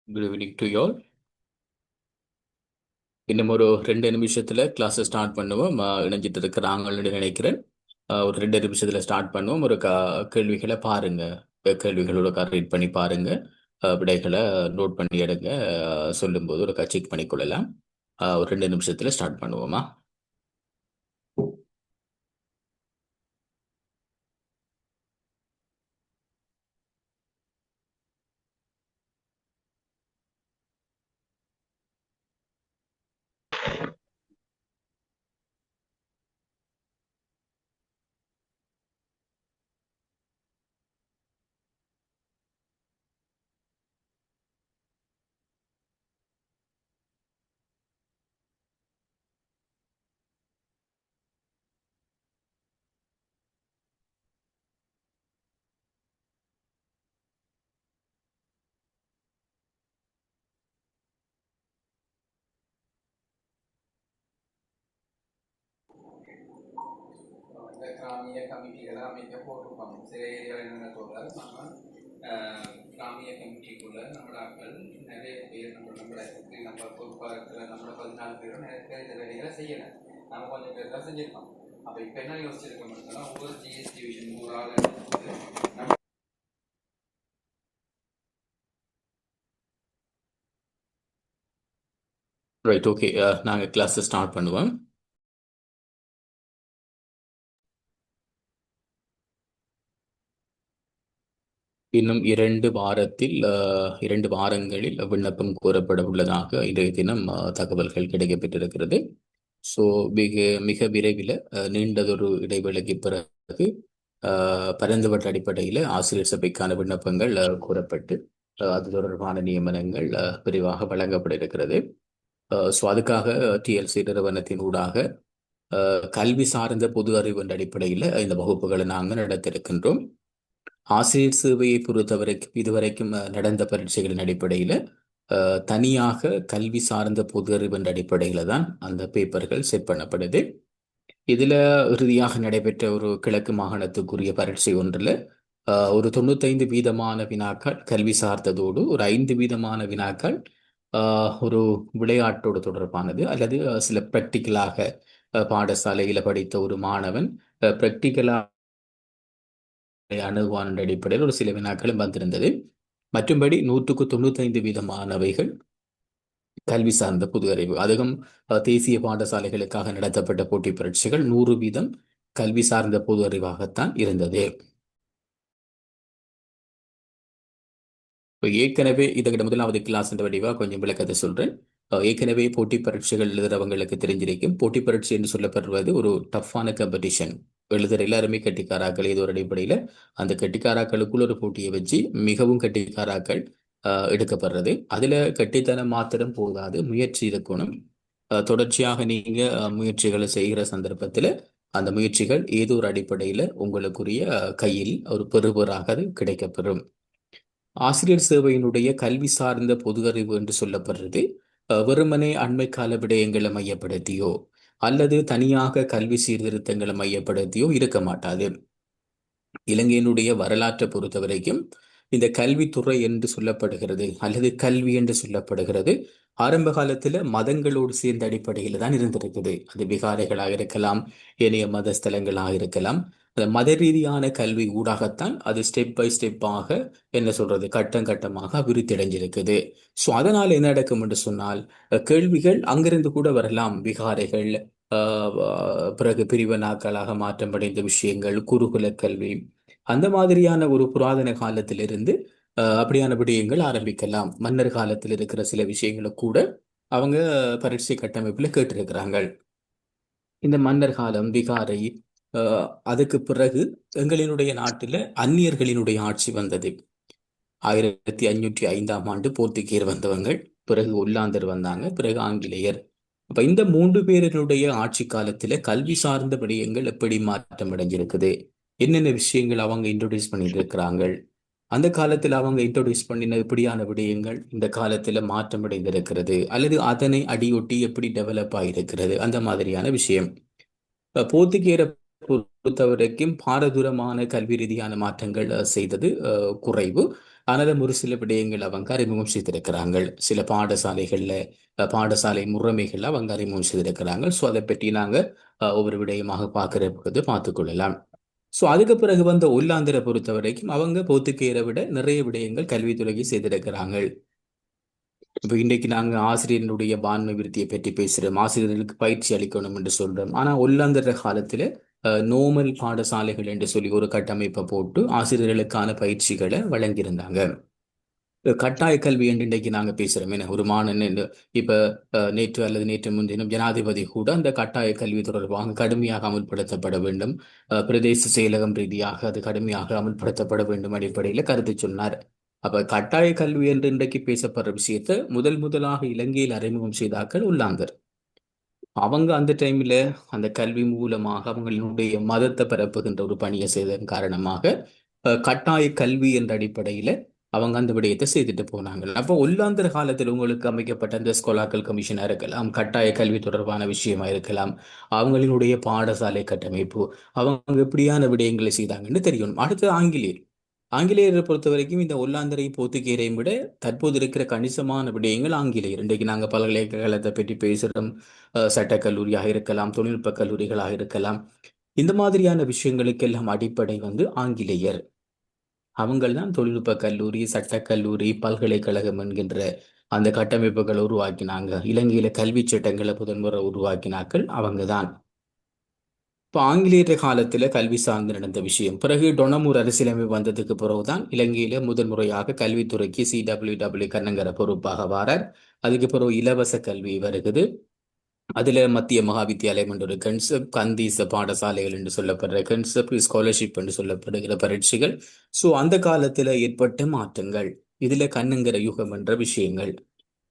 Good evening to யோல். இன்னும் ஒரு 2 நிமிஷத்துல கிளாஸ் ஸ்டார்ட் பண்ணுவோம். இணைஞ்சிட்டு இருக்கிறாங்கன்னு நினைக்கிறேன். ஒரு 2 நிமிஷத்துல ஸ்டார்ட் பண்ணுவோம். ஒரு கேள்விகளை பாருங்க. கேள்விகளோட ரீட் பண்ணி பாருங்க. விடைகளை நோட் பண்ணி எடுங்க. சொல்லும்போது ஒரு செக் பண்ணிக்கொள்ளலாம். ஒரு 2 நிமிஷத்துல ஸ்டார்ட் பண்ணுவோமா? இந்த கிராமிய கமிட்டிகளை அமைக்க போட்டிருப்பாங்க. சில ஏரியாவில் என்னென்ன சொல்றாரு நம்ம கிராமிய கமிட்டிக்குள்ள நம்மளாக்கள் நிறைய பேர் நம்ம பொறுப்பாக இருக்கிற நம்மள 14 பேரும் நிறைய பேர் இந்த வேலைகளை செய்யலை. நம்ம கொஞ்சம் பேர் தான் செஞ்சிருக்கோம். அப்போ இப்போ என்ன யோசிச்சிருக்க முடியும்னா ஒவ்வொரு ஜிஎஸ்டி டிவிஷன் ஒரு ஆள் ரைட், ஓகே. நாங்கள் கிளாஸ் ஸ்டார்ட் பண்ணுவோம். இன்னும் 2 வாரத்தில் 2 வாரங்களில் விண்ணப்பம் கோரப்பட உள்ளதாக இன்றைய தினம் தகவல்கள் கிடைக்கப்பெற்றிருக்கிறது. ஸோ மிக மிக விரைவில் நீண்டதொரு இடைவேளைக்கு பிறகு பரந்துபட்ட அடிப்படையில் ஆசிரியர் சபைக்கான விண்ணப்பங்கள் கோரப்பட்டு அது தொடர்பான நியமனங்கள் விரிவாக வழங்கப்பட இருக்கிறது. ஸோ அதுக்காக டிஎல்சி நிறுவனத்தின் ஊடாக கல்வி சார்ந்த பொது அறிவு என்ற அடிப்படையில் இந்த வகுப்புகளை நாங்கள் நடத்திருக்கின்றோம். ஆசிரியர் சேவையை பொறுத்தவரைக்கும் இதுவரைக்கும் நடந்த பரீட்சைகளின் அடிப்படையில் தனியாக கல்வி சார்ந்த பொது அறிவு என்ற அடிப்படையில் தான் அந்த பேப்பர்கள் செட் பண்ணப்படுது. இதில் இறுதியாக நடைபெற்ற ஒரு கிழக்கு மாகாணத்துக்குரிய பரீட்சை ஒன்றில் ஒரு 95% வினாக்கள் கல்வி சார்ந்ததோடு ஒரு 5% வினாக்கள் ஒரு விளையாட்டோடு தொடர்பானது அல்லது சில பிராக்டிக்கலாக பாடசாலையில் படித்த ஒரு மாணவன் பிராக்டிக்கலாக அணுகுவான் என்ற அடிப்படையில் ஒரு சில வினாக்களும் வந்திருந்தது. மற்றும்படி 195%மானவைகள் கல்வி சார்ந்த பொது அறிவு. அதுவும் தேசிய பாடசாலைகளுக்காக நடத்தப்பட்ட போட்டி பரீட்சைகள் 100% கல்வி சார்ந்த பொது அறிவாகத்தான் இருந்தது. இப்போ ஏற்கனவே இதோட முதலாவது கிளாஸ் என்ற வடிவாக கொஞ்சம் விளக்கத்தை சொல்றேன். ஏற்கனவே போட்டி பரீட்சைகள் எழுதுறவங்களுக்கு தெரிஞ்சிருக்கும். போட்டி பரீட்சை என்று சொல்லப்படுவது ஒரு டஃப்பான காம்படிஷன். எழுதுற எல்லாருமே கெட்டிக்காராக்கள். ஏதோ ஒரு அடிப்படையில் அந்த கெட்டிக்காராக்களுக்குள்ள ஒரு போட்டியை வச்சு மிகவும் கெட்டிக்காராக்கள் எடுக்கப்படுறது. அதுல கெட்டித்தனம் மாத்திரம் போதாது, முயற்சி இருக்கணும். தொடர்ச்சியாக நீங்க முயற்சிகளை செய்கிற சந்தர்ப்பத்தில் அந்த முயற்சிகள் ஏதோ ஒரு அடிப்படையில் உங்களுக்குரிய கையில் ஒரு பெறுபராக அது கிடைக்கப்பெறும். ஆசிரியர் சேவையினுடைய கல்வி சார்ந்த பொது அறிவு என்று சொல்லப்படுறது வெறுமனே அண்மை கால விடயங்களை மையப்படுத்தியோ அல்லது தனியாக கல்வி சீர்திருத்தங்களை மையப்படுத்தியோ இருக்க மாட்டாது. இலங்கையினுடைய வரலாற்றை பொறுத்த வரைக்கும் இந்த கல்வித்துறை என்று சொல்லப்படுகிறது அல்லது கல்வி என்று சொல்லப்படுகிறது ஆரம்ப காலத்துல மதங்களோடு சேர்ந்த அடிப்படையில் தான் இருந்திருக்குது. அது விகாரைகளாக இருக்கலாம், ஏனைய மத ஸ்தலங்களாக இருக்கலாம். அந்த மத ரீதியான கல்வி ஊடாகத்தான் அது ஸ்டெப் பை ஸ்டெப்பாக என்ன சொல்றது கட்டம் கட்டமாக அபிவிருத்தி அடைஞ்சிருக்குது. ஸோ அதனால் என்ன நடக்கும் என்று சொன்னால் கேள்விகள் அங்கிருந்து கூட வரலாம். விகாரைகள் பிறகு பிரிவினாக்களாக மாற்றமடைந்த விஷயங்கள், குருகுல கல்வி, அந்த மாதிரியான ஒரு புராதன காலத்திலிருந்து அப்படியான விடயங்கள் ஆரம்பிக்கலாம். மன்னர் காலத்தில் இருக்கிற சில விஷயங்களை கூட அவங்க பரீட்சை கட்டமைப்புல கேட்டிருக்கிறாங்க. இந்த மன்னர் காலம், விகாரை, அதுக்கு பிறகு எங்களினுடைய நாட்டில் அந்நியர்களினுடைய ஆட்சி வந்தது. 1505 போர்த்துகீயர் வந்தவங்க, பிறகு ஒல்லாந்தர் வந்தாங்க, பிறகு ஆங்கிலேயர். அப்ப இந்த 3 பேரினுடைய ஆட்சி காலத்துல கல்வி சார்ந்த விடயங்கள் எப்படி மாற்றம் அடைஞ்சிருக்குது, என்னென்ன விஷயங்கள் அவங்க இன்ட்ரோடியூஸ் பண்ணிட்டு இருக்கிறாங்க, அந்த காலத்தில் அவங்க இன்ட்ரோடியூஸ் பண்ணின இப்படியான விடயங்கள் இந்த காலத்துல மாற்றம் அடைந்திருக்கிறது அல்லது அதனை அடியொட்டி எப்படி டெவலப் ஆகியிருக்கிறது, அந்த மாதிரியான விஷயம். போர்த்துகேயரை பொறுத்தவரைக்கும் பாரதூரமான கல்வி ரீதியான மாற்றங்கள் செய்தது குறைவு. ஆனாலும் ஒரு சில விடயங்கள் அவங்க அறிமுகம் செய்திருக்கிறாங்க. சில பாடசாலைகள்ல பாடசாலை முறைமைகள்ல அவங்க அறிமுகம் செய்திருக்கிறாங்க. ஸோ அதை பற்றி நாங்க ஒவ்வொரு விடயமாக பார்த்துக் கொள்ளலாம். ஸோ அதுக்கு பிறகு வந்த ஒல்லாந்தரை பொறுத்த வரைக்கும் அவங்க போத்துக்கேரை விட நிறைய விடயங்கள் கல்வித்துறைக்கு செய்திருக்கிறாங்க. இப்போ இன்றைக்கு நாங்கள் ஆசிரியர்களுடைய பான்மை விருத்தியை பற்றி பேசுகிறோம், ஆசிரியர்களுக்கு பயிற்சி அளிக்கணும் என்று சொல்றோம். ஆனால் ஒல்லாந்தர காலத்தில் நோமல் பாடசாலைகள் என்று சொல்லி ஒரு கட்டமைப்பை போட்டு ஆசிரியர்களுக்கான பயிற்சிகளை வழங்கியிருந்தாங்க. கட்டாய கல்வி என்று இன்றைக்கு நாங்கள் பேசுகிறோம். என்ன ஒரு மாணவன் இப்போ நேற்று அல்லது நேற்று முன்தினம் ஜனாதிபதி கூட அந்த கட்டாய கல்வி தொடர்பாக கடுமையாக அமுல்படுத்தப்பட வேண்டும், பிரதேச செயலகம் ரீதியாக அது கடுமையாக அமுல்படுத்தப்பட வேண்டும் அடிப்படையில் கருத்து சொன்னார். அப்ப கட்டாய கல்வி என்று இன்றைக்கு பேசப்படுற விஷயத்தை முதலாக இலங்கையில் அறிமுகம் செய்தார்கள் உள்ளாந்தர். அவங்க அந்த டைம்ல அந்த கல்வி மூலமாக அவங்களுடைய மதத்தை பரப்புகின்ற ஒரு பணியை செய்ததன் காரணமாக கட்டாய கல்வி என்ற அடிப்படையில அவங்க அந்த விடயத்தை செய்துட்டு போனாங்க. அப்போ ஒல்லாந்தர் காலத்தில் உங்களுக்கு அமைக்கப்பட்ட அந்த ஸ்கொலாக்கல் கமிஷனா இருக்கலாம், கட்டாய கல்வி தொடர்பான விஷயமா இருக்கலாம், அவங்களினுடைய பாடசாலை கட்டமைப்பு, அவங்க எப்படியான விடயங்களை செய்தாங்கன்னு தெரியணும். அடுத்து ஆங்கிலேயரை பொறுத்த வரைக்கும் இந்த ஒல்லாந்தரை போத்துக்கீரையும் விட தற்போது இருக்கிற கணிசமான விடயங்கள் ஆங்கிலேயர். இன்றைக்கு நாங்கள் பல்கலைக்கழகத்தை பற்றி பேசுகிறோம், சட்டக்கல்லூரியாக இருக்கலாம், தொழில்நுட்ப கல்லூரிகளாக இருக்கலாம். இந்த மாதிரியான விஷயங்களுக்கெல்லாம் அடிப்படை ஆங்கிலேயர். அவங்கள் தான் தொழில்நுட்ப கல்லூரி, சட்டக்கல்லூரி, பல்கலைக்கழகம் என்கின்ற அந்த கட்டமைப்புகளை உருவாக்கினாங்க. இலங்கையில கல்வி சட்டங்களை முதன்முறை உருவாக்கினார்கள் அவங்க தான். இப்போ ஆங்கிலேயர் காலத்தில் கல்வி சார்ந்து நடந்த விஷயம். பிறகு டொனமூர் அரசியலமைப்பு வந்ததுக்கு பிறகுதான் இலங்கையில முதன்முறையாக கல்வித்துறைக்கு CWW கண்ணங்கர பொறுப்பாக வாரார். அதுக்கு பிறகு இலவச கல்வி வருகிறது. அதுல மத்திய மகா வித்தியாலயம் என்ற ஒரு கன்செப்ட், கந்தீச பாடசாலைகள் என்று சொல்லப்படுற கன்செப்ட், ஸ்காலர்ஷிப் என்று சொல்லப்படுகிற பரீட்சைகள். ஸோ அந்த காலத்துல ஏற்பட்ட மாற்றங்கள், இதுல கண்ணங்கர யுகம் என்ற விஷயங்கள்.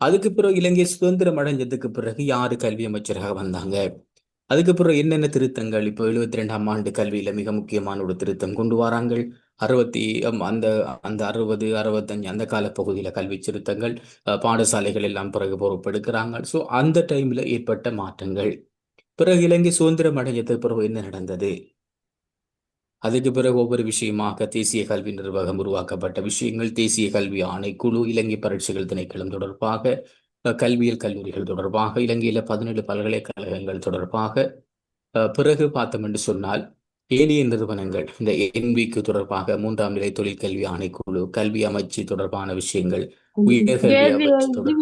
அதுக்கு பிறகு இலங்கை சுதந்திரம் அடைஞ்சதுக்கு பிறகு யாரு கல்வி அமைச்சராக வந்தாங்க, அதுக்கு பிறகு என்னென்ன திருத்தங்கள், இப்போ 72ஆம் ஆண்டு கல்வியில மிக முக்கியமான ஒரு திருத்தம் கொண்டு வராங்க. 60 அந்த அந்த 60 65 அந்த கால பகுதியில கல்வி திருத்தங்கள், பாடசாலைகள் எல்லாம் பிறகு பொறுப்பெடுக்கிறாங்க. ஸோ அந்த டைம்ல ஏற்பட்ட மாற்றங்கள். பிறகு இலங்கை சுதந்திரம் அடைஞ்சதுக்கு பிறகு என்ன நடந்தது, அதுக்கு பிறகு ஒவ்வொரு விஷயமாக தேசிய கல்வி நிர்வாகம் உருவாக்கப்பட்ட விஷயங்கள், தேசிய கல்வி ஆணைக்குழு, இலங்கை பரீட்சைகள் திணைக்களம் தொடர்பாக, கல்வியியல் கல்லூரிகள் தொடர்பாக, இலங்கையில 17 பல்கலைக்கழகங்கள் தொடர்பாக, பிறகு பார்த்தோம் என்று சொன்னால் ஏனைய நிறுவனங்கள், இந்த NVQ தொடர்பாக 3ஆம் நிலை தொழிற்கல்வி ஆணைக்குழு, கல்வி அமைச்சு தொடர்பான விஷயங்கள், உயர்கல்வி அமைச்சு தொடர்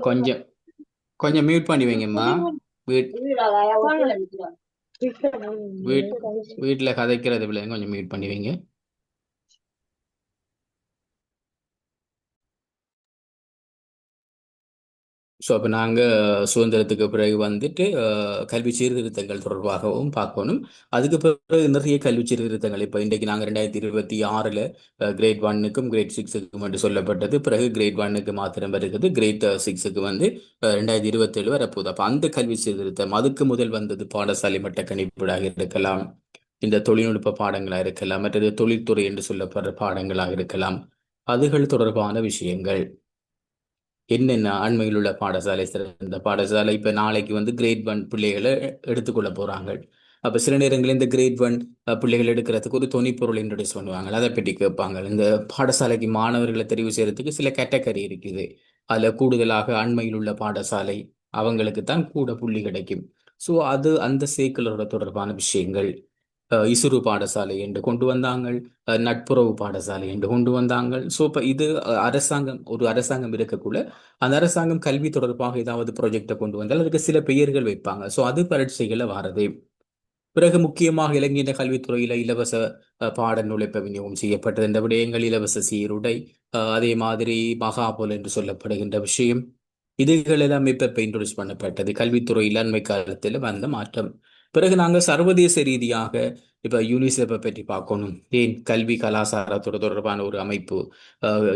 கொஞ்சம் கொஞ்சம் மியூட் பண்ணி வைங்கம்மா. வீட்டில் கதைக்கிறது பிள்ளைங்க கொஞ்சம் மியூட் பண்ணி வைங்க. ஸோ அப்போ நாங்கள் சுதந்திரத்துக்கு பிறகு கல்வி சீர்திருத்தங்கள் தொடர்பாகவும் பார்க்கணும். அதுக்கு பிறகு நிறைய கல்வி சீர்திருத்தங்கள், இப்போ இன்றைக்கு நாங்கள் 2026 கிரேட் 1க்கும் கிரேட் 6க்கும் என்று சொல்லப்பட்டது. பிறகு கிரேட் 1க்கு மாத்திரம் வருகிறது, கிரேட் 6க்கு 2027 வரப்போகுது. அப்போ அந்த கல்வி சீர்திருத்தம், அதுக்கு முதல் வந்தது பாடசாலை மட்ட கணிப்பீடாக இருக்கலாம், இந்த தொழில்நுட்ப பாடங்களாக இருக்கலாம், மற்றது தொழில்துறை என்று சொல்லப்படுற பாடங்களாக இருக்கலாம். அதுகள் தொடர்பான விஷயங்கள் என்னென்ன, அண்மையில் உள்ள பாடசாலை, சிறந்த பாடசாலை. இப்போ நாளைக்கு கிரேட் 1 பிள்ளைகளை எடுத்துக்கொள்ள போறாங்க. அப்போ சில நேரங்களில் இந்த கிரேட் 1 பிள்ளைகள் எடுக்கிறதுக்கு ஒரு துணைப்பொருள் இன்ட்ரடியூஸ் பண்ணுவாங்க, அதை பற்றி கேட்பாங்க. இந்த பாடசாலைக்கு மாணவர்களை தெரிவு செய்யறதுக்கு சில கேட்டகரி இருக்குது. அதில் கூடுதலாக அண்மையில் உள்ள பாடசாலை அவங்களுக்கு தான் கூட புள்ளி கிடைக்கும். ஸோ அது அந்த சேக்கலோட தொடர்பான விஷயங்கள். இசுரு பாடசாலை என்று கொண்டு வந்தாங்க, நட்புறவு பாடசாலை என்று கொண்டு வந்தாங்க. ஸோ இப்போ இது ஒரு அரசாங்கம் இருக்கக்குள்ள அந்த அரசாங்கம் கல்வி தொடர்பாக ஏதாவது ப்ராஜெக்டை கொண்டு வந்தால் அதுக்கு சில பெயர்கள் வைப்பாங்க. ஸோ அது பரீட்சைகளை வாரது. பிறகு முக்கியமாக இலங்கையின் கல்வித்துறையில இலவச பாட நூலைப்ப விநியோகம் செய்யப்பட்டது. இந்த விடயங்கள் இலவச சீருடை, அதே மாதிரி மகாபோல் என்று சொல்லப்படுகின்ற விஷயம், இதுகள் எல்லாம் இப்ப இன்ட்ரோடியூஸ் பண்ணப்பட்டது கல்வித்துறையில் அண்மை காலத்தில் வந்த மாற்றம். பிறகு நாங்கள் சர்வதேச ரீதியாக இப்ப யூனிசெஃபை பற்றி பார்க்கணும். ஏன் கல்வி கலாச்சாரத்தோட தொடர்பான ஒரு அமைப்பு,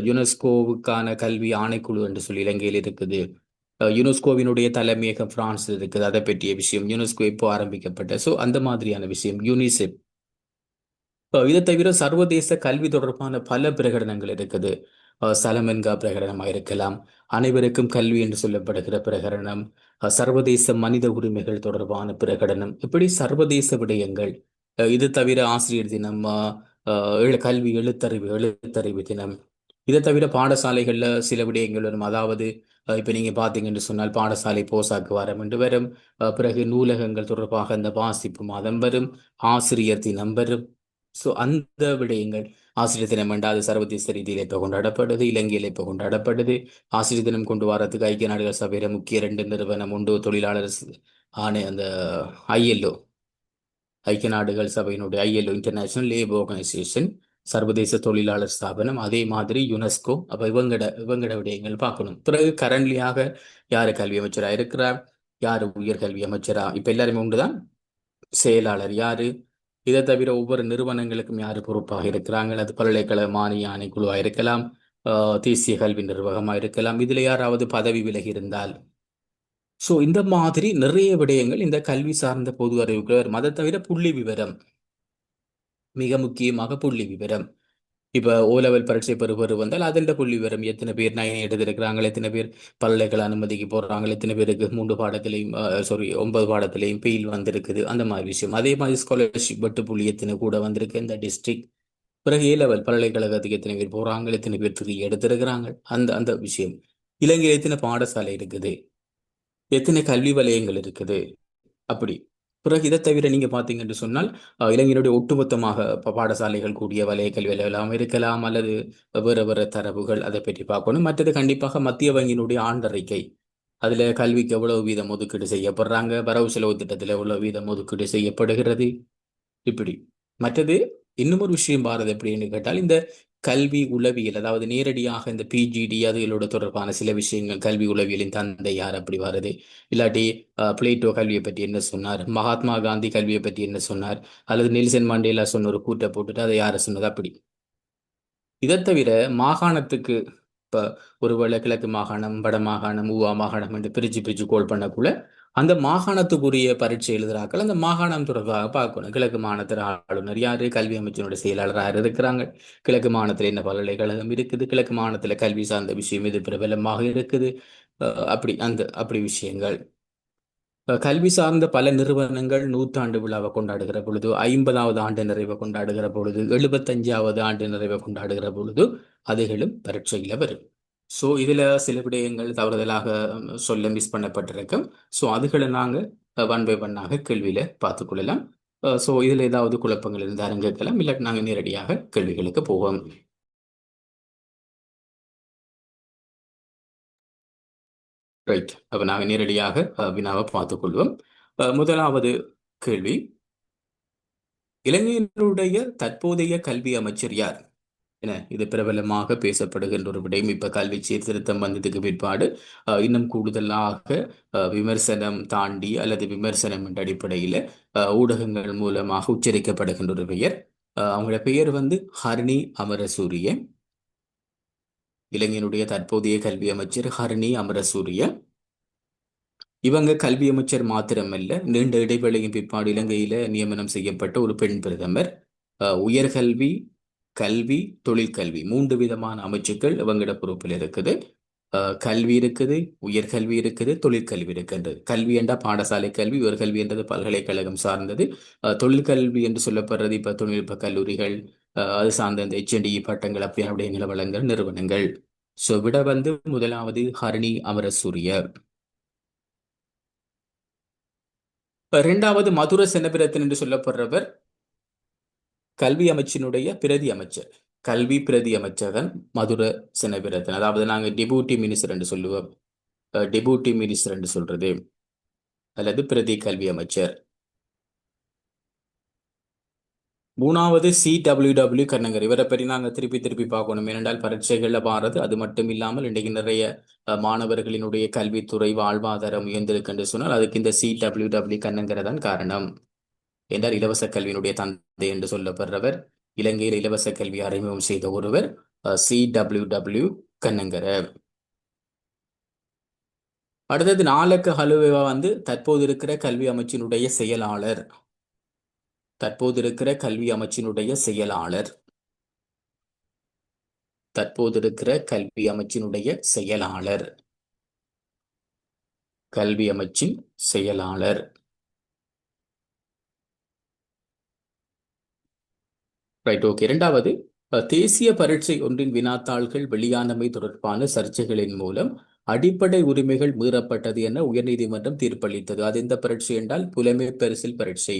யுனெஸ்கோவுக்கான கல்வி ஆணைக்குழு என்று சொல்லி இலங்கையில் இருக்குது. யுனெஸ்கோவினுடைய தலைமையகம் பிரான்ஸ் இருக்குது, அதை பற்றிய விஷயம். யுனெஸ்கோ எப்போ ஆரம்பிக்கப்பட்ட, ஸோ அந்த மாதிரியான விஷயம் யூனிசெஃப். இதை தவிர சர்வதேச கல்வி தொடர்பான பல பிரகடனங்கள் இருக்குது. சலமென்கா பிரகடனமாக இருக்கலாம், அனைவருக்கும் கல்வி என்று சொல்லப்படுகிற பிரகடனம், சர்வதேச மனித உரிமைகள் தொடர்பான பிரகடனம், இப்படி சர்வதேச விடயங்கள். இது தவிர ஆசிரியர் தினம், கல்வி எழுத்தறிவு தினம். இதை தவிர பாடசாலைகள்ல சில விடயங்கள் வரும். அதாவது இப்ப நீங்க பாத்தீங்கன்னு சொன்னால் பாடசாலை போசாக்கு வாரம் என்று வரும். பிறகு நூலகங்கள் தொடர்பாக அந்த வாசிப்பு மாதம் வரும். ஆசிரியர் தினம் வரும். ஸோ அந்த விடயங்கள், ஆசிரியர் தினம் என்றால் அது சர்வதேச ரீதியில் இப்போ கொண்டாடப்படுது, இலங்கையில் இப்போ கொண்டாடப்படுது. ஆசிரியர் தினம் கொண்டு வரதுக்கு ஐக்கிய நாடுகள் சபையில முக்கிய 2 நிறுவனம் உண்டு. தொழிலாளர் ஆணை அந்த ILO, ஐக்கிய நாடுகள் சபையினுடைய ILO, இன்டர்நேஷனல் லேபர் ஆர்கனைசேஷன், சர்வதேச தொழிலாளர் ஸ்தாபனம், அதே மாதிரி யுனெஸ்கோ. அப்ப இவங்கட விடயங்கள் பார்க்கணும். பிறகு கரண்ட்லியாக யாரு கல்வி அமைச்சரா இருக்கிறார், யாரு உயர்கல்வி அமைச்சரா, இப்ப எல்லாருமே உண்டுதான். செயலாளர் யாரு, இதை தவிர ஒவ்வொரு நிறுவனங்களுக்கும் யாரு பொறுப்பாக இருக்கிறாங்க, அது பல்கலைக்கழக மானிய ஆணைக்குழுவா இருக்கலாம், தேசிய கல்வி நிர்வாகமா இருக்கலாம், இதுல யாராவது பதவி விலகி இருந்தால். சோ இந்த மாதிரி நிறைய விடயங்கள் இந்த கல்வி சார்ந்த பொது அறிவுக்கு வரும். அதை தவிர புள்ளி விவரம், மிக முக்கியமாக புள்ளி விவரம். இப்ப O-level பரீட்சை பெறுவர் வந்தால் அதில் புள்ளி விவரம், எத்தனை பேர் 9 எடுத்திருக்கிறாங்க, எத்தனை பேர் பல்கலைக்கழக அனுமதிக்கு போடுறாங்க, எத்தனை பேருக்கு 3 பாடத்திலையும் 9 பாடத்திலையும் பெயில் வந்திருக்குது, அந்த மாதிரி விஷயம். அதே மாதிரி ஸ்காலர்ஷிப் வெட்டு புள்ளி எத்தனை கூட வந்திருக்கு இந்த டிஸ்ட்ரிக்ட். பிறகு A-level பல்கலைக்கழகத்துக்கு எத்தனை பேர் போறாங்க, எத்தனை பேர் 3 எடுத்திருக்கிறாங்க, அந்த அந்த விஷயம். இலங்கையில் எத்தனை பாடசாலை இருக்குது, எத்தனை கல்வி வலயங்கள் இருக்குது, அப்படி. பிறகு இதை தவிர நீங்க பாத்தீங்கன்னு சொன்னால் இளைஞருடைய ஒட்டுமொத்தமாக பாடசாலைகள் கூடிய வலய கல்வி எல்லாம் இருக்கலாம், அல்லது வேறு வேறு தரவுகள், அதை பற்றி பார்க்கணும். மற்றது கண்டிப்பாக மத்திய வங்கியினுடைய ஆண்டறிக்கை, அதுல கல்விக்கு எவ்வளவு வீதம் ஒதுக்கீடு செய்யப்படுறாங்க, வரவு செலவு திட்டத்தில் எவ்வளவு வீதம் ஒதுக்கீடு செய்யப்படுகிறது, இப்படி. மற்றது இன்னும் ஒரு விஷயம் பாரது எப்படின்னு கேட்டால், இந்த கல்வி உளவியல், அதாவது நேரடியாக இந்த PGD அதுகளோட தொடர்பான சில விஷயங்கள், கல்வி உளவியலின் தந்தை யார் அப்படி வருது, இல்லாட்டி பிளேட்டோ கல்வியை பற்றி என்ன சொன்னார், மகாத்மா காந்தி கல்வியை பற்றி என்ன சொன்னார், அல்லது நெல்சன் மண்டேலா சொன்ன ஒரு கூட்டை போட்டுட்டு அதை யாரை சொன்னது, அப்படி. இதை தவிர மாகாணத்துக்கு, இப்ப ஒருவேளை கிழக்கு மாகாணம், வட மாகாணம், ஊவா மாகாணம் என்று பிரிச்சு பிரிச்சு கோல் பண்ணக்குள்ள அந்த மாகாணத்துக்குரிய பரீட்சை எழுதுறாக்கள் அந்த மாகாணம் தொடர்பாக பார்க்கணும். கிழக்கு மாகாணத்தில் ஆளுநர் யாரு, கல்வி அமைச்சருடைய செயலாளர் யார் இருக்கிறாங்க, கிழக்கு மாகாணத்தில் என்ன பல்கலைக்கழகம் இருக்குது, கிழக்கு மாகாணத்தில் கல்வி சார்ந்த விஷயம் இது பிரபலமாக இருக்குது, அப்படி விஷயங்கள். கல்வி சார்ந்த பல நிறுவனங்கள் 100ஆண்டு விழாவை கொண்டாடுகிற பொழுது, 50வது ஆண்டு நிறைவை கொண்டாடுகிற பொழுது, 75வது ஆண்டு நிறைவை கொண்டாடுகிற பொழுது அதுகளும் பரீட்சையில வரும். ஸோ இதுல சில விடயங்கள் தவறுதலாக சொல்ல மிஸ் பண்ணப்பட்டிருக்கும். ஸோ அதுகளை நாங்க 1 by 1ஆக கேள்வியில பார்த்துக்கொள்ளலாம். ஸோ இதுல ஏதாவது குழப்பங்கள் இருந்தாலும் கேட்கலாம், இல்லாட்டி நாங்க நேரடியாக கேள்விகளுக்கு போவோம். ரைட், அப்ப நாங்க நேரடியாக வினாவை பார்த்துக்கொள்வோம். முதலாவது கேள்வி, இலங்கையினுடைய தற்போதைய கல்வி அமைச்சர் யார் என இது பிரபலமாக பேசப்படுகின்ற ஒரு விடயம். இப்ப கல்வி சீர்திருத்தம் வந்ததுக்கு பிற்பாடு இன்னும் கூடுதலாக விமர்சனம் தாண்டி, அல்லது விமர்சனம் என்ற அடிப்படையில் ஊடகங்கள் மூலமாக உச்சரிக்கப்படுகின்ற ஒரு பெயர். அவங்களோட பெயர் வந்து ஹரிணி அமரசூரிய. இலங்கையினுடைய தற்போதைய கல்வி அமைச்சர் ஹரிணி அமரசூரிய. இவங்க கல்வி அமைச்சர் மாத்திரமல்ல, நீண்ட இடைவெளியின் பிற்பாடு இலங்கையில நியமனம் செய்யப்பட்ட ஒரு பெண் பிரதமர். உயர்கல்வி, கல்வி, தொழிற்கல்வி 3 விதமான அமைச்சுக்கள் இவங்களோட பொறுப்பில் இருக்குது. கல்வி இருக்குது, உயர்கல்வி இருக்குது, தொழிற்கல்வி இருக்கின்றது. கல்வி என்றால் பாடசாலை கல்வி, உயர்கல்வி என்றது பல்கலைக்கழகம் சார்ந்தது. தொழிற்கல்வி என்று சொல்லப்படுறது இப்ப தொழில்நுட்ப கல்லூரிகள், அது சார்ந்த இந்த HND பட்டங்கள் அப்படியான வழங்குகிற நிறுவனங்கள். ஸோ விட வந்து முதலாவது ஹரிணி அமரசூரிய. 2வது மதுர செனவிரத்தன் என்று சொல்லப்படுறவர் கல்வி அமைச்சினுடைய பிரதி அமைச்சர். கல்வி பிரதி அமைச்சகன் மதுர செனவிரத்தன், அதாவது நாங்க டெபூட்டி மினிஸ்டர் என்று சொல்லுவோம். டெபூட்டி மினிஸ்டர் என்று சொல்றது, அல்லது பிரதி கல்வி அமைச்சர். 3வது CWW கண்ணங்கர். இவரை பற்றி நாங்க திருப்பி திருப்பி பார்க்கணும், ஏனென்றால் பரீட்சைகள்ல பாரது. அது மட்டும் இல்லாமல் இன்றைக்கு நிறைய மாணவர்களினுடைய கல்வித்துறை வாழ்வாதாரம் உயர்ந்திருக்கு என்று சொன்னால் அதுக்கு இந்த CWW கண்ணங்கரை தான் காரணம். என்றால் இலவச கல்வியினுடைய தந்தை என்று சொல்லப்படுறவர், இலங்கையில் இலவச கல்வி அறிமுகம் செய்த ஒருவர் CWW கண்ணங்கர. அடுத்தது நாலக்க ஹலுவா வந்து தற்போது இருக்கிற கல்வி அமைச்சினுடைய செயலாளர். தற்போது இருக்கிற கல்வி அமைச்சினுடைய செயலாளர். தற்போது இருக்கிற கல்வி அமைச்சினுடைய செயலாளர். கல்வி அமைச்சின் செயலாளர். Right, okay. இரண்டாவது, தேசிய பரீட்சை ஒன்றின் வினாத்தாள்கள் வெளியானமை தொடர்பான சர்ச்சைகளின் மூலம் அடிப்படை உரிமைகள் மீறப்பட்டது என உயர்நீதிமன்றம் தீர்ப்பளித்தது. அது எந்த பரீட்சை என்றால் புலமை பரிசில் பரீட்சை.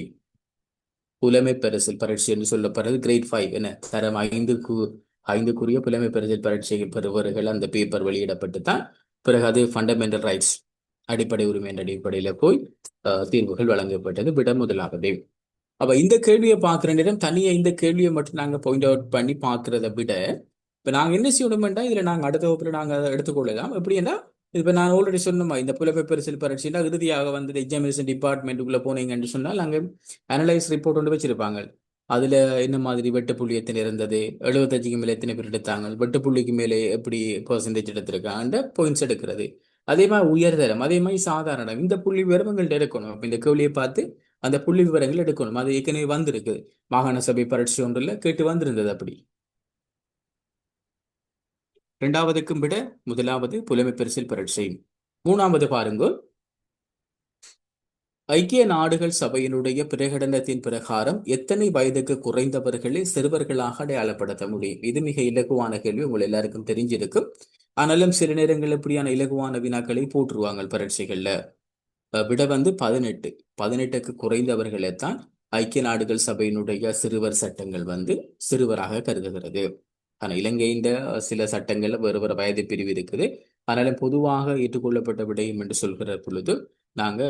புலமை பரிசில் பரீட்சை என்று சொல்லப்படுறது கிரேட் 5 என தரம் 5க்குரிய புலமை பரிசில் பரீட்சை பெறுவர்கள் அந்த பேப்பர் வெளியிடப்பட்டு தான் பிறகு அது ஃபண்டமெண்டல் ரைட்ஸ் அடிப்படை உரிமை என்ற அடிப்படையில் போய் தீர்வுகள் வழங்கப்பட்டது. விட முதலாவது. அப்ப இந்த கேள்வியை பார்க்குற நேரம் தனியா இந்த கேள்வியை மட்டும் நாங்க பாயிண்ட் அவுட் பண்ணி பார்க்கறத விட இப்ப நாங்க என்ன செய்யணும்னா இதுல நாங்க அடுத்த வகுப்புல நாங்க அதை எடுத்துக்கொள்ளலாம். எப்படின்னா இப்ப நான் ஆல்ரெடி சொன்னோமா இந்த புலமை பரிசில் பரீட்சையில இறுதியாக வந்து எக்ஸாமினேஷன் டிபார்ட்மெண்ட்டுக்குள்ள போனீங்கன்னு சொன்னால் அங்க அனலைஸ் ரிப்போர்ட் ஒன்று வச்சிருப்பாங்க. அதுல என்ன மாதிரி வெட்டுப்புள்ளி எத்தனை இருந்தது, 75க்கு மேல எத்தனை பேர் எடுத்தாங்க, வெட்டுப்புள்ளிக்கு மேலே எப்படி பெர்சன்டேஜ் எடுத்திருக்காங்க பாயிண்ட்ஸ் எடுக்கிறது. அதே மாதிரி உயர்தரம், அதே மாதிரி சாதாரணம், இந்த புள்ளி விவரங்கள்ட்ட இருக்கணும். அப்ப இந்த கேள்வியை பார்த்து அந்த புள்ளி விவரங்கள் எடுக்கணும். அது ஏற்கனவே வந்திருக்கு மாகாண சபை பரீட்சை ஒன்றில் கேட்டு வந்திருந்தது. அப்படி இரண்டாவதுக்கும் விட முதலாவது புலமை பரிசில் பரீட்சை. மூணாவது பாருங்க, ஐக்கிய நாடுகள் சபையினுடைய பிரகடனத்தின் பிரகாரம் எத்தனை வயதுக்கு குறைந்தவர்களை சிறுவர்களாக அடையாளப்படுத்த முடியும்? இது மிக இலகுவான கேள்வி, உங்கள் எல்லாருக்கும் தெரிஞ்சிருக்கும். ஆனாலும் சில நேரங்கள் இப்படியான இலகுவான வினாக்களை போட்டுருவாங்க பரீட்சைகள்ல. விட வந்து 18. 18க்கு குறைந்தவர்களை தான் ஐக்கிய நாடுகள் சபையினுடைய சிறுவர் சட்டங்கள் வந்து சிறுவராக கருதுகிறது. ஆனால் இலங்கையின் சில சட்டங்கள்ல வேறு வேறு வயது பிரிவு இருக்குது. ஆனாலும் பொதுவாக ஏற்றுக்கொள்ளப்பட்ட விடயம் என்று சொல்கிற பொழுது நாங்க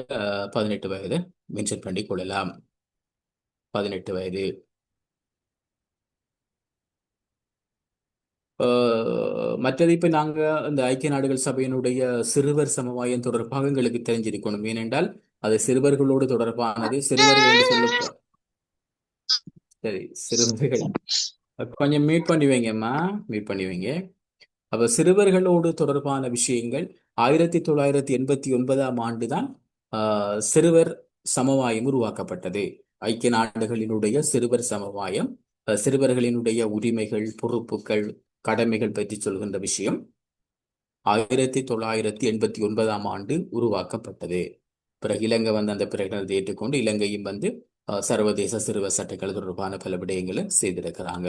18 வயதை மென்ஷன் பண்ணி கொள்ளலாம். 18 வயது. மற்றது இப்ப நாங்க இந்த ஐக்கிய நாடுகள் சபையினுடைய சிறுவர் சமவாயம் தொடர்பாக எங்களுக்கு தெரிஞ்சிருக்கணும். ஏனென்றால் அது சிறுவர்களோடு தொடர்பானது. சிறுவர்கள் என்று சொல்ல சரி, சிறுவர்கள் கொஞ்சம் மீட் பண்ணி வைங்கம்மா, மீட் பண்ணி வைங்க. அப்ப சிறுவர்களோடு தொடர்பான விஷயங்கள் 1989ஆம் ஆண்டு தான் சிறுவர் சமவாயம் உருவாக்கப்பட்டது. ஐக்கிய நாடுகளினுடைய சிறுவர் சமவாயம் சிறுவர்களினுடைய உரிமைகள், பொறுப்புகள், கடமைகள் பற்றி சொல்கின்ற விஷயம் 1989ஆம் ஆண்டு உருவாக்கப்பட்டது. பிறகு இலங்கை வந்து அந்த பிரகடனத்தை ஏற்றுக்கொண்டு இலங்கையும் வந்து சர்வதேச சிறுவர் சட்டங்கள் தொடர்பான பல விடயங்களை செய்திருக்கிறாங்க.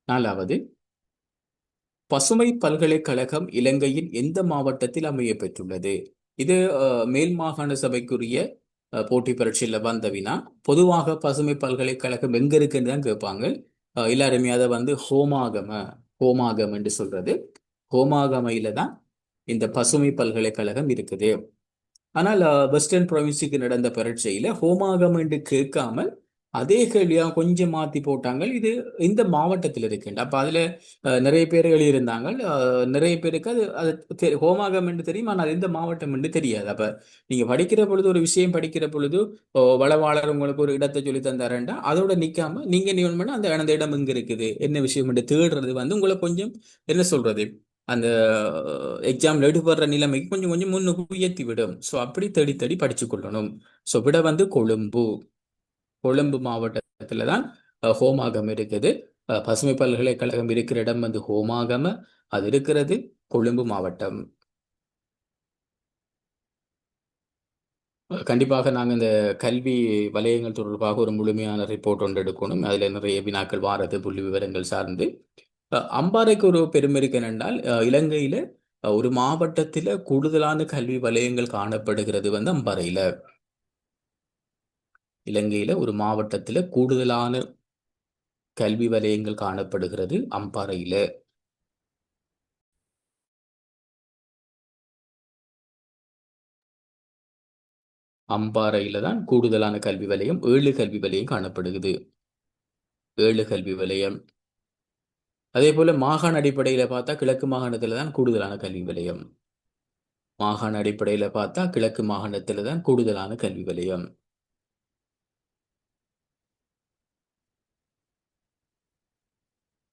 நாலாவது, பசுமை பல்கலைக்கழகம் இலங்கையின் எந்த மாவட்டத்தில் அமைய பெற்றுள்ளது? இது மேல் மாகாண சபைக்குரிய போட்டி பரீட்சையில் வந்தவினா பொதுவாக பசுமை பல்கலைக்கழகம் எங்க இருக்குன்னு தான் கேட்பாங்க. எல்லாருமே அதை வந்து ஹோமாகம் என்று சொல்றது. ஹோமாகமையில தான் இந்த பசுமை பல்கலைக்கழகம் இருக்குது. ஆனால் வெஸ்டர்ன் ப்ரொவின்ஸுக்கு நடந்த பரீட்சையில ஹோமாகம் என்று கேட்காமல் அதே கேள்வியா கொஞ்சம் மாத்தி போட்டாங்க. இது இந்த மாவட்டத்தில் இருக்குண்டு. அப்ப அதுல நிறைய பேர் எழுதியிருந்தாங்க. நிறைய பேருக்கு அது ஹோமாகம் என்று தெரியும், ஆனால் எந்த மாவட்டம் என்று தெரியாது. அப்ப நீங்க படிக்கிற பொழுது ஒரு விஷயம் படிக்கிற பொழுது வளவாளர் உங்களுக்கு ஒரு இடத்தை சொல்லி தந்தாரண்டா அதோட நிக்காம நீங்க நியமனம் அந்த இடம் எங்க இருக்குது, என்ன விஷயம் என்று தேடுறது வந்து உங்களை கொஞ்சம் என்ன சொல்றது அந்த எக்ஸாம்ல எடுபடுற நிலைமைக்கு கொஞ்சம் கொஞ்சம் முன்னுக்கு உயர்த்தி விடும். ஸோ அப்படி தேடி தேடி படிச்சு கொள்ளணும். ஸோ விட வந்து கொழும்பு மாவட்டத்துல தான் ஹோமாகம் இருக்குது. பசுமை பல்கலைக்கழகம் இருக்கிற இடம் வந்து ஹோமாகம, அது இருக்கிறது கொழும்பு மாவட்டம். கண்டிப்பாக நாங்கள் இந்த கல்வி வலயங்கள் தொடர்பாக ஒரு முழுமையான ரிப்போர்ட் ஒன்று எடுக்கணும். அதில் நிறைய வினாக்கள் வாரது புள்ளி விவரங்கள் சார்ந்து. அம்பாறைக்கு ஒரு பெருமை இருக்கு என்னென்றால் இலங்கையில ஒரு மாவட்டத்தில் கூடுதலான கல்வி வலயங்கள் காணப்படுகிறது வந்து அம்பாறையில. இலங்கையில ஒரு மாவட்டத்தில் கூடுதலான கல்வி வலயங்கள் காணப்படுகிறது அம்பாறையில. அம்பாறையில தான் கூடுதலான கல்வி வலயம், 7 கல்வி வலயம் காணப்படுகிறது. 7 கல்வி வலயம். அதே போல மாகாண அடிப்படையில பார்த்தா கிழக்கு மாகாணத்துல தான் கூடுதலான கல்வி வலயம். மாகாண அடிப்படையில பார்த்தா கிழக்கு மாகாணத்துல தான் கூடுதலான கல்வி வலயம்.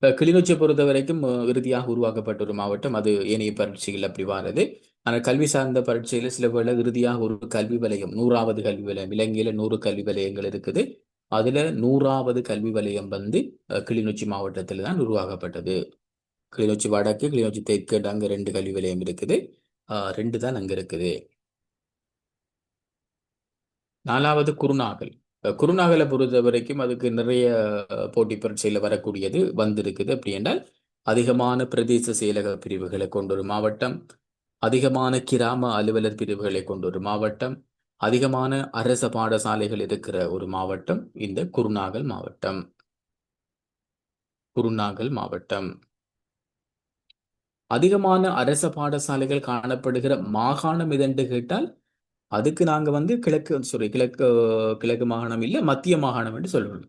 கிளிநொச்சியை பொறுத்த வரைக்கும் இறுதியாக உருவாக்கப்பட்ட ஒரு மாவட்டம். அது ஏனைய பரீட்சைகள் அப்படி வாரது. ஆனால் கல்வி சார்ந்த பரீட்சையில சில வேளை இறுதியாக ஒரு கல்வி வலயம், 100வது கல்வி வலயம், இலங்கையில 100 கல்வி வலயங்கள் இருக்குது. அதுல 100வது கல்வி வலயம் வந்து கிளிநொச்சி மாவட்டத்தில் தான் உருவாக்கப்பட்டது. கிளிநொச்சி வடக்கு, கிளிநொச்சி தெற்கு, அங்க 2 கல்வி வலயம் இருக்குது. 2 தான் அங்க இருக்குது. 4வது குருநாகல். குருநாகலை பொறுத்த வரைக்கும் அதுக்கு நிறைய போட்டி பரீட்சையில் வரக்கூடியது வந்திருக்குது. அப்படி என்றால் அதிகமான பிரதேச செயலக பிரிவுகளை கொண்ட ஒரு மாவட்டம், அதிகமான கிராம அலுவலர் பிரிவுகளை கொண்ட ஒரு மாவட்டம், அதிகமான அரச பாடசாலைகள் இருக்கிற ஒரு மாவட்டம் இந்த குருநாகல் மாவட்டம். குருநாகல் மாவட்டம். அதிகமான அரச பாடசாலைகள் காணப்படுகிற மாகாணம் எதென்று கேட்டால் அதுக்கு நாங்க வந்து கிழக்கு கிழக்கு மாகாணம் இல்ல, மத்திய மாகாணம் என்று சொல்லுவோம்.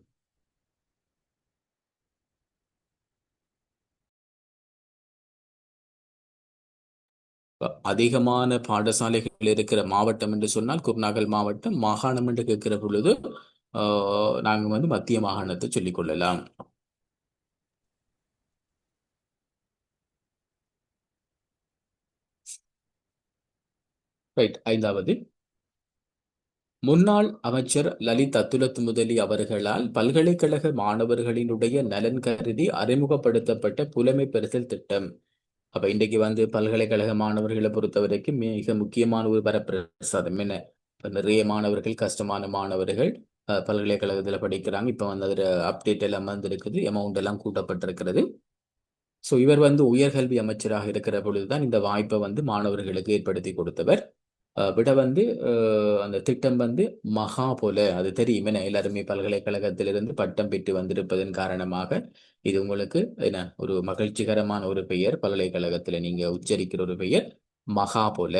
அதிகமான பாடசாலைகள் இருக்கிற மாவட்டம் என்று சொன்னால் குருநாகல் மாவட்டம். மாகாணம் என்று கேட்கிற பொழுது நாங்க வந்து மத்திய மாகாணத்தை சொல்லிக் கொள்ளலாம். ரைட். 5வது, முன்னாள் அமைச்சர் லலித் அத்துலத்முதலி அவர்களால் பல்கலைக்கழக மாணவர்களினுடைய நலன் கருதி அறிமுகப்படுத்தப்பட்ட புலமை பரிசில் திட்டம். அப்ப இன்றைக்கு வந்து பல்கலைக்கழக மாணவர்களை பொறுத்த வரைக்கும் மிக முக்கியமான ஒரு வரப்பிரசாதம் என்ன. இப்ப நிறைய மாணவர்கள், கஷ்டமான மாணவர்கள் பல்கலைக்கழகத்துல படிக்கிறாங்க. இப்ப வந்து அதுல அப்டேட் எல்லாம் வந்திருக்குது, அமௌண்ட் எல்லாம் கூட்டப்பட்டிருக்கிறது. ஸோ இவர் வந்து உயர்கல்வி அமைச்சராக இருக்கிற பொழுதுதான் இந்த வாய்ப்பை வந்து மாணவர்களுக்கு ஏற்படுத்தி கொடுத்தவர். விட வந்து அந்த திட்டம் வந்து மகா போல, அது தெரியும் என்ன, எல்லாருமே பல்கலைக்கழகத்திலிருந்து பட்டம் பெற்று வந்திருப்பதன் காரணமாக இது உங்களுக்கு என்ன ஒரு மகிழ்ச்சிகரமான ஒரு பெயர். பல்கலைக்கழகத்தில் நீங்க உச்சரிக்கிற ஒரு பெயர் மகா போல.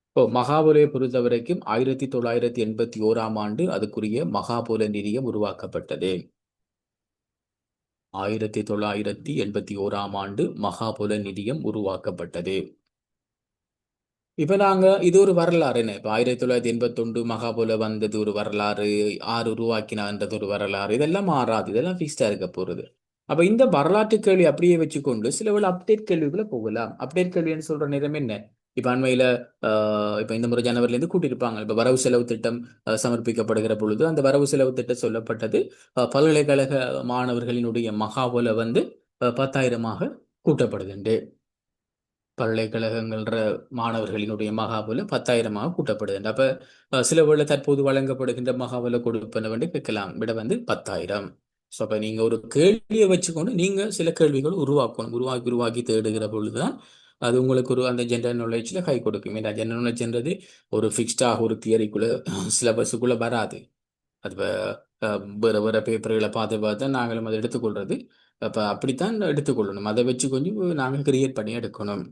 இப்போ மகாபோலையை பொறுத்த வரைக்கும் 1981ஆம் ஆண்டு அதுக்குரிய மகாபோல நிதியம் உருவாக்கப்பட்டது. 1981ஆம் ஆண்டு மகாபோல நிதியம் உருவாக்கப்பட்டது. இப்ப நாங்க இது ஒரு வரலாறு என்ன. இப்ப 1981 மகாபோல வந்தது ஒரு வரலாறு, ஆறு உருவாக்கினான்றது ஒரு வரலாறு, இதெல்லாம் மாறாது, இதெல்லாம் ஃபிக்ஸ்டா இருக்க போறது. அப்ப இந்த வரலாற்று கேள்வி அப்படியே வச்சுக்கொண்டு சில வேளை அப்டேட் கேள்விகளை போகலாம். அப்டேட் கேள்வின்னு சொல்ற நேரம் என்ன, இப்ப அண்மையில இப்ப இந்த முறை ஜனவரில இருந்து கூட்டியிருப்பாங்க. இப்ப வரவு செலவு திட்டம் சமர்ப்பிக்கப்படுகிற பொழுது அந்த வரவு செலவு திட்டம் சொல்லப்பட்டது பல்கலைக்கழக மாணவர்களினுடைய மகாபோல வந்து 10,000ஆக கூட்டப்படுதுண்டு. பல்கலைக்கழகங்கள்ற மாணவர்களினுடைய மகாபல 10,000ஆக கூட்டப்படுது. அப்ப சில வேளை தற்போது வழங்கப்படுகின்ற மகாபல கொடுப்பன வந்து கேட்கலாம், விட வந்து 10,000. ஸோ அப்ப நீங்க ஒரு கேள்வியை வச்சுக்கொண்டு நீங்க சில கேள்விகள் உருவாக்கணும். உருவாக்கி உருவாக்கி தேடுகிற பொழுதுதான் அது உங்களுக்கு ஒரு அந்த ஜெனரல் நாலேஜ்ல கை கொடுக்கும். ஏன்னா ஜெனரல் நாலேஜ்ன்றது ஒரு ஃபிக்ஸ்டாக ஒரு தியரிக்குள்ள சிலபஸுக்குள்ள வராது. அது வேற வேற பேப்பர்களை பார்த்து பார்த்து நாங்களும் அதை எடுத்துக்கொள்றது. அப்ப அப்படித்தான் எடுத்துக்கொள்ளணும். அதை வச்சு கொஞ்சம் நாங்கள் கிரியேட் பண்ணி எடுக்கணும்.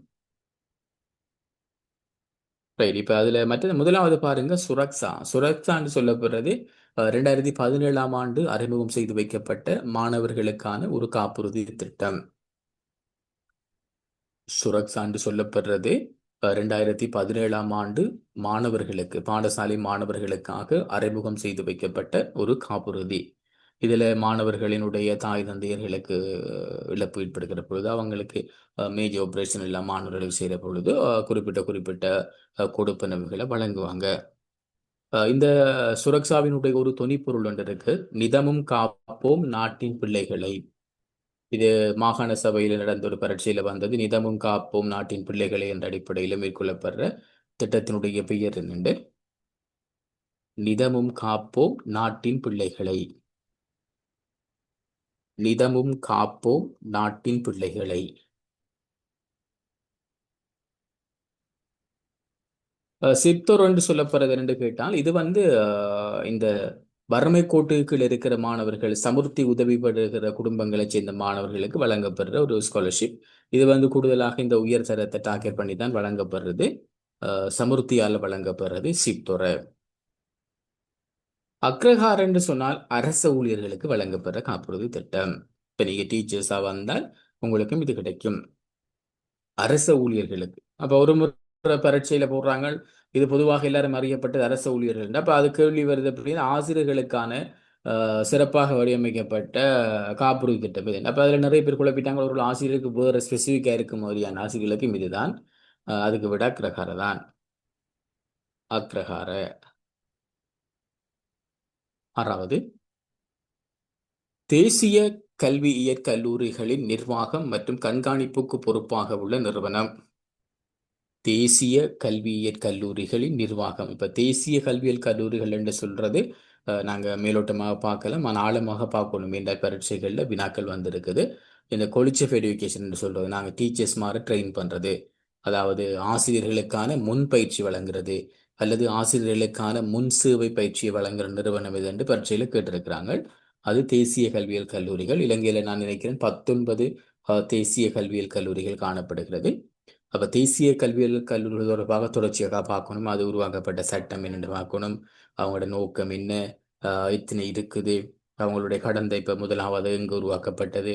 ரைட். இப்ப அதுல மற்றது முதலாவது பாருங்க, சுரக்ஷா. சுரக்ஷான்னு சொல்லப்படுறது 2017ஆம் ஆண்டு அறிமுகம் செய்து வைக்கப்பட்ட மாணவர்களுக்கான ஒரு காப்புறுதி திட்டம். சுரக்ஷான்னு சொல்லப்படுறது 2017ஆம் ஆண்டு மாணவர்களுக்கு, பாடசாலை மாணவர்களுக்காக அறிமுகம் செய்து வைக்கப்பட்ட ஒரு காப்புறுதி. இதுல மாணவர்களினுடைய தாய் தந்தையர்களுக்கு இழப்பு ஏற்படுகிற பொழுது, அவங்களுக்கு மேஜர் ஆபரேஷன் எல்லாம் மாணவர்களுக்கு செய்கிற பொழுது குறிப்பிட்ட கொடுப்பனவுகளை வழங்குவாங்க. இந்த சுரக்ஷாவினுடைய ஒரு தொனிப்பொருள் ஒன்று இருக்கு, நிதமும் காப்போம் நாட்டின் பிள்ளைகளை. இது மாகாண சபையில் நடந்த ஒரு பரீட்சையில வந்தது. நிதமும் காப்போம் நாட்டின் பிள்ளைகளை என்ற அடிப்படையில் மேற்கொள்ளப்படுற திட்டத்தினுடைய பெயர் என்னண்டு, நிதமும் காப்போம் நாட்டின் பிள்ளைகளை. நிதமும் காப்போம் நாட்டின் பிள்ளைகளை. சிப்தோர் என்று சொல்லப்படுறது என்று கேட்டால் இது வந்து இந்த வறுமை கோட்டுக்குள் இருக்கிற மாணவர்கள், சமுர்த்தி உதவி பெறுகிற குடும்பங்களைச் சேர்ந்த மாணவர்களுக்கு வழங்கப்படுற ஒரு ஸ்காலர்ஷிப். இது வந்து கூடுதலாக இந்த உயர் தரத்தை டார்கெட் பண்ணி தான் வழங்கப்படுறது. சமுர்த்தியால் வழங்கப்படுறது சிப்தோரை. அக்ரஹார் என்று சொன்னால் அரச ஊழியர்களுக்கு வழங்கப்படுற காப்புறுதி திட்டம். இப்ப நீங்க டீச்சர்ஸா வந்தால் உங்களுக்கும் இது கிடைக்கும். அரச ஊழியர்களுக்கு அப்ப ஒரு முறை பரீட்சையில போடுறாங்க. இது பொதுவாக எல்லாரும் அறியப்பட்டது அரச ஊழியர்கள். அப்ப அது கேள்வி வருது அப்படின்னா ஆசிரியர்களுக்கான சிறப்பாக வடிவமைக்கப்பட்ட காப்புறுதி திட்டம் இது. அப்ப அதுல நிறைய பேர் குழப்பிட்டாங்க, ஒரு ஆசிரியருக்கு வேற ஸ்பெசிபிக்கா இருக்கும் மாதிரியான ஆசிரியர்களுக்கும் இதுதான். அதுக்கு விட அக்ரஹார தான். அக்ரஹார. ஆறாவது, தேசிய கல்வியியற் கல்லூரிகளின் நிர்வாகம் மற்றும் கண்காணிப்புக்கு பொறுப்பாக உள்ள நிறுவனம். தேசிய கல்வியியற் கல்லூரிகளின் நிர்வாகம். இப்ப தேசிய கல்வியியல் கல்லூரிகள் என்று சொல்றது நாங்க மேலோட்டமாக பார்க்கலாம், ஆனால் ஆழமாக பார்க்கணும் என்ற பரீட்சைகள்ல வினாக்கள் வந்திருக்குது. இந்த கொலிச் ஆஃப் எஜுகேஷன் என்று சொல்றது, நாங்க டீச்சர்ஸ் மாதிரி ட்ரெயின் பண்றது, அதாவது ஆசிரியர்களுக்கான முன் பயிற்சி வழங்குறது அல்லது ஆசிரியர்களுக்கான முன் சேவை பயிற்சியை வழங்குற நிறுவனம் இது என்று பரீட்சையில கேட்டிருக்கிறாங்க. அது தேசிய கல்வியியல் கல்லூரிகள். இலங்கையில நான் நினைக்கிறேன் 19 தேசிய கல்வியியல் கல்லூரிகள் காணப்படுகிறது. அப்ப தேசிய கல்வியியல் கல்லூரி தொடர்பாக தொடர்ச்சியாக பார்க்கணும். அது உருவாக்கப்பட்ட சட்டம் என்னென்னு பார்க்கணும், அவங்களோட நோக்கம் என்ன, எத்தனை இருக்குது, அவங்களுடைய கடந்த இப்ப முதலாவது எங்கு உருவாக்கப்பட்டது,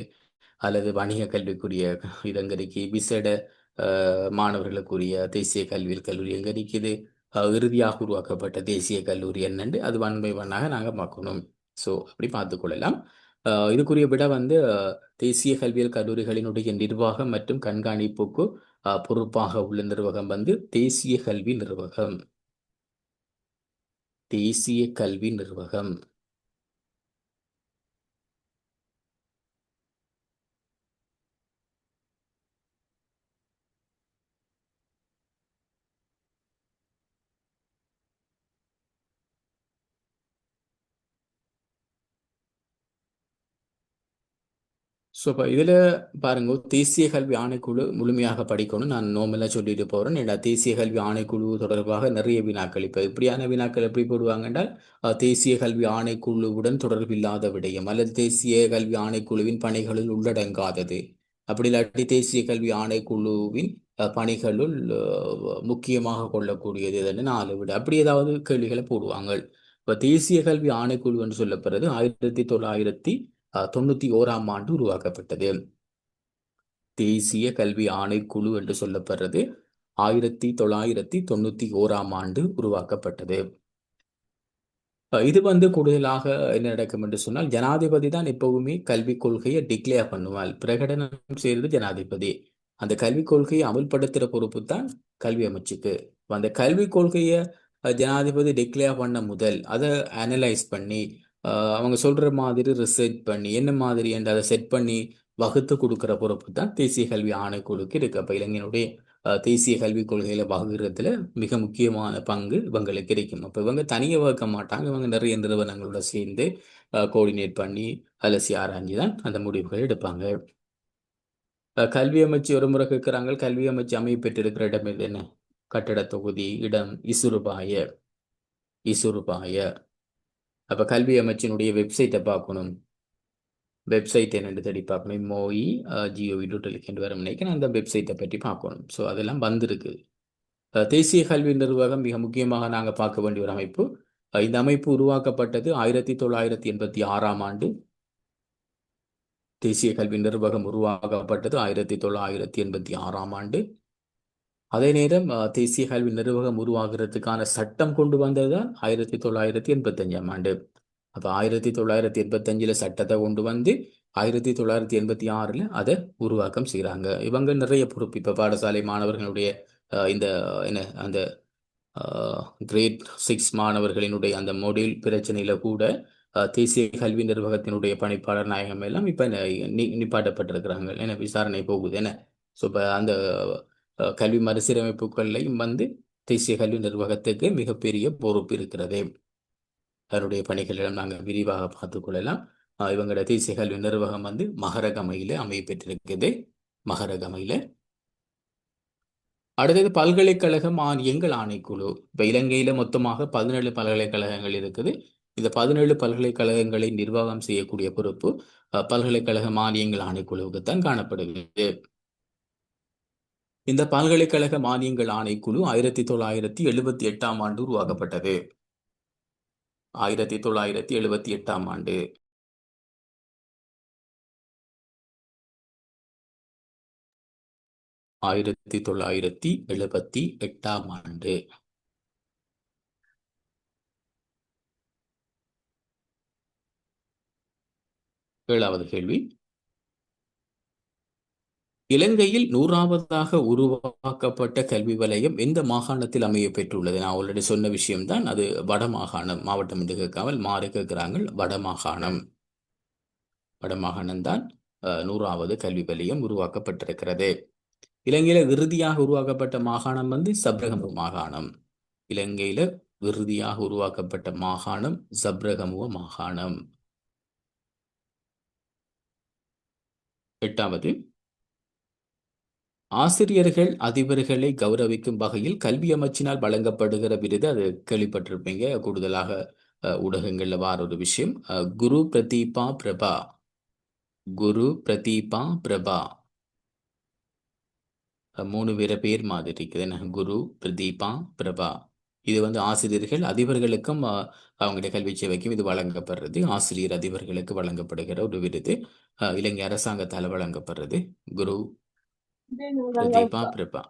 அல்லது வணிக கல்விக்குரிய இது எங்க இருக்கு, விசேட மாணவர்களுக்குரிய தேசிய கல்வியியல் கல்லூரி எங்க இருக்குது, இறுதியாக உருவாக்கப்பட்ட தேசிய கல்லூரி என்னன்னு அது ஒன் பை ஒன்னாக நாங்கள் பார்க்கணும். ஸோ அப்படி பார்த்துக்கொள்ளலாம். இதுக்குரிய விட வந்து தேசிய கல்வியியல் கல்லூரிகளினுடைய நிர்வாகம் மற்றும் கண்காணிப்புக்கு பொறுப்பாக உள்ள நிர்வாகம் வந்து தேசிய கல்வி நிர்வாகம். தேசிய கல்வி நிர்வாகம். ஸோ இப்போ இதில் பாருங்க, தேசிய கல்வி ஆணைக்குழு முழுமையாக படிக்கணும். நான் நார்மலாக சொல்லிட்டு போகிறேன். ஏன்னா தேசிய கல்வி ஆணைக்குழு தொடர்பாக நிறைய வினாக்கள், இப்போ இப்படியான வினாக்கள் எப்படி போடுவாங்க என்றால், தேசிய கல்வி ஆணைக்குழுவுடன் தொடர்பில்லாத விடயம் அல்லது தேசிய கல்வி ஆணைக்குழுவின் பணிகளில் உள்ளடங்காதது, அப்படி இல்லாட்டி தேசிய கல்வி ஆணைக்குழுவின் பணிகளுள் முக்கியமாக கொள்ளக்கூடியது எதுன்னு 4 விட அப்படி ஏதாவது கேள்விகளை போடுவாங்க. இப்போ தேசிய கல்வி ஆணைக்குழு என்று சொல்லப்படுறது 1991ஆம் ஆண்டு உருவாக்கப்பட்டது. தேசிய கல்வி ஆணைக்குழு என்று சொல்லப்படுறது 1991ஆம் ஆண்டு உருவாக்கப்பட்டது. இது வந்து கூடுதலாக என்ன நடக்கும் என்று சொன்னால், ஜனாதிபதி தான் எப்பவுமே கல்விக் கொள்கையை டிக்ளேர் பண்ணுவார், பிரகடனம் செய்வது ஜனாதிபதி. அந்த கல்விக் கொள்கையை அமுல்படுத்துகிற பொறுப்பு தான் கல்வி அமைச்சுக்கு. அந்த கல்விக் கொள்கையை ஜனாதிபதி டிக்ளேர் பண்ண முதல் அதை அனலைஸ் பண்ணி அவங்க சொல்ற மாதிரி ரிசர்ச் பண்ணி என்ன மாதிரி என்று அதை செட் பண்ணி வகுத்து கொடுக்கிற பொறுப்பு தான் தேசிய கல்வி ஆணைக்குழுக்கு இருக்கு. அப்ப இளைஞனுடைய தேசிய கல்விக் கொள்கையில வகுக்கிறதுல மிக முக்கியமான பங்கு இவங்களுக்கு இருக்கும். அப்ப இவங்க தனியாக வகுக்க மாட்டாங்க, இவங்க நிறைய நிறுவனங்களோட சேர்ந்து கோஆர்டினேட் பண்ணி அலசி ஆராய்ஞ்சு தான் அந்த முடிவுகள் எடுப்பாங்க. கல்வி அமைச்சு ஒரு முறை கேட்கிறாங்க, கல்வி அமைச்சு அமைய பெற்றிருக்கிற இடம் இது என்ன, கட்டட தொகுதி, இடம், இசுருபாய. இசுருபாய. அப்ப கல்வி அமைச்சினுடைய வெப்சைட்டை பார்க்கணும். வெப்சைட் என்னென்று தேடி பார்க்கணும். மோஇ GOV.lk என்று வரும் நினைக்கிறேன். அந்த வெப்சைட்டை பற்றி பார்க்கணும். ஸோ அதெல்லாம் வந்திருக்கு. தேசிய கல்வி நிர்வாகம் மிக முக்கியமாக நாங்கள் பார்க்க வேண்டிய ஒரு அமைப்பு. இந்த அமைப்பு உருவாக்கப்பட்டது 1986ஆம் ஆண்டு. தேசிய கல்வி நிர்வாகம் உருவாக்கப்பட்டது 1986ஆம் ஆண்டு. அதே நேரம் தேசிய கல்வி நிர்வாகம் உருவாகிறதுக்கான சட்டம் கொண்டு வந்ததுதான் 1985ஆம் ஆண்டு. அப்ப 1985ல் சட்டத்தை கொண்டு வந்து 1986ல் அதை உருவாக்கம் செய்கிறாங்க. இவங்க நிறைய பொறுப்பு. இப்ப பாடசாலை மாணவர்களுடைய இந்த என்ன அந்த கிரேட் 6 மாணவர்களினுடைய அந்த மொடியூல் பிரச்சனையில கூட தேசிய கல்வி நிர்வாகத்தினுடைய பணிப்பாளர் நாயகம் எல்லாம் இப்ப நிப்பாட்டப்பட்டிருக்கிறாங்க. ஏன்னா விசாரணை போகுது என்ன. ஸோ இப்போ அந்த கல்வி மறுசீரமைப்புகள்லையும் வந்து தேசிய கல்வி நிர்வாகத்துக்கு மிகப்பெரிய பொறுப்பு இருக்கிறது. அதனுடைய பணிகளிடம் நாங்கள் விரிவாக பார்த்துக் கொள்ளலாம். இவங்களோட தேசிய கல்வி நிர்வாகம் வந்து மகரகமையில அமைய பெற்றிருக்குது. மகரகமையில. அடுத்தது பல்கலைக்கழக மானியங்கள் ஆணைக்குழு. இப்ப இலங்கையில மொத்தமாக 17 பல்கலைக்கழகங்கள் இருக்குது. இந்த 17 பல்கலைக்கழகங்களை நிர்வாகம் செய்யக்கூடிய பொறுப்பு பல்கலைக்கழக மானியங்கள் ஆணைக்குழுவுக்கு தான் காணப்படுகிறது. இந்த பல்கலைக்கழக மானியங்கள் ஆணைக்குழு 1978ஆம் ஆண்டு உருவாக்கப்பட்டது. 1978ஆம் ஆண்டு. ஆயிரத்தி 1978ஆம் ஆண்டு. ஏழாவது கேள்வி. இலங்கையில் 100வதாக உருவாக்கப்பட்ட கல்வி வலயம் எந்த மாகாணத்தில் அமைய பெற்றுள்ளது? நான் ஆல்ரெடி சொன்ன விஷயம்தான். அது வடமாகாணம். மாவட்டம் என்று கேட்காமல் மாறி கேட்கிறாங்க. வடமாகாணம். வடமாகாணம் தான் 100வது கல்வி வலயம் உருவாக்கப்பட்டிருக்கிறது. இலங்கையில இறுதியாக உருவாக்கப்பட்ட மாகாணம் வந்து சப்ரகமுவ மாகாணம். இலங்கையில இறுதியாக உருவாக்கப்பட்ட மாகாணம் சப்ரகமுவ மாகாணம். 8வது, ஆசிரியர்கள் அதிபர்களை கௌரவிக்கும் வகையில் கல்வி அமைச்சினால் வழங்கப்படுகிற விருது. அது கேள்விப்பட்டிருப்பீங்க. கூடுதலாக ஊடகங்கள்ல வார ஒரு விஷயம். குரு பிரதீபா பிரபா. குரு பிரதீபா பிரபா. 3 பேர் மாதிரி இருக்குது என்ன? குரு பிரதீபா பிரபா. இது வந்து ஆசிரியர்கள் அதிபர்களுக்கும் அவங்களுடைய கல்வி சேவைக்கும் இது வழங்கப்படுறது. ஆசிரியர் அதிபர்களுக்கு வழங்கப்படுகிற ஒரு விருது. இலங்கை அரசாங்கத்தால் வழங்கப்படுறது. குரு பிரதீபா பிரபா.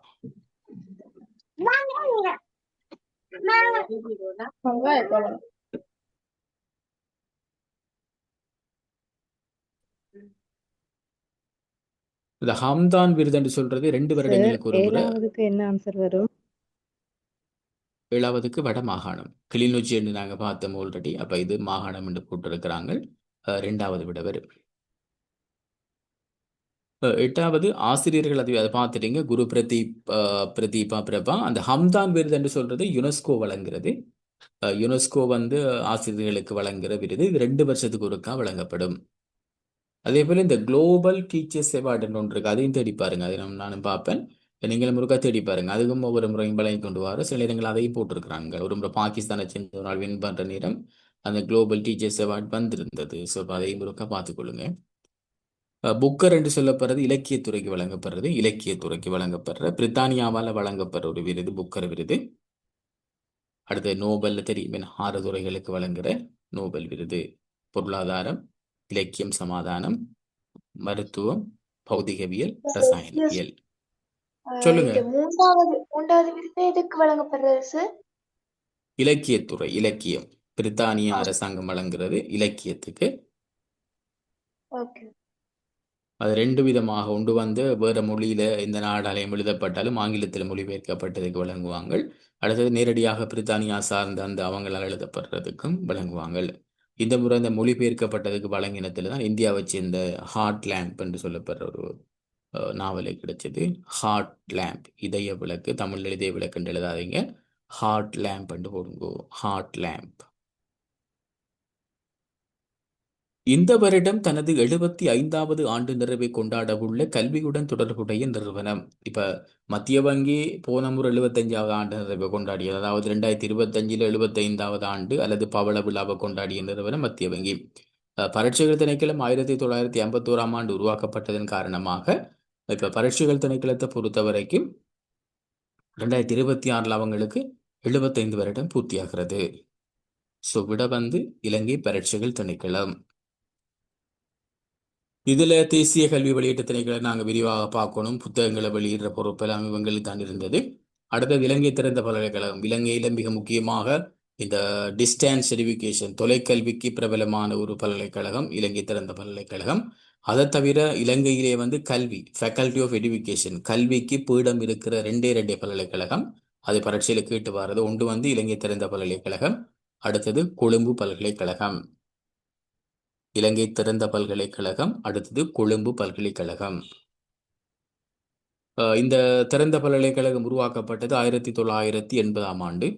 இந்த ஹம்தான் விருது என்று சொல்றது 2 சார் வருடங்களுக்கு ஒரு முறை. 7வதுக்கு என்ன ஆன்சர் வரும்? 7வதுக்கு வட மாகாணம். கிளிநொச்சி என்று நாங்க பார்த்தோம் ஆல்ரெடி. அப்ப இது மாகாணம் என்று போட்டிருக்கிறாங்க. 2வது விட வரும். 8வது ஆசிரியர்கள் அதை பார்த்துட்டீங்க. குரு பிரதீபா பிரபா. அந்த ஹம்தான் விருது என்று சொல்றது யுனெஸ்கோ வழங்குறது. யுனெஸ்கோ வந்து ஆசிரியர்களுக்கு வழங்குகிற விருது. இது 2 வருஷத்துக்கு ஒருக்கா வழங்கப்படும். அதே போல இந்த குளோபல் டீச்சர்ஸ் அவார்டுன்னு ஒன்று இருக்கு. அதையும் தேடி பாருங்க. அதை நானும் பார்ப்பேன். நீங்களும் முருகா தேடி பாருங்க. அதுக்கும் ஒவ்வொரு முறையும் வழங்கி கொண்டு வர சில இடங்கள் அதையும் போட்டிருக்கிறாங்க. ஒரு முறை பாகிஸ்தானை சேர்ந்த ஒரு நாள் வின் பண்ற நேரம் அந்த குளோபல் டீச்சர்ஸ் அவார்டு வந்திருந்தது. ஸோ அதையும் முருகா பார்த்துக்கொள்ளுங்க. புக்கர் என்று சொல்லப்படுறது இலக்கியத்துறைக்கு வழங்கப்படுறது. இலக்கியத்துறைக்கு வழங்கப்படுற பிரித்தானியாவால் வழங்கப்படுற ஒரு விருது புக்கர் விருது. அடுத்து நோபல் தெரியும், 6 துறைகளுக்கு வழங்குற நோபல் விருது. பொருளாதாரம், இலக்கியம், சமாதானம், மருத்துவம், பௌதிகவியல், ரசாயனவியல். சொல்லுங்க. இந்த மூன்றாவது விருது எதுக்கு வழங்கப்படுறது சார்? இலக்கியத்துறை, இலக்கியம். பிரித்தானிய அரசாங்கம் வழங்குறது இலக்கியத்துக்கு. ஓகே. அது 2 விதமாக. ஒன்று வந்து வேற மொழியில இந்த நாடாலயம் எழுதப்பட்டாலும் ஆங்கிலத்தில் மொழிபெயர்க்கப்பட்டதுக்கு வழங்குவாங்க. அடுத்தது நேரடியாக பிரித்தானியா சார்ந்த அந்த அவங்களால் எழுதப்படுறதுக்கும் வழங்குவாங்க. இந்த முறை இந்த மொழிபெயர்க்கப்பட்டதுக்கு வழங்கினத்துல தான் இந்தியாவை சேர்ந்த ஹார்ட் லேம்ப் என்று சொல்லப்படுற ஒரு நாவலை கிடைச்சது. ஹார்ட் லேம்ப், இதய விளக்கு. தமிழ் இதய விளக்கு என்று எழுதாதீங்க, ஹார்ட் லேம்ப் என்று போடுங்கோ. Heart lamp. இந்த வருடம் தனது 75வது ஆண்டு நிறைவை கொண்டாடவுள்ள கல்வியுடன் தொடர்புடைய நிறுவனம். இப்ப மத்திய வங்கி போன முறை 75வது ஆண்டு நிறைவை கொண்டாடியது. அதாவது 2025 75வது ஆண்டு அல்லது பவள விழாவை கொண்டாடிய நிறுவனம் மத்திய வங்கி. பரீட்சைகள் திணைக்களம் 1951ஆம் ஆண்டு உருவாக்கப்பட்டதன் காரணமாக இப்ப பரீட்சைகள் திணைக்களத்தை பொறுத்த வரைக்கும் 2026 அவங்களுக்கு 75 வருடம் பூர்த்தியாகிறது. ஸோ விட வந்து இலங்கை பரீட்சைகள் திணைக்களம். இதுல தேசிய கல்வி வெளியீட்டு திணைக்களை நாங்கள் விரிவாக பார்க்கணும். புத்தகங்களை வெளியிடுற பொறுப்பெல்லாம் இவங்களுக்கு தான் இருந்தது. அடுத்தது இலங்கை திறந்த பல்கலைக்கழகம். இலங்கையில மிக முக்கியமாக இந்த டிஸ்டன்ஸ் எஜுகேஷன், தொலைக்கல்விக்கு பிரபலமான ஒரு பல்கலைக்கழகம் இலங்கை திறந்த பல்கலைக்கழகம். அதை தவிர இலங்கையிலே வந்து கல்வி, ஃபேக்கல்டி ஆஃப் எஜுகேஷன், கல்விக்கு பீடம் இருக்கிற 2 பல்கலைக்கழகம். அது பரீட்சையில கேட்டு வர்றது. ஒன்று வந்து இலங்கை திறந்த பல்கலைக்கழகம், அடுத்தது கொழும்பு பல்கலைக்கழகம். இலங்கை திறந்த பல்கலைக்கழகம், அடுத்தது கொழும்பு பல்கலைக்கழகம். இந்த திறந்த பல்கலைக்கழகம் உருவாக்கப்பட்டது 1980ஆம் ஆண்டு.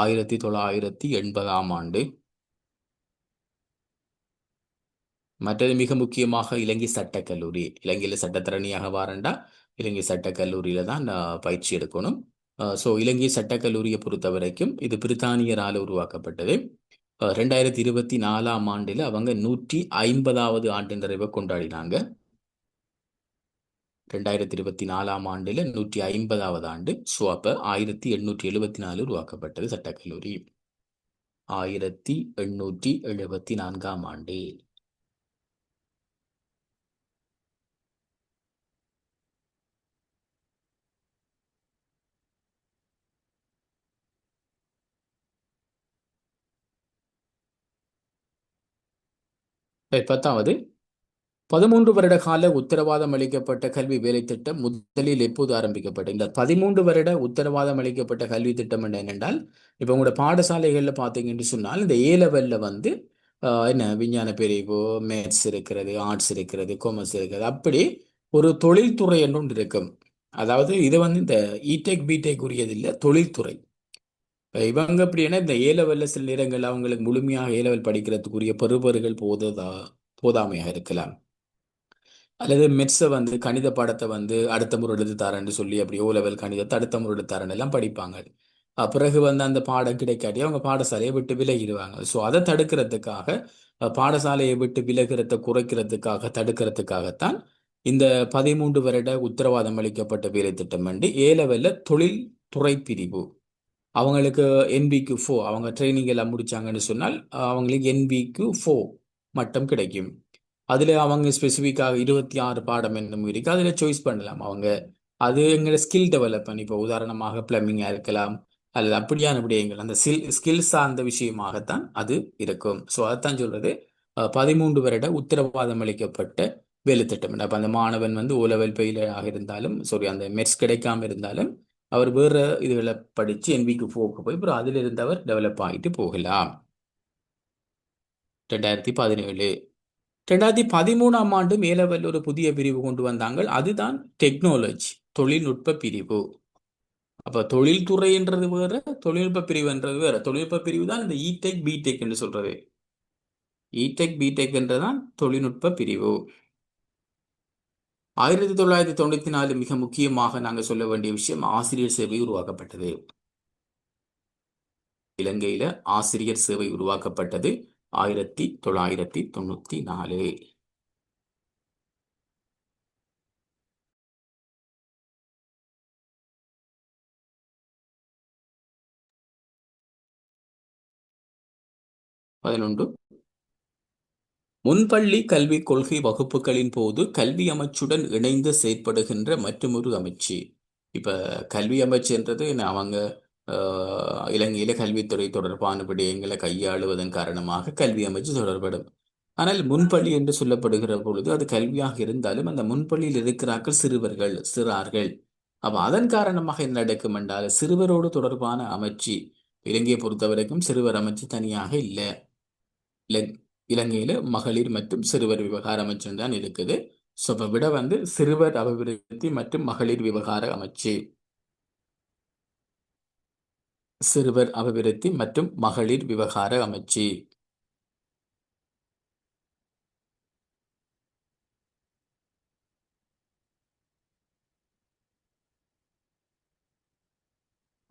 1980ஆம் ஆண்டு. மற்றது மிக முக்கியமாக இலங்கை சட்டக்கல்லூரி. இலங்கையில் சட்டத்தரணியாக வாரண்டா இலங்கை சட்டக்கல்லூரியில தான் பயிற்சி எடுக்கணும். ஸோ இலங்கை சட்டக்கல்லூரியை பொறுத்த வரைக்கும் இது பிரித்தானியரால் உருவாக்கப்பட்டது. 2024ஆம் ஆண்டில் அவங்க 150வது ஆண்டு நிறைவை கொண்டாடினாங்க. 2024ஆம் ஆண்டில் 150வது ஆண்டு. ஸோ அப்போ 1874 உருவாக்கப்பட்டது சட்டக்கல்லூரி. 1874ஆம் ஆண்டு. பத்தாவது 13 வருட கால உத்தரவாதம் அளிக்கப்பட்ட கல்வி வேலை திட்டம் முதலில் எப்போது ஆரம்பிக்கப்பட்டது? இந்த 13 வருட உத்தரவாதம் அளிக்கப்பட்ட கல்வி திட்டம் என்னென்றால், இப்போ உங்களோட பாடசாலைகளில் பார்த்தீங்கன்னு சொன்னால் இந்த ஏ லெவலில் வந்து என்ன விஞ்ஞான பிரிவு, மேத்ஸ் இருக்கிறது, ஆர்ட்ஸ் இருக்கிறது, காமர்ஸ் இருக்கிறது, அப்படி ஒரு தொழில்துறை என்று ஒன்று இருக்கும். அதாவது இது வந்து இந்த இடெக் பிடெக் உரியதில்லை, தொழில்துறை. இவங்க அப்படின்னா இந்த ஏ லெவலில் சில நேரங்கள் அவங்களுக்கு முழுமையாக ஏ லெவல் படிக்கிறதுக்குரிய பெறுபர்கள் போதாமையாக இருக்கலாம். அல்லது மெட்ஸை வந்து கணித பாடத்தை வந்து அடுத்த முறை எடுத்து தரேன்னு சொல்லி அப்படி ஓ லெவல் கணிதத்தை அடுத்த முறை எடுத்து தரேன்னு எல்லாம் படிப்பாங்க. பிறகு வந்து அந்த பாடம் கிடைக்காட்டி அவங்க பாடசாலையை விட்டு விலகிடுவாங்க. ஸோ அதை தடுக்கிறதுக்காக பாடசாலையை விட்டு விலகிறத குறைக்கிறதுக்காக தடுக்கிறதுக்காகத்தான் இந்த 13 வருட உத்தரவாதம் அளிக்கப்பட்ட வேலை திட்டம் வந்து ஏ லெவலில் தொழில் துறை பிரிவு. அவங்களுக்கு NBQ4 அவங்க ட்ரைனிங் எல்லாம் முடிச்சாங்கன்னு சொன்னால் அவங்களுக்கு NBQ4 மட்டம் கிடைக்கும். அதில் அவங்க ஸ்பெசிஃபிக்காக 26 பாடம் என்னும் இருக்கு, அதில் சாய்ஸ் பண்ணலாம் அவங்க. அது எங்களை ஸ்கில் டெவலப்மெண்ட், இப்போ உதாரணமாக பிளம்பிங்காக இருக்கலாம் அல்லது அப்படியான விடயங்கள், அந்த ஸ்கில் சார்ந்த விஷயமாகத்தான் அது இருக்கும். ஸோ அதைத்தான் சொல்றது 13 வருட உத்தரவாதம் அளிக்கப்பட்ட வேலை திட்டம். அப்போ அந்த மாணவன் வந்து ஓ லெவல் ஃபெயிலாக இருந்தாலும், சாரி அந்த மெட்ஸ் கிடைக்காம இருந்தாலும், அவர் வேற இதுகளை படித்து NBQ4க்கு போய் அப்புறம் அதில் இருந்தவர் டெவலப் ஆகிட்டு போகலாம். 2017 2013ஆம் ஆண்டு மேலவல் ஒரு புதிய பிரிவு கொண்டு வந்தாங்க. அதுதான் டெக்னாலஜி, தொழில்நுட்ப பிரிவு. அப்ப தொழில்துறைன்றது வேற, தொழில்நுட்ப பிரிவுன்றது வேற. தொழில்நுட்ப பிரிவு தான் இந்த இடெக் பிடெக் என்று சொல்றது. இடெக் பிடெக் என்றுதான் தொழில்நுட்ப பிரிவு. 1994 மிக முக்கியமாக நாங்கள் சொல்ல வேண்டிய விஷயம், ஆசிரியர் சேவை உருவாக்கப்பட்டது. இலங்கையில ஆசிரியர் சேவை உருவாக்கப்பட்டது 1994. பதினொன்று, முன்பள்ளி கல்விக் கொள்கை வகுப்புகளின் போது கல்வி அமைச்சுடன் இணைந்து செயற்படுகின்ற மற்றொரு அமைச்சு. இப்ப கல்வி அமைச்சுன்றது அவங்க இலங்கையில கல்வித்துறை தொடர்பான விடயங்களை கையாளுவதன் காரணமாக கல்வி அமைச்சு தொடர்படும். ஆனால் முன்பள்ளி என்று சொல்லப்படுகிற பொழுது அது கல்வியாக இருந்தாலும் அந்த முன்பள்ளியில் இருக்கிறார்கள் சிறுவர்கள், சிறார்கள். அப்ப அதன் காரணமாக என்ன நடக்கும் என்றால், சிறுவரோடு தொடர்பான அமைச்சு இலங்கையை பொறுத்தவரைக்கும் சிறுவர் அமைச்சு தனியாக இல்லை. இலங்கையில மகளிர் மற்றும் சிறுவர் விவகார அமைச்சு தான் இருக்குது. ஸோ இப்போ விட வந்து சிறுவர் அபிவிருத்தி மற்றும் மகளிர் விவகார அமைச்சு, சிறுவர் அபிவிருத்தி மற்றும் மகளிர் விவகார அமைச்சு.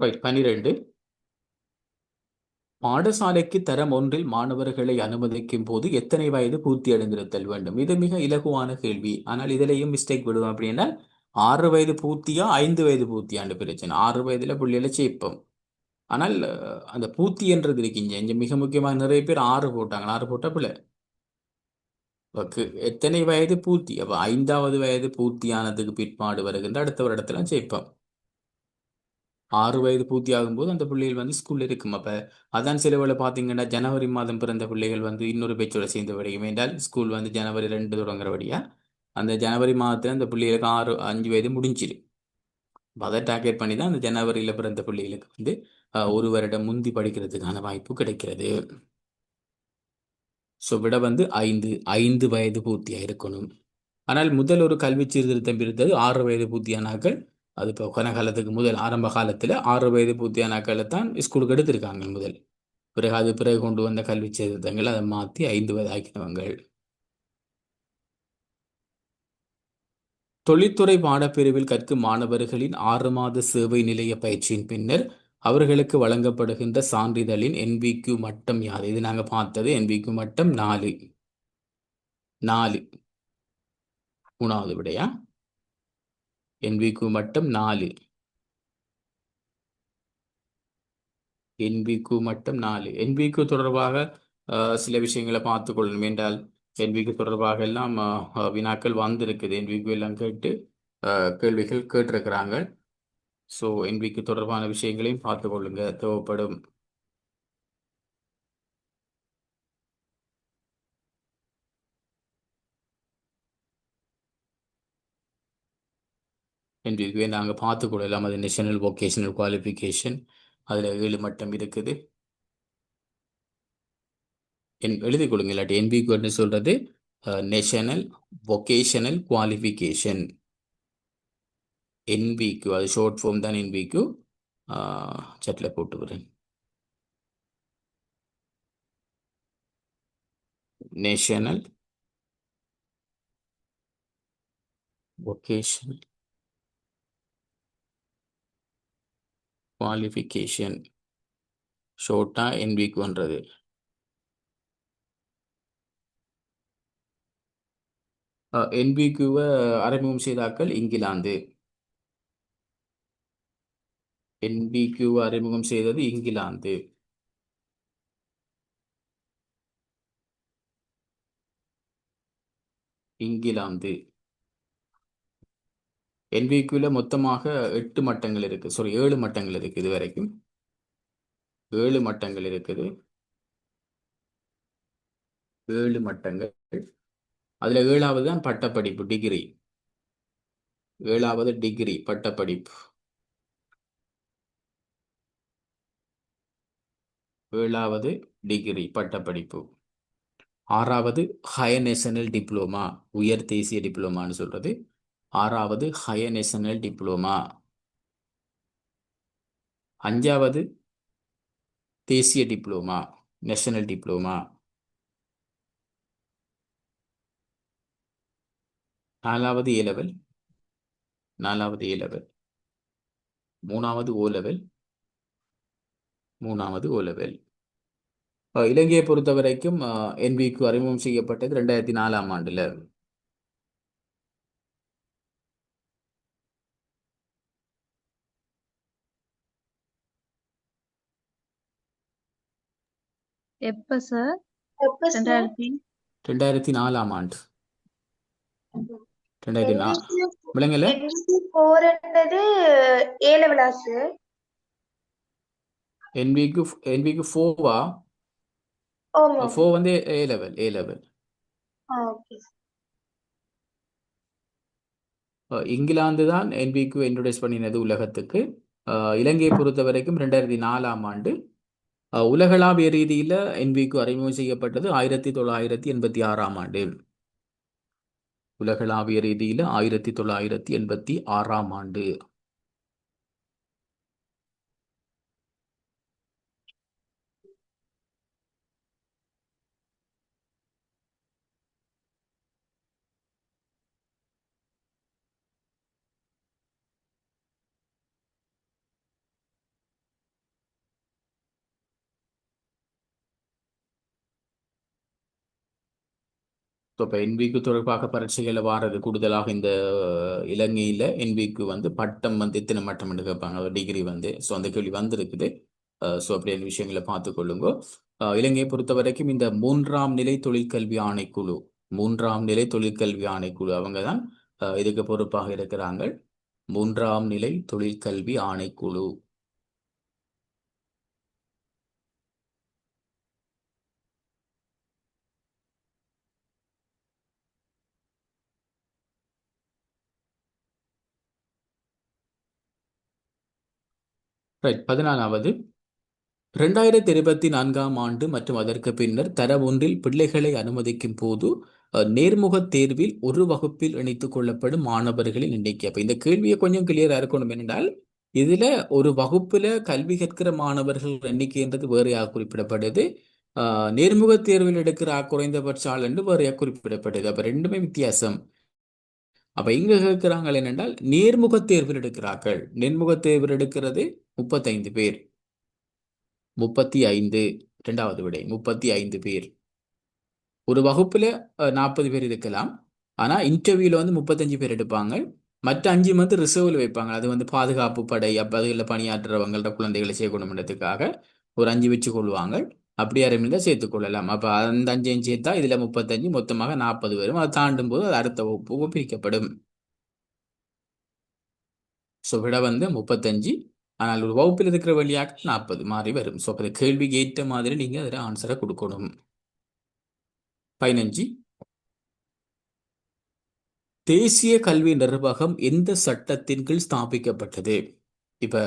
ரைட். 12, பாடசாலைக்கு தரம் ஒன்றில் மாணவர்களை அனுமதிக்கும் போது எத்தனை வயது பூர்த்தி அடைந்திருத்தல் வேண்டும்? இது மிக இலகுவான கேள்வி. ஆனால் இதிலையும் மிஸ்டேக் விடுவோம். அப்படின்னா 6 வயது பூர்த்தியா 5 வயது பூர்த்தியாண்டு பிரச்சனை. 6 வயதுல பிள்ளைகளை சேர்ப்போம். ஆனால் அந்த பூர்த்தி என்றது இருக்கீங்க இங்க மிக முக்கியமாக. நிறைய பேர் 6 போட்டாங்க. 6 போட்டா பிள்ளை எத்தனை வயது பூர்த்தி? அப்ப 5வது வயது பூர்த்தியானதுக்கு பிற்பாடு வருகின்ற அடுத்த வருடத்துல சேர்ப்போம். 6 வயது பூர்த்தி ஆகும்போது அந்த பிள்ளைகள் வந்து ஸ்கூல்ல இருக்கும். அப்ப அதான் சில வேளை பார்த்தீங்கன்னா ஜனவரி மாதம் பிறந்த பிள்ளைகள் வந்து இன்னொரு பேச்சோட சேர்ந்து படிக்கும். என்றால் ஸ்கூல் வந்து ஜனவரி 2 தொடங்குறபடியா அந்த ஜனவரி மாதத்துல அந்த பிள்ளைகளுக்கு 5 வயது முடிஞ்சிடும். அதை டார்கெட் பண்ணி தான் அந்த ஜனவரியில பிறந்த பிள்ளைகளுக்கு வந்து ஒரு வருடம் முந்தி படிக்கிறதுக்கான வாய்ப்பு கிடைக்கிறது. ஸோ விட வந்து 5 வயது பூர்த்தியாக இருக்கணும். ஆனால் முதல் ஒரு கல்வி சீர்திருத்தம் இருந்தது 6 வயது பூர்த்தியானாக்கள். அது இப்போ கனகாலத்துக்கு முதல் ஆரம்ப காலத்தில் 6 வயது பூர்த்தியானாக்களை தான் ஸ்கூலுக்கு எடுத்திருக்காங்க முதல். பிறகு கொண்டு வந்த கல்வி சீர்திருத்தங்கள் அதை மாற்றி 5 வயது ஆக்கினவங்க. தொழில்துறை பாடப்பிரிவில் கற்கும் மாணவர்களின் 6 மாத சேவை நிலைய பயிற்சியின் பின்னர் அவர்களுக்கு வழங்கப்படுகின்ற சான்றிதழின் NBQ மட்டம் யாது? இது நாங்கள் பார்த்தது NBQ மட்டம் 4. 3வது விடையா? NBQ மட்டம் 4. NBQ மட்டம் 4. NBQ தொடர்பாக சில விஷயங்களை பார்த்து கொள்ளணும். என்றால் NBQ தொடர்பாக எல்லாம் வினாக்கள் வந்திருக்குது. NBQ எல்லாம் கேட்டு கேள்விகள் கேட்டிருக்கிறாங்க. ஸோ NBQ தொடர்பான விஷயங்களையும் பார்த்து கொள்ளுங்க, தேவைப்படும். என்பிக்யூவை நாங்கள் பார்த்துக்கொள்ளலாம். அது நேஷனல் வொகேஷனல் குவாலிஃபிகேஷன், அதில் 7 மட்டம் இருக்குது. எழுதிக் கொடுங்க, இல்லாட்டி என்பிக்யூன்னு சொல்கிறது நேஷனல் வொகேஷனல் குவாலிஃபிகேஷன். என்பிக்யூ அது ஷார்ட் ஃபார்ம் தான். என்பிக்யூ சட்டில் போட்டுக்கிறேன். நேஷனல் வொகேஷனல் குவாலிஃபிகேஷன், ஷோர்ட்டா என்பிக்யூன்றது. என்பிக்யூவை அறிமுகம் செய்தாக்கள் இங்கிலாந்து. என்பிக்யூவை அறிமுகம் செய்தது இங்கிலாந்து. இங்கிலாந்து. என்பிக்யூவில் மொத்தமாக 8 மட்டங்கள் இருக்குது. சாரி, 7 மட்டங்கள் இருக்குது. இது வரைக்கும் 7 மட்டங்கள் இருக்குது. 7 மட்டங்கள். அதில் 7வது தான் பட்டப்படிப்பு, டிகிரி. 7வது டிகிரி பட்டப்படிப்பு. 7வது டிகிரி பட்டப்படிப்பு. 6வது ஹையர் நேஷனல் டிப்ளோமா, உயர் தேசிய டிப்ளோமான்னு சொல்றது. 6வது ஹையர் நேஷனல் டிப்ளோமா. 5வது தேசிய டிப்ளோமா, நேஷனல் டிப்ளோமா. 4வது ஏ லெவல். 4வது ஏ லெவல். 3வது ஓ லெவல். 3வது ஓ லெவல். இலங்கையை பொறுத்த வரைக்கும் என்பிக்யூ அறிமுகம் செய்யப்பட்டது 2004ஆம் ஆண்டுல. எப்ப சார்? எப்ப சார்? 2004ஆம் ஆண்டு. 2004 விளங்கல. NVQ 4 ஏ லெவலா சார்? என்பிக்யூ 4வா? ஆமா. 4 வந்து ஏ லெவல். ஏ லெவல். ஓகே. இங்கிலாந்து தான் என்பிக்யூ இன்ட்ரோடியூஸ் பண்ணினது உலகத்துக்கு. இலங்கையை பொறுத்த வரைக்கும் 2004ஆம் ஆண்டு. உலகளாவிய ரீதியில் என்பிக்யூ அறிமுகம் செய்யப்பட்டது 1986ஆம் ஆண்டு. உலகளாவிய ரீதியில் 1986ஆம் ஆண்டு. இப்போ என்பிக்கு தொடர்பாக பரீட்சைகளை வாரது கூடுதலாக இந்த இலங்கையில் என்பிக்கு வந்து பட்டம் வந்து எத்தனை மட்டம் கேட்பாங்க, டிகிரி வந்து. ஸோ அந்த கேள்வி வந்திருக்குது. ஸோ அப்படியான விஷயங்களை பார்த்துக்கொள்ளுங்க. இலங்கையை பொறுத்த வரைக்கும் இந்த 3ஆம் நிலை தொழிற்கல்வி ஆணைக்குழு, 3ஆம் நிலை தொழிற்கல்வி ஆணைக்குழு அவங்க தான் இதுக்கு பொறுப்பாக இருக்கிறாங்க. 3ஆம் நிலை தொழிற்கல்வி ஆணைக்குழு. ரைட். 14வது 2024ஆம் ஆண்டு மற்றும் அதற்கு பின்னர் தரம் 1இல் பிள்ளைகளை அனுமதிக்கும் போது நேர்முக தேர்வில் ஒரு வகுப்பில் இணைத்துக் கொள்ளப்படும் மாணவர்களின் எண்ணிக்கை. அப்ப இந்த கேள்வியை கொஞ்சம் கிளியரா இருக்கணும். என்றால் இதுல ஒரு வகுப்புல கல்வி கற்கிற மாணவர்கள் எண்ணிக்கைன்றது வேறையாக குறிப்பிடப்படுது. நேர்முக தேர்வில் எடுக்கிற குறைந்தபட்ச ஆள் என்று வேறையாக குறிப்பிடப்படுது. அப்ப ரெண்டுமே வித்தியாசம். அப்ப இங்க கேட்கிறாங்க என்னென்றால் நேர்முக தேர்வில் எடுக்கிறார்கள். நேர்முக தேர்வில் எடுக்கிறது 35 பேர். 35. 2வது விடை 35 பேர். ஒரு வகுப்புல 40 பேர் இருக்கலாம். ஆனா இன்டர்வியூல வந்து 35 பேர் எடுப்பாங்க. மற்ற 5 வந்து ரிசர்வ்ல வைப்பாங்க. அது வந்து பாதுகாப்பு படை, அதுல பணியாற்றுறவங்களோட குழந்தைகளை சேர்க்கணும்ன்றதுக்காக ஒரு 5 வச்சு கொள்வாங்க. அப்படி இருந்தால் சேர்த்துக் கொள்ளலாம். அப்ப அந்த 5 சேர்த்தா இதுல 35, மொத்தமாக 40 வரும். அதை தாண்டும் போது அது அடுத்த வகுப்பு பிரிக்கப்படும். ஸோ விட வந்து 35. ஆனால் ஒரு வகுப்பில் இருக்கிற வழியாக 40 மாறி வரும். ஸோ அந்த கேள்விக்கு ஏற்ற மாதிரி நீங்க அதில் ஆன்சரை கொடுக்கணும். 15 தேசிய கல்வி நிர்வாகம் எந்த சட்டத்தின் கீழ் ஸ்தாபிக்கப்பட்டது? இப்ப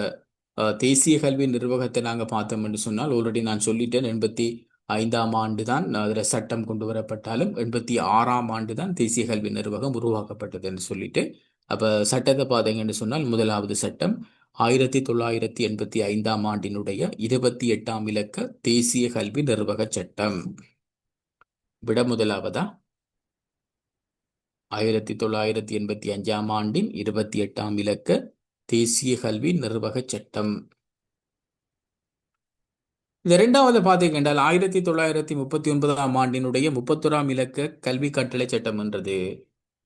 தேசிய கல்வி நிர்வாகத்தை நாங்க பார்த்தோம்னு சொன்னால் ஆல்ரெடி நான் சொல்லிட்டேன். 85ஆம் ஆண்டு தான் அதில் சட்டம் கொண்டு வரப்பட்டாலும் 86ஆம் ஆண்டு தான் தேசிய கல்வி நிர்வாகம் உருவாக்கப்பட்டதுன்னு சொல்லிட்டு, அப்ப சட்டத்தை பார்த்தீங்கன்னு சொன்னால் முதலாவது சட்டம் 1985ஆம் ஆண்டினுடைய 28ஆம் இலக்க தேசிய கல்வி நிர்வாக சட்டம். விட முதலாவதா 1985ஆம் ஆண்டின் 28ஆம் இலக்க தேசிய கல்வி நிர்வாக சட்டம். இந்த இரண்டாவது பார்த்தீங்க என்றால் 1939ஆம் ஆண்டினுடைய 31ஆம் இலக்க கல்வி கட்டளை சட்டம் என்றது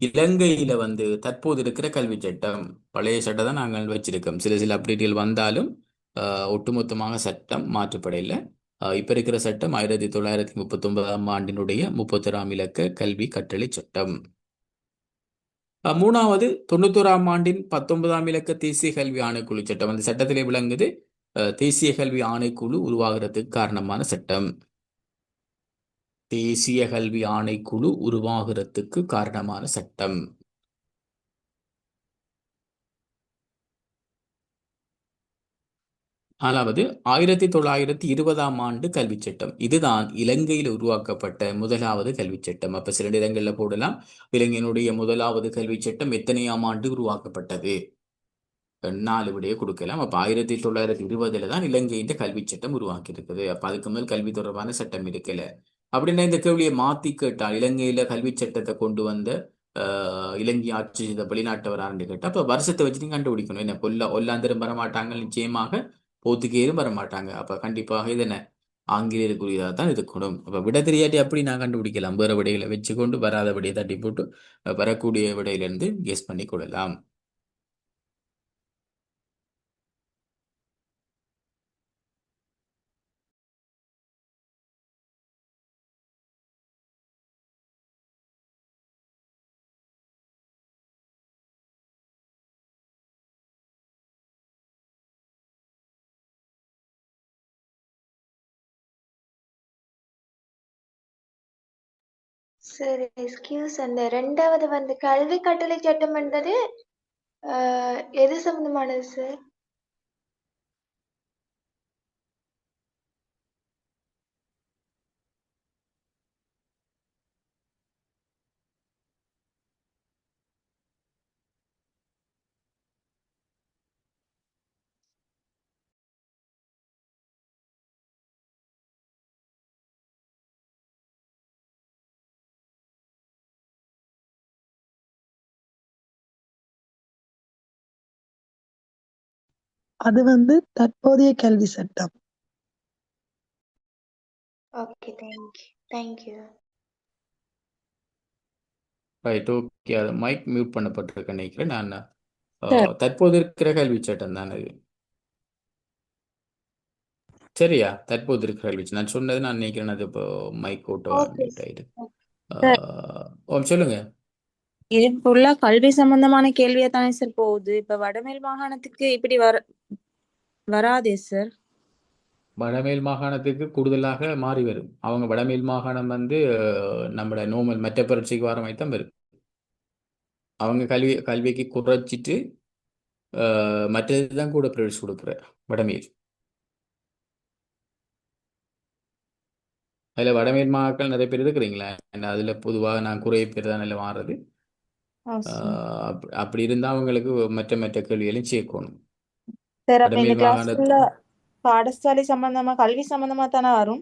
இலங்கையில தற்போது இருக்கிற கல்வி சட்டம். பழைய சட்டம் தான் நாங்கள் வச்சிருக்கோம். சில சில அப்டேட்டுகள் வந்தாலும் ஒட்டுமொத்தமாக சட்டம் மாற்றப்படையில. இப்ப இருக்கிற சட்டம் 1939ஆம் ஆண்டினுடைய 31ஆம் இலக்க கல்வி கட்டளை சட்டம். மூணாவது 91ஆம் ஆண்டின் 19ஆம் இலக்க தேசிய கல்வி ஆணைக்குழு சட்டம். அந்த சட்டத்திலே விளங்குது தேசிய கல்வி ஆணைக்குழு உருவாகிறதுக்கு காரணமான சட்டம். தேசிய கல்வி ஆணைக்குழு உருவாகிறதுக்கு காரணமான சட்டம். நாலாவது 1920ஆம் ஆண்டு கல்வி சட்டம். இதுதான் இலங்கையில் உருவாக்கப்பட்ட முதலாவது கல்வி சட்டம். அப்ப சில இடங்கள்ல போடலாம், இலங்கையினுடைய முதலாவது கல்வி சட்டம் எத்தனையாம் ஆண்டு உருவாக்கப்பட்டது? 4 விடையை கொடுக்கலாம். அப்ப 1920 தான் இலங்கையின் கல்வி சட்டம் உருவாக்கி இருக்குது. அப்ப அதுக்கு முதல் கல்வி தொடர்பான சட்டம் இருக்கல. அப்படின்னா இந்த கேள்வியை மாத்தி கேட்டால் இலங்கையில கல்வி சட்டத்தை கொண்டு வந்த இலங்கை ஆட்சி செய்த வெளிநாட்டவரான்னு கேட்டா அப்ப வருஷத்தை வச்சு நீங்க கண்டுபிடிக்கணும். என்ன ஒல்லாந்தரும் வரமாட்டாங்க, நிச்சயமாக போர்த்துகேயரும் வரமாட்டாங்க. அப்ப கண்டிப்பாக இது என்ன ஆங்கிலேயருக்குரியதாக தான் இருக்கணும். அப்ப விட தெரியாட்டி அப்படி நான் கண்டுபிடிக்கலாம். வேற விடைகளை வச்சுக்கொண்டு வராத விடையை தட்டி போட்டு வரக்கூடிய விடையிலிருந்து கெஸ் பண்ணி கொள்ளலாம். சார் எக்ஸ்கியூஸ், அந்த ரெண்டாவது கல்வி கட்டளை சட்டம் என்றது எது சம்பந்தமானது சார்? அது தற்போதைய கல்வி சட்டம். Okay, thank you. Right, okay. அது மைக் மியூட் பண்ணப்பட்டிருக்க நினைக்கிறேன். நான் சார் தற்போது இருக்கிற கல்வி சட்டம் தான் அது. சரியா? தற்போது இருக்கிற கல்வி சட்டம் நான் சொன்னது நான் நினைக்கிறேன். அது இப்போ மைக் ஓட்டோ ஓகே மியூட் ஆயிடுது. சார் சொல்லுங்க. இது ஃபுல்லா கல்வி சம்பந்தமான கேள்வியா தானே சார் போகுது. இப்ப வடமேல் மாகாணத்துக்கு இப்படி வராதே சார். வடமேல் மாகாணத்துக்கு கூடுதலாக மாறி வரும். அவங்க வடமேல் மாகாணம் நம்மளோட நோமல் மற்ற பரீட்சைக்கு வர மாதிரி தான் வரும். அவங்க கல்விக்கு குறைச்சிட்டு மற்றது தான் கூட ப்ரைவேட்ஸ் கொடுக்குற வடமேல். அதில் வடமேல் மாக்கள் நிறைய பேர் இருக்கிறீங்களா? அதில் பொதுவாக நான் குறைய பேர் தான் நல்லா மாறுறது. அப்படி இருந்தால் அவங்களுக்கு மற்ற கேள்விகளையும் சேர்க்கணும். சார் அப்ப இந்த வடமேல் கிளாஸ் மாகாண ஃபுல்லா பாடசாலை சம்பந்தமா கல்வி சம்பந்தமா தானே வரும்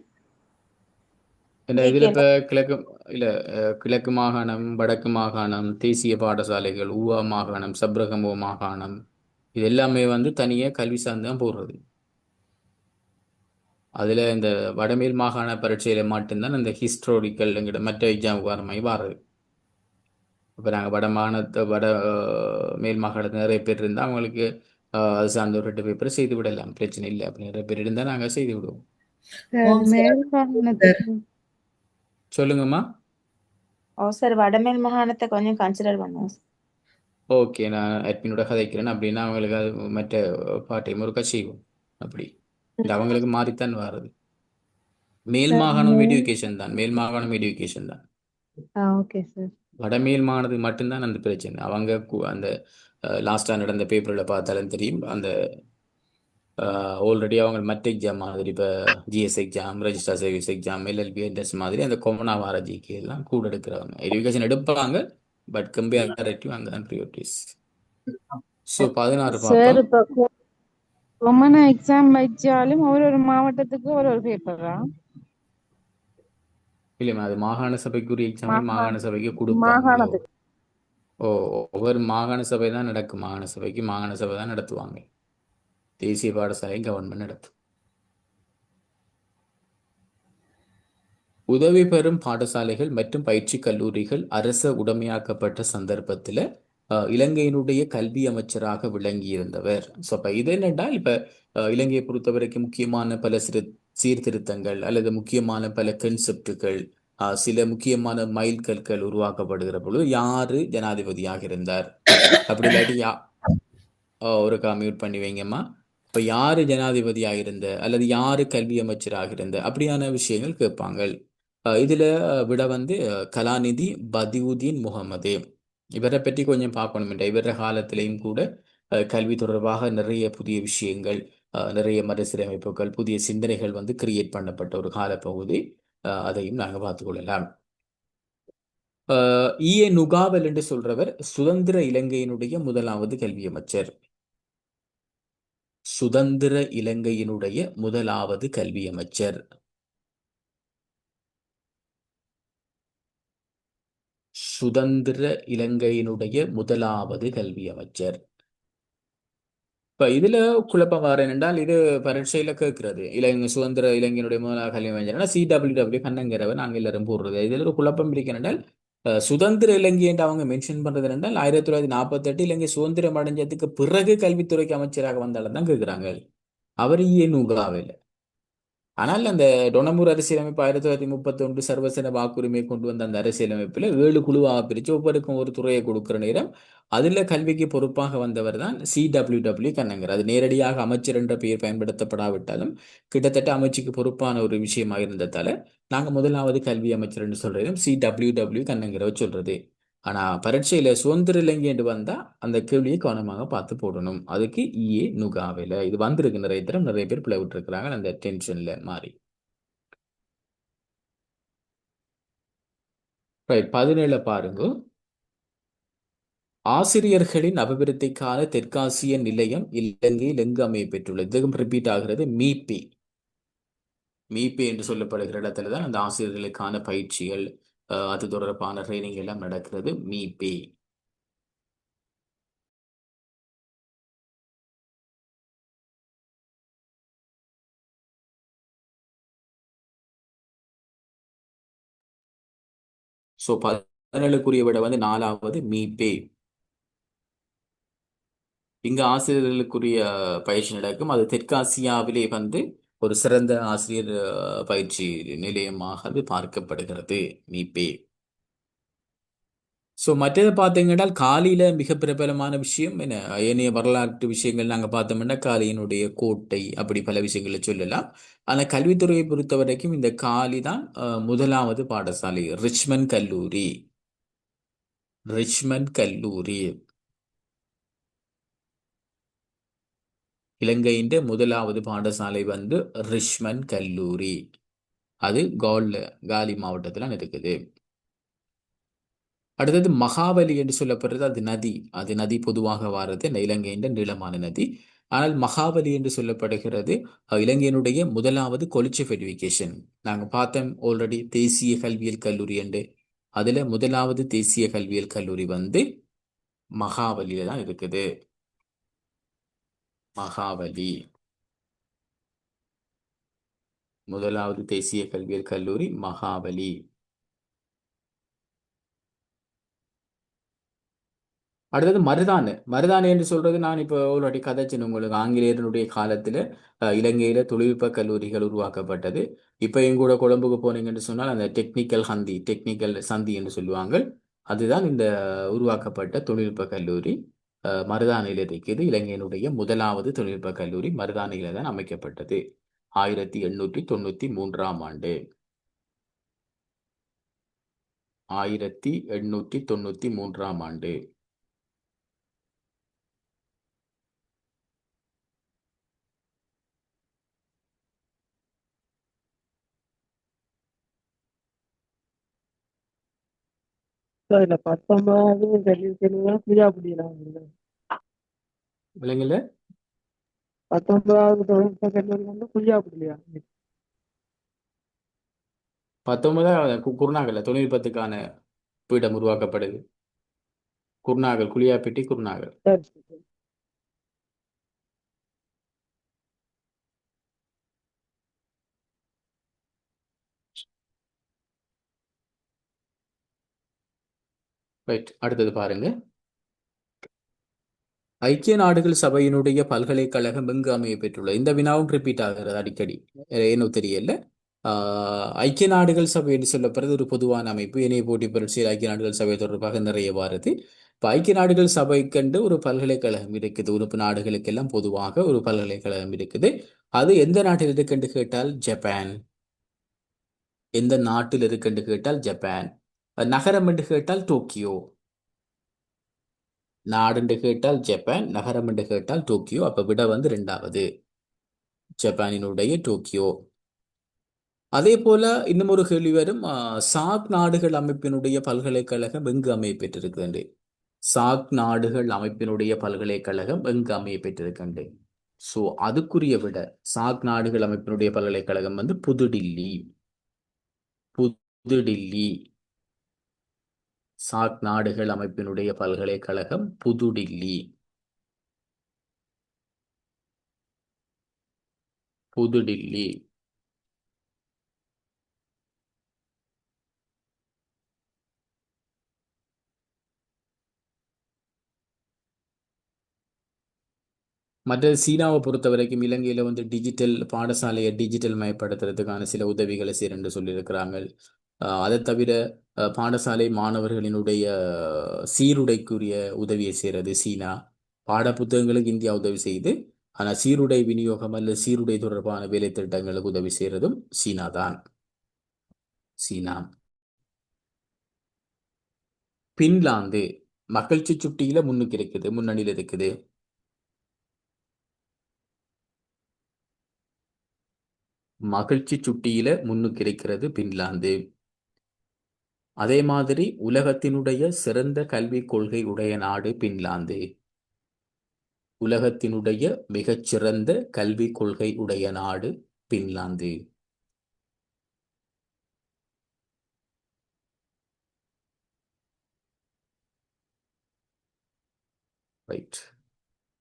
இதில் ஜிகேல? இப்போ கிழக்கு மாகாணம், வடக்கு மாகாணம், தேசிய பாடசாலைகள், ஊவா மாகாணம், சப்ரகமுவ மாகாணம், இது எல்லாமே தனியாக கல்வி சார்ந்து தான் போடுறது. அதில் இந்த வடமேல் மாகாண பரீட்சையில் மட்டும்தான் இந்த ஹிஸ்டாரிக்கல் மற்ற எக்ஸாமுக்கு வர மாதிரி வர்றது. இப்போ நாங்கள் வட மேல் மாகாணத்தில் நிறைய பேர் இருந்தால் அவங்களுக்கு அது சார்ந்த ஒரு 2 பேப்பரை செய்து விடலாம், பிரச்சனை இல்லை. அப்படி நிறைய பேர் இருந்தால் நாங்கள் செய்து விடுவோம். மேல் மாகாணத்துக்கு சொல்லுங்கம்மா. சார் வடமேல் மாகாணத்தை கொஞ்சம் கன்சிடர் பண்ணுவோம். ஓகே, நான் அட்மினோட கதைக்கிறேன். அப்படின்னா அவங்களுக்கு அது மற்ற பார்ட் டைம் ஒர்க்காக செய்வோம். அப்படி இந்த அவங்களுக்கு மாறித்தான் வர்றது. மேல் மாகாணம் எடுகேஷன் தான். மேல் மாகாணம் எடுகேஷன் தான். Okay sir. வடமேல் மாகாணத்துக்கு மட்டும்தான் அந்த பிரச்சனை. அவங்க அந்த லாஸ்ட்டாக நடந்த பேப்பரில் பார்த்தாலும் தெரியும். அந்த ஆல்ரெடி அவங்க மற்ற எக்ஸாம் மாதிரி இப்போ GS exam, register service exam, LLB entrance மாதிரி அந்த கொமனா வார ஜிகே எல்லாம் கூட எடுக்கிறவங்க எஜுகேஷன் எடுப்பாங்க. பட் கம்பேரிட்டிவ் அங்கே தான் ப்ரியோரிட்டிஸ். ஸோ 16 சார் பார்ப்போம். இப்ப கொமனா எக்ஸாம் வச்சாலும் ஒரு மாவட்டத்துக்கு ஒரு பேப்பரா? இல்லைம்மா, அது மாகாண சபைக்குரிய எக்ஸாம்பிள் மாகாண சபைக்கு கொடுப்பாங்க. மாகாணத்துக்கு. ஓ, ஒவ்வொரு மாகாண சபை தான் நடக்கும். மாகாண சபைக்கு மாகாண சபை தான் நடத்துவாங்க. தேசிய பாடசாலை கவர்மெண்ட் நடத்தும். உதவி பெறும் பாடசாலைகள் மற்றும் பயிற்சி கல்லூரிகள் அரச உடைமையாக்கப்பட்ட சந்தர்ப்பத்தில் இலங்கையினுடைய கல்வி அமைச்சராக விளங்கியிருந்தவர். ஸோ இப்போ இது என்னென்றால் இப்போ இலங்கையை பொறுத்தவரைக்கும் முக்கியமான பல சீர்திருத்தங்கள் அல்லது முக்கியமான பல கன்செப்டுகள், சில முக்கியமான மைல்கற்கள் உருவாக்கப்படுகிற பொழுது யாரு ஜனாதிபதியாக இருந்தார், அப்படி இல்லாட்டி ஒரு மியூட் பண்ணி வைங்கம்மா. இப்போ யாரு ஜனாதிபதியாக இருந்த அல்லது யாரு கல்வி அமைச்சராக இருந்த அப்படியான விஷயங்கள் கேட்பாங்க. இதுல விட கலாநிதி பதியுதீன் முகமது, இவரை பற்றி கொஞ்சம் பார்க்கணும். இவர காலத்திலையும் கூட கல்வி தொடர்பாக நிறைய புதிய விஷயங்கள், நிறைய மறுசீரமைப்புகள், புதிய சிந்தனைகள் கிரியேட் பண்ணப்பட்ட ஒரு காலப்பகுதி. அதையும் நாங்கள் பார்த்துக்கொள்ளலாம். ஈஏ நுகாவல் என்று சொல்றவர் சுதந்திர இலங்கையினுடைய முதலாவது கல்வி அமைச்சர். சுதந்திர இலங்கையினுடைய முதலாவது கல்வி அமைச்சர். சுதந்திர இலங்கையினுடைய முதலாவது கல்வி அமைச்சர். இப்ப இதுல குழப்பம் வர என்றால் இது பரீட்சையில கேட்கிறது. சுதந்திர இலங்கையினுடைய முதலாவது கல்வி அமைச்சர் CWW கண்ணங்கிறவர் நாங்கள் எல்லாரும் போடுறது. இதுல ஒரு குழப்பம் இருக்கிறால் சுதந்திர இலங்கை என்று அவங்க மென்ஷன் பண்றது என்றால் 1948 இலங்கை சுதந்திரம் அடைஞ்சதுக்கு பிறகு கல்வித்துறைக்கு அமைச்சராக வந்தாலும் தான் கேட்கிறாங்க. அவர் ஏன் நுகாவில். ஆனால் அந்த டொனமூர் அரசியலமைப்பு 1931 சர்வசன வாக்குரிமை கொண்டு வந்த அந்த அரசியலமைப்பில் 7 குழுவாக பிரித்து ஒவ்வொருக்கும் ஒரு துறையை கொடுக்கிற நேரம் அதில் கல்விக்கு பொறுப்பாக வந்தவர் தான் CWW கண்ணங்கர். அது நேரடியாக அமைச்சர் என்ற பெயர் பயன்படுத்தப்படாவிட்டாலும் கிட்டத்தட்ட அமைச்சுக்கு பொறுப்பான ஒரு விஷயமாக இருந்ததால நாங்கள் முதலாவது கல்வி அமைச்சர் என்று சொல்றதும் CWW கண்ணங்கரை சொல்றது. ஆனா பரீட்சையில சுதந்திர இலங்கை என்று வந்தா அந்த கேள்வியை கவனமாக பார்த்து போடணும். அதுக்கு ஈஏ நுகாவில இது வந்திருக்கு. நிறைய தரம் நிறைய பேர் பிள்ளை விட்டு இருக்கிறாங்க அந்த டென்ஷன்ல மாறி. 17 பாருங்க. ஆசிரியர்களின் அபிவிருத்திக்கான தெற்காசிய நிலையம் இலங்கையில் எங்கு அமைய பெற்றுள்ளது? இதுவும் ரிப்பீட் ஆகிறது. மீபி என்று சொல்லப்படுகிற இடத்துல தான் அந்த ஆசிரியர்களுக்கான பயிற்சிகள், அது தொடர்பான ட்ரைனிங் எல்லாம் நடக்கிறது. மீபி. ஸோ 17க்குரிய விட 4வது மீபே. இங்க ஆசிரியர்களுக்குரிய பயிற்சி நடக்கும். அது தெற்காசியாவிலே ஒரு சிறந்த ஆசிரியர் பயிற்சி நிலையமாக அது பார்க்கப்படுகிறது. மீபே. ஸோ மற்றது பார்த்தீங்கன்னா காலியில மிக பிரபலமான விஷயம் என்ன, ஏனைய வரலாற்று விஷயங்கள் நாங்கள் பார்த்தோம்னா காலியினுடைய கோட்டை அப்படி பல விஷயங்களை சொல்லலாம். ஆனால் கல்வித்துறையை பொறுத்த வரைக்கும் இந்த காலி தான் முதலாவது பாடசாலை. ரிச்மண்ட் கல்லூரி. இலங்கையின் முதலாவது பாடசாலை ரிச்மண்ட் கல்லூரி. அது காலி மாவட்டத்தில் இருக்குது. அடுத்தது மகாவலி என்று சொல்லப்படுறது அது நதி பொதுவாக வாரது இலங்கையின் நீளமான நதி. ஆனால் மகாவலி என்று சொல்லப்படுகிறது இலங்கையினுடைய முதலாவது காலேஜ் ஆஃப் எஜுகேஷன். நாங்கள் பார்த்தோம் ஆல்ரெடி தேசிய கல்வியியல் கல்லூரி என்று. அதுல முதலாவது தேசிய கல்வியியல் கல்லூரி மகாவலியில தான் இருக்குது. மகாவலி முதலாவது தேசிய கல்வியியல் கல்லூரி மகாவலி. அடுத்தது மருதானை என்று சொல்றது நான் இப்போ ஆல்ரெடி கதைச்சேன் உங்களுக்கு. ஆங்கிலேயர்களுடைய காலத்துல இலங்கையில தொழில்நுட்ப கல்லூரிகள் உருவாக்கப்பட்டது. இப்போ எங்கூட கொழும்புக்கு போனீங்கன்னு சொன்னால் அந்த டெக்னிக்கல் சந்தி என்று சொல்லுவாங்க. அதுதான் இந்த உருவாக்கப்பட்ட தொழில்நுட்ப கல்லூரி மருதானையில் இருக்குது. இலங்கையினுடைய முதலாவது தொழில்நுட்ப கல்லூரி மருதானையில தான் அமைக்கப்பட்டது 1893 ஆண்டு. 1893 சார் இல்ல 19வது கல்விக்கெல்லாம் ஃப்ரீயா அப்படிங்கிறாங்க. விலங்குல 19வது தொழில்நுட்ப கல்லூரி வந்து ஃப்ரீயா அப்படியா? 19 குருநாகல்ல தொழில்நுட்பத்துக்கான பீடம் உருவாக்கப்படுது. குருநாகல், குளியாப்பிட்டி குருநாகல். சரி சரி. ரைட், அடுத்தது பாருங்க. ஐக்கிய நாடுகள் சபையினுடைய பல்கலைக்கழகம் எங்கு அமைய பெற்றுள்ளது? இந்த வினாவும் ரிப்பீட் ஆகிறது அடிக்கடி, ஏனோ தெரியல. ஐக்கிய நாடுகள் சபை என்று சொல்லப்படுறது ஒரு பொதுவான அமைப்பு. இணைய போட்டி பரீட்சையில் ஐக்கிய நாடுகள் சபை தொடர்பாக நிறைய வருது. இப்போ ஐக்கிய நாடுகள் சபை கண்டு ஒரு பல்கலைக்கழகம் இருக்குது. உறுப்பு நாடுகளுக்கெல்லாம் பொதுவாக ஒரு பல்கலைக்கழகம் இருக்குது. அது எந்த நாட்டில் இருக்குன்னு கேட்டால் ஜப்பான். எந்த நாட்டில் இருக்குன்னு கேட்டால் ஜப்பான். நகரம் என்று கேட்டால் டோக்கியோ. நாடு என்று கேட்டால் ஜப்பான், நகரம் என்று கேட்டால் டோக்கியோ. அப்ப விட வந்து 2வது ஜப்பானினுடைய டோக்கியோ. அதே போல இன்னும் ஒரு கேள்வி வரும். சாக் நாடுகள் அமைப்பினுடைய பல்கலைக்கழகம் எங்கு அமைய பெற்றிருக்கின்றது? சாக் நாடுகள் அமைப்பினுடைய பல்கலைக்கழகம் எங்கு அமைய பெற்றிருக்கின்றது? ஸோ அதுக்குரிய விட சாக் நாடுகள் அமைப்பினுடைய பல்கலைக்கழகம் வந்து புதுடில்லி. புதுடில்லி. சாக் நாடுகள் அமைப்பினுடைய பல்கலைக்கழகம் புதுடில்லி. புதுடில்லி. மற்றது சீனாவை பொறுத்த வரைக்கும் இலங்கையில வந்து டிஜிட்டல் பாடசாலையை டிஜிட்டல் மயப்படுத்துறதுக்கான சில உதவிகளை செய்யறேன்னு சொல்லியிருக்கிறாங்க. அதை தவிர பாடசாலை மாணவர்களினுடைய சீருடைக்குரிய உதவியை செய்கிறது சீனா. பாட புத்தகங்களுக்கு இந்தியா உதவி செய்து, ஆனால் சீருடை விநியோகம் அல்லது சீருடை தொடர்பான வேலை திட்டங்களுக்கு உதவி செய்யறதும் சீனா தான். சீனா. பின்லாந்து மகிழ்ச்சி சுட்டியில முன்னுக்கு இருக்குது, முன்னணியில் இருக்குது. மகிழ்ச்சி சுட்டியில முன்னுக்கு இருக்கிறது பின்லாந்து. அதே மாதிரி உலகத்தினுடைய சிறந்த கல்விக் கொள்கை உடைய நாடு பின்லாந்து. உலகத்தினுடைய மிகச்சிறந்த கல்விக் கொள்கை உடைய நாடு பின்லாந்து. ரைட்.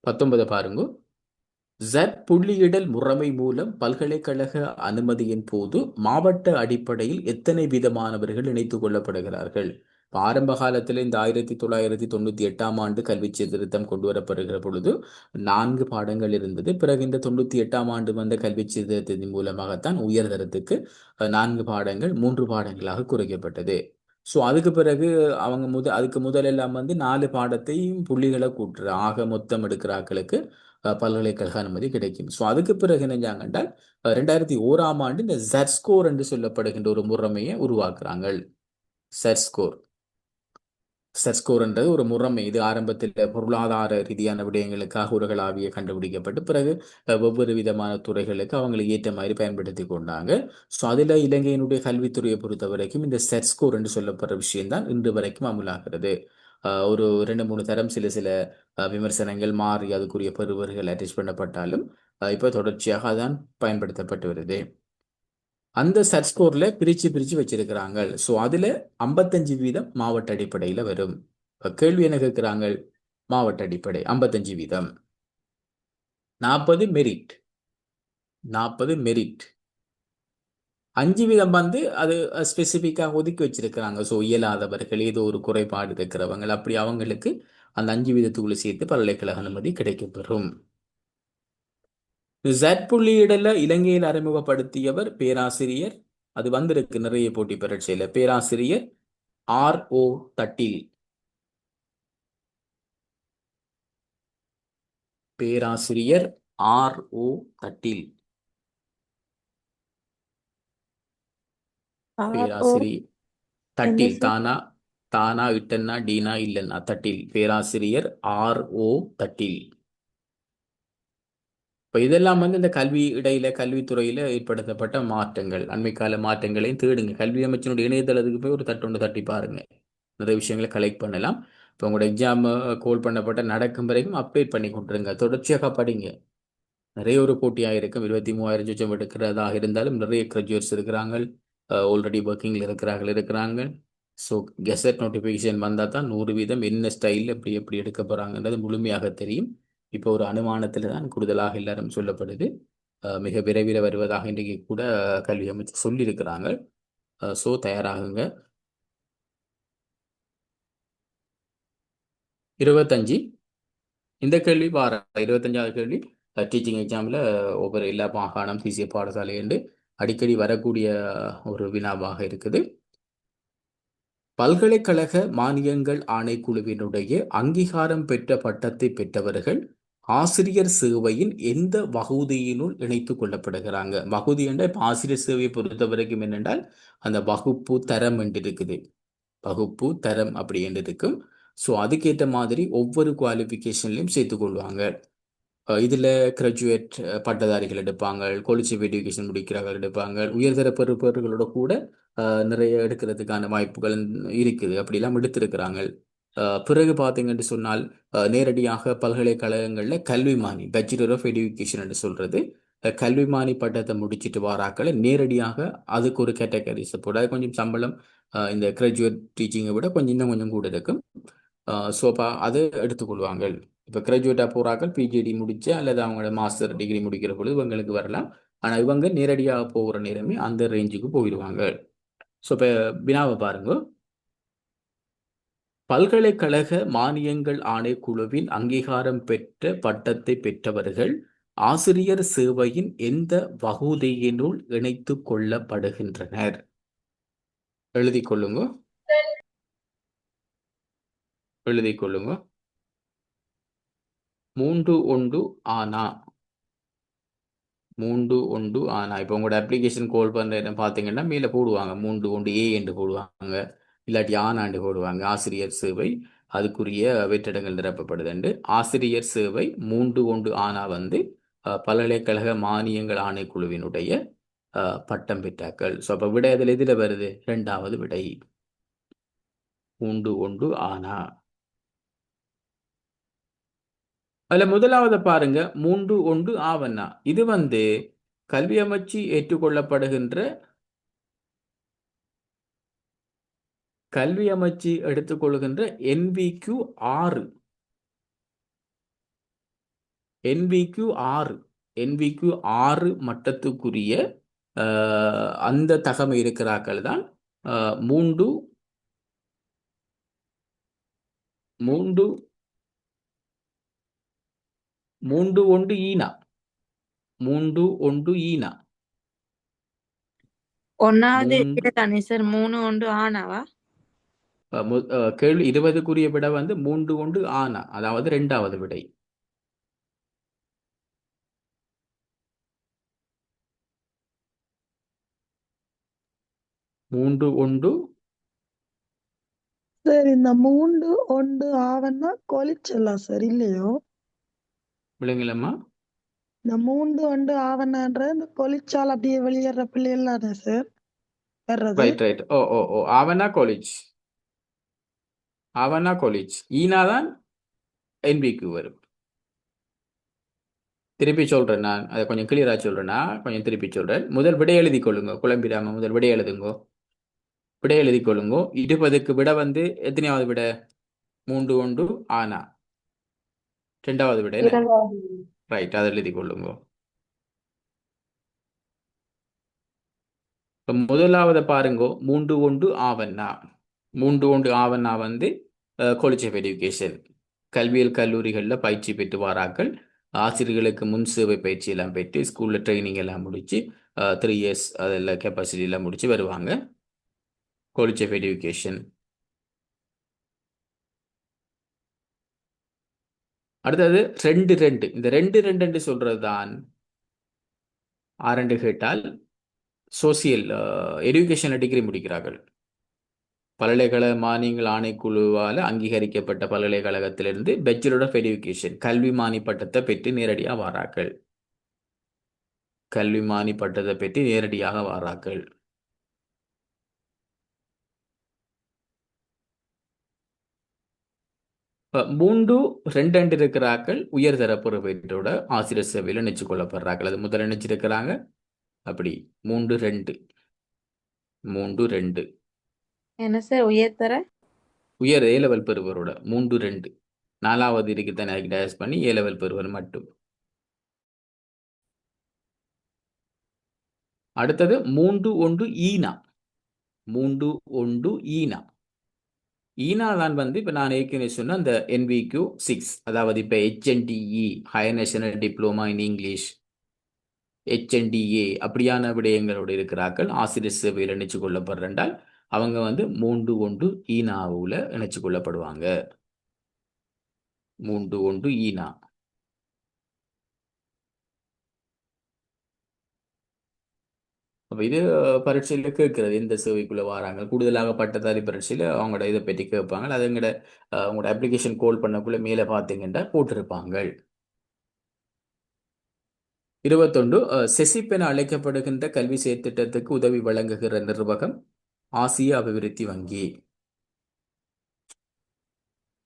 19 பாருங்க. ஜட் புள்ளியிடல் முறைமை மூலம் பல்கலைக்கழக அனுமதியின் போது மாவட்ட அடிப்படையில் எத்தனை விதமானவர்கள் இணைத்துக் கொள்ளப்படுகிறார்கள்? ஆரம்ப காலத்தில் இந்த 1998ஆம் ஆண்டு கல்வி சீர்திருத்தம் கொண்டு வரப்படுகிற பொழுது 4 பாடங்கள் இருந்தது. பிறகு இந்த 98ஆம் ஆண்டு வந்த கல்வி சீர்திருத்தத்தின் மூலமாகத்தான் உயர்தரத்துக்கு 4 பாடங்கள் 3 பாடங்களாக குறைக்கப்பட்டது. ஸோ அதுக்கு பிறகு அவங்க அதுக்கு முதலெல்லாம் வந்து 4 பாடத்தையும் புள்ளிகளை கூட்டுற ஆக மொத்தம் எடுக்கிற ஆட்களுக்கு பல்கலைக்கழக அனுமதி கிடைக்கும். ஸோ அதுக்கு பிறகு என்னஞ்சாங்கன்றால் 2001ஆம் ஆண்டு இந்த ஜட் ஸ்கோர் என்று சொல்லப்படுகின்ற ஒரு முறைமையை உருவாக்குறாங்க. சர்ஸ்கோர்ன்றது ஒரு முறைமை. இது ஆரம்பத்தில் பொருளாதார ரீதியான விடயங்களுக்காக உலகளாவிய கண்டுபிடிக்கப்பட்டு பிறகு ஒவ்வொரு விதமான துறைகளுக்கு அவங்களை ஏற்ற மாதிரி பயன்படுத்தி கொண்டாங்க. ஸோ அதில் இலங்கையினுடைய கல்வித்துறையை பொறுத்த வரைக்கும் இந்த செட்ஸ்கோர் என்று சொல்லப்படுற விஷயம்தான் இன்று வரைக்கும் அமுலாகிறது. ஒரு 2-3 தரம் சில சில விமர்சனங்கள் மாறி அதுக்குரிய பெறுவர்கள் அட்டச் பண்ணப்பட்டாலும் இப்போ தொடர்ச்சியாக அதான் பயன்படுத்தப்பட்டு வருது. அந்த சர்ச் ஸ்கோர்ல பிரிச்சு வச்சிருக்கிறாங்க. ஸோ அதுல 55% மாவட்ட அடிப்படையில வரும். கேள்வி என்ன கேட்கிறாங்க? மாவட்ட அடிப்படை 55%. 40 மெரிட். 5% வந்து அது ஸ்பெசிஃபிக்காக ஒதுக்கி வச்சிருக்கிறாங்க. ஸோ இயலாதவர்கள், ஏதோ ஒரு குறைபாடு இருக்கிறவங்க, அப்படி அவங்களுக்கு அந்த 5% சேர்த்து பல்கலைக்கழக அனுமதி கிடைக்கப்பெறும். ஜட் புள்ளியிடல இலங்கையில் அறிமுகப்படுத்தியவர் பேராசிரியர். அது வந்திருக்கு நிறைய போட்டி பரீட்சையில. பேராசிரியர் R.O. தட்டில். பேராசிரியர் R.O. தட்டில். பேராசிரியர் என்ன தட்டில் சார்? தானா தானா இட்டன்னா டீனா இல்லைன்னா தட்டில் பேராசிரியர் RO தட்டில். இப்போ இதெல்லாம் வந்து இந்த கல்வி இடையில கல்வித்துறையில ஏற்படுத்தப்பட்ட மாற்றங்கள், அண்மைக்கால மாற்றங்களையும் தேடுங்க. கல்வி அமைச்சினுடைய இணையதளத்துக்கு போய் ஒரு தட்டு ஒன்று தட்டி பாருங்க, நிறைய விஷயங்களை கலெக்ட் பண்ணலாம். இப்போ உங்களோட எக்ஸாம் கோல் பண்ணப்பட்ட நடக்கும் வரைக்கும் அப்டேட் பண்ணி கொண்டுருங்க, தொடர்ச்சியாக படிங்க. நிறைய ஒரு போட்டியாக இருக்கும். 23,000 சுச்சம் எடுக்கிறதாக இருந்தாலும் நிறைய கிராஜுவேட்ஸ் இருக்கிறாங்க, ஆல்ரெடி ஒர்க்கிங்கில் இருக்கிறாங்க. ஸோ கெசட் நோட்டிஃபிகேஷன் வந்தால் தான் 100% என்ன ஸ்டைலில் எப்படி எப்படி எடுக்க போகிறாங்கன்றது முழுமையாக தெரியும். இப்போ ஒரு அனுமானத்தில் தான் கூடுதலாக எல்லாரும் சொல்லப்படுது. மிக விரைவில் வருவதாக இன்றைக்கு கூட கல்வி அமைச்சர் சொல்லியிருக்கிறாங்க. ஸோ தயாராகுங்க. 25 இந்த கேள்வி வார 25வது கேள்வி டீச்சிங் எக்ஸாமில் ஒவ்வொரு எல்லா மாகாணம் தேசிய பாடசாலை என்று அடிக்கடி வரக்கூடிய ஒரு வினாவாக இருக்குது. பல்கலைக்கழக மானியங்கள் ஆணைக்குழுவினுடைய அங்கீகாரம் பெற்ற பட்டத்தை பெற்றவர்கள் ஆசிரியர் சேவையின் எந்த வகுதியினுள் இணைத்துக் கொள்ளப்படுகிறாங்க? வகுதி என்றால் இப்போ ஆசிரியர் சேவையை பொறுத்த வரைக்கும் என்னென்றால் அந்த வகுப்பு தரம் என்று இருக்குது, வகுப்பு தரம் அப்படி என்று இருக்கும். ஸோ அதுக்கேற்ற மாதிரி ஒவ்வொரு குவாலிஃபிகேஷன்லையும் சேர்த்துக்கொள்வாங்க. இதில் கிராஜுவேட் பட்டதாரிகள் எடுப்பாங்க, காலேஜ் ஆஃப் எஜுகேஷன் முடிக்கிறவர்கள் எடுப்பாங்க, உயர்தர பெறுபவர்களோட கூட நிறைய எடுக்கிறதுக்கான வாய்ப்புகள் இருக்குது, அப்படிலாம் எடுத்திருக்கிறாங்க. பிறகு பார்த்தீங்கன்னு சொன்னால் நேரடியாக பல்கலைக்கழகங்களில் கல்விமானி பேச்சுலர் ஆஃப் எஜுகேஷன் என்று சொல்கிறது, கல்விமானி பட்டத்தை முடிச்சுட்டு வாராக்களை நேரடியாக அதுக்கு ஒரு கேட்டகரிஸை போட கொஞ்சம் சம்பளம் இந்த கிராஜுவேட் டீச்சிங்கை விட இன்னும் கொஞ்சம் கூட இருக்கும். ஸோ அதை எடுத்துக்கொள்வாங்க. இப்போ கிராஜுவேட்டாக போகிறாக்கள் பிஜிடி முடிச்சு அல்லது அவங்களோட மாஸ்டர் டிகிரி முடிக்கிற பொழுது இவங்களுக்கு வரலாம். ஆனால் இவங்க நேரடியாக போகிற நேரமே அந்த ரேஞ்சுக்கு போயிடுவாங்க. ஸோ இப்போ வினாவை பாருங்க. பல்கலைக்கழக மானியங்கள் ஆணைக்குழுவின் அங்கீகாரம் பெற்ற பட்டத்தை பெற்றவர்கள் ஆசிரியர் சேவையின் எந்த வகுதியினுள் இணைத்துக் கொள்ளப்படுகின்றனர்? எழுதிக் கொள்ளுங்க. 3 ஆனா 3 ஆனா இப்போ உங்களோட அப்ளிகேஷன் கால் பண்ணுற பார்த்தீங்கன்னா மேலே போடுவாங்க 3 என்று போடுவாங்க, இல்லாட்டி ஆனாண்டு போடுவாங்க. ஆசிரியர் சேவை அதுக்குரிய வெற்றிடங்கள் நிரப்பப்படுதுண்டு. ஆசிரியர் சேவை 3 ஆனா வந்து பல்கலைக்கழக மானியங்கள் ஆணைக்குழுவினுடைய பட்டம் பெற்றாக்கள். ஸோ அப்போ விடை அதில் எதில் வருது? 2வது விடை 3 ஆனா. அதில் முதலாவது பாருங்க 3 ஆவண்ணா. இது வந்து கல்வி அமைச்சு ஏற்றுக்கொள்ளப்படுகின்ற கல்வி அமைச்சு எடுத்துக்கொள்கின்ற NVQ 6 NVQ 6 மட்டத்துக்குரிய அந்த தகமை இருக்கிறார்கள் தான் 3 ஈனா 3 ஈனா ஒன்னாவது விடை தானே சார்? 3 ஆனாவா? கேள்வி 20க்குரிய விடை வந்து 3 ஆனா, அதாவது 2வது விடை. சார் இந்த 3 ஆவன்னா கொலிச்சலாம் சார் இல்லையோ? விளங்கலம்மா? இந்த 3 ஆவணன்ற இந்த கொலிச்சால் அப்படியே வெளியேற பிள்ளைகள் தானே சார் வர்றது? ரைட். ஓ ஆவனா காலேஜ் ஈனா தான் NVQ வரும். திருப்பி சொல்றேன், நான் அதை கொஞ்சம் கிளியரா சொல்றேன்னா கொஞ்சம் திருப்பி சொல்றேன். முதல் விடை எழுதி கொள்ளுங்க, குழம்பிடாம முதல் விடை எழுதுங்கோ. விடை எழுதி கொள்ளுங்கோ. 20க்கு விடை வந்து எத்தனையாவது விடை? 3 ஆனா. 2வது விடை என்ன? ரைட், அதை எழுதி கொள்ளுங்க. இப்போ முதலாவது பாருங்கோ 3 ஆவண்ணா. 3 ஆவண்ணா வந்து காலேஜ் ஆஃப் எஜுகேஷன் கல்வியல் கல்லூரிகளில் பயிற்சி பெற்று வாராக்கள். ஆசிரியர்களுக்கு முன் சேவை பயிற்சி எல்லாம் பெற்று ஸ்கூலில் ட்ரைனிங் எல்லாம் முடித்து 3 இயர்ஸ் அதெல்லாம் கெப்பாசிட்டி எல்லாம் முடித்து வருவாங்க. College of education. அடுத்தது 2 இந்த 2 சொல்றது தான் ஆரண்டு கேட்டால் சோசியல் எஜுகேஷனில் டிகிரி முடிக்கிறார்கள். பல்கலைக்கழக மானியங்கள் ஆணைக்குழுவால் அங்கீகரிக்கப்பட்ட பல்கலைக்கழகத்திலிருந்து பேச்சுலர் ஆஃப் எஜுகேஷன் கல்விமானி பட்டத்தை பெற்று நேரடியாக வாராக்கள். கல்விமானி பட்டத்தை பெற்று நேரடியாக வாராக்கள். மூன்று ரெண்டு இருக்கிறார்கள் உயர்தர பொறுப்பேற்றோட ஆசிரியர் சேவையில் நினைச்சு கொள்ளப்படுறார்கள். அது முதல்ல நினைச்சிருக்கிறாங்க. அப்படி 3-2 என்ன சார் உயர்தர உயர் ஏ லெவல் பெறுவரோட 3-2 4வது இருக்கு தானே டேஸ் பண்ணி ஏ லெவல் பெறுவர் மட்டும். அடுத்தது 3-1 ஈனா. 3-1 ஈனா. ஈனா தான் வந்து இப்போ நான் ஏற்கனவே சொன்ன அந்த NVQ 6, அதாவது இப்போ HNDE higher national diploma in English, HNDA அப்படியான விடயங்களோடு இருக்கிறார்கள். ஆசிரியர் சேவையில் இணைச்சு கொள்ளப்படுறால் அவங்க வந்து 3-1 ஈனாவில் இணைச்சு கொள்ளப்படுவாங்க. 3-1 ஈனா. அப்போ இது பரீட்சையில் கேட்கறது எந்த சேவைக்குள்ளே வராங்க. கூடுதலாக பட்டதாரி பரீட்சையில் அவங்களோட இதை பற்றி கேட்பாங்க. அது எங்களோட அவங்களோட அப்ளிகேஷன் கோல் பண்ணக்குள்ளே மேலே பார்த்தீங்கன்னா போட்டிருப்பாங்க. 21 செசிப் என அழைக்கப்படுகின்ற கல்வி செயற்திட்டத்துக்கு உதவி வழங்குகிற நிர்வாகம் ஆசிய அபிவிருத்தி வங்கி.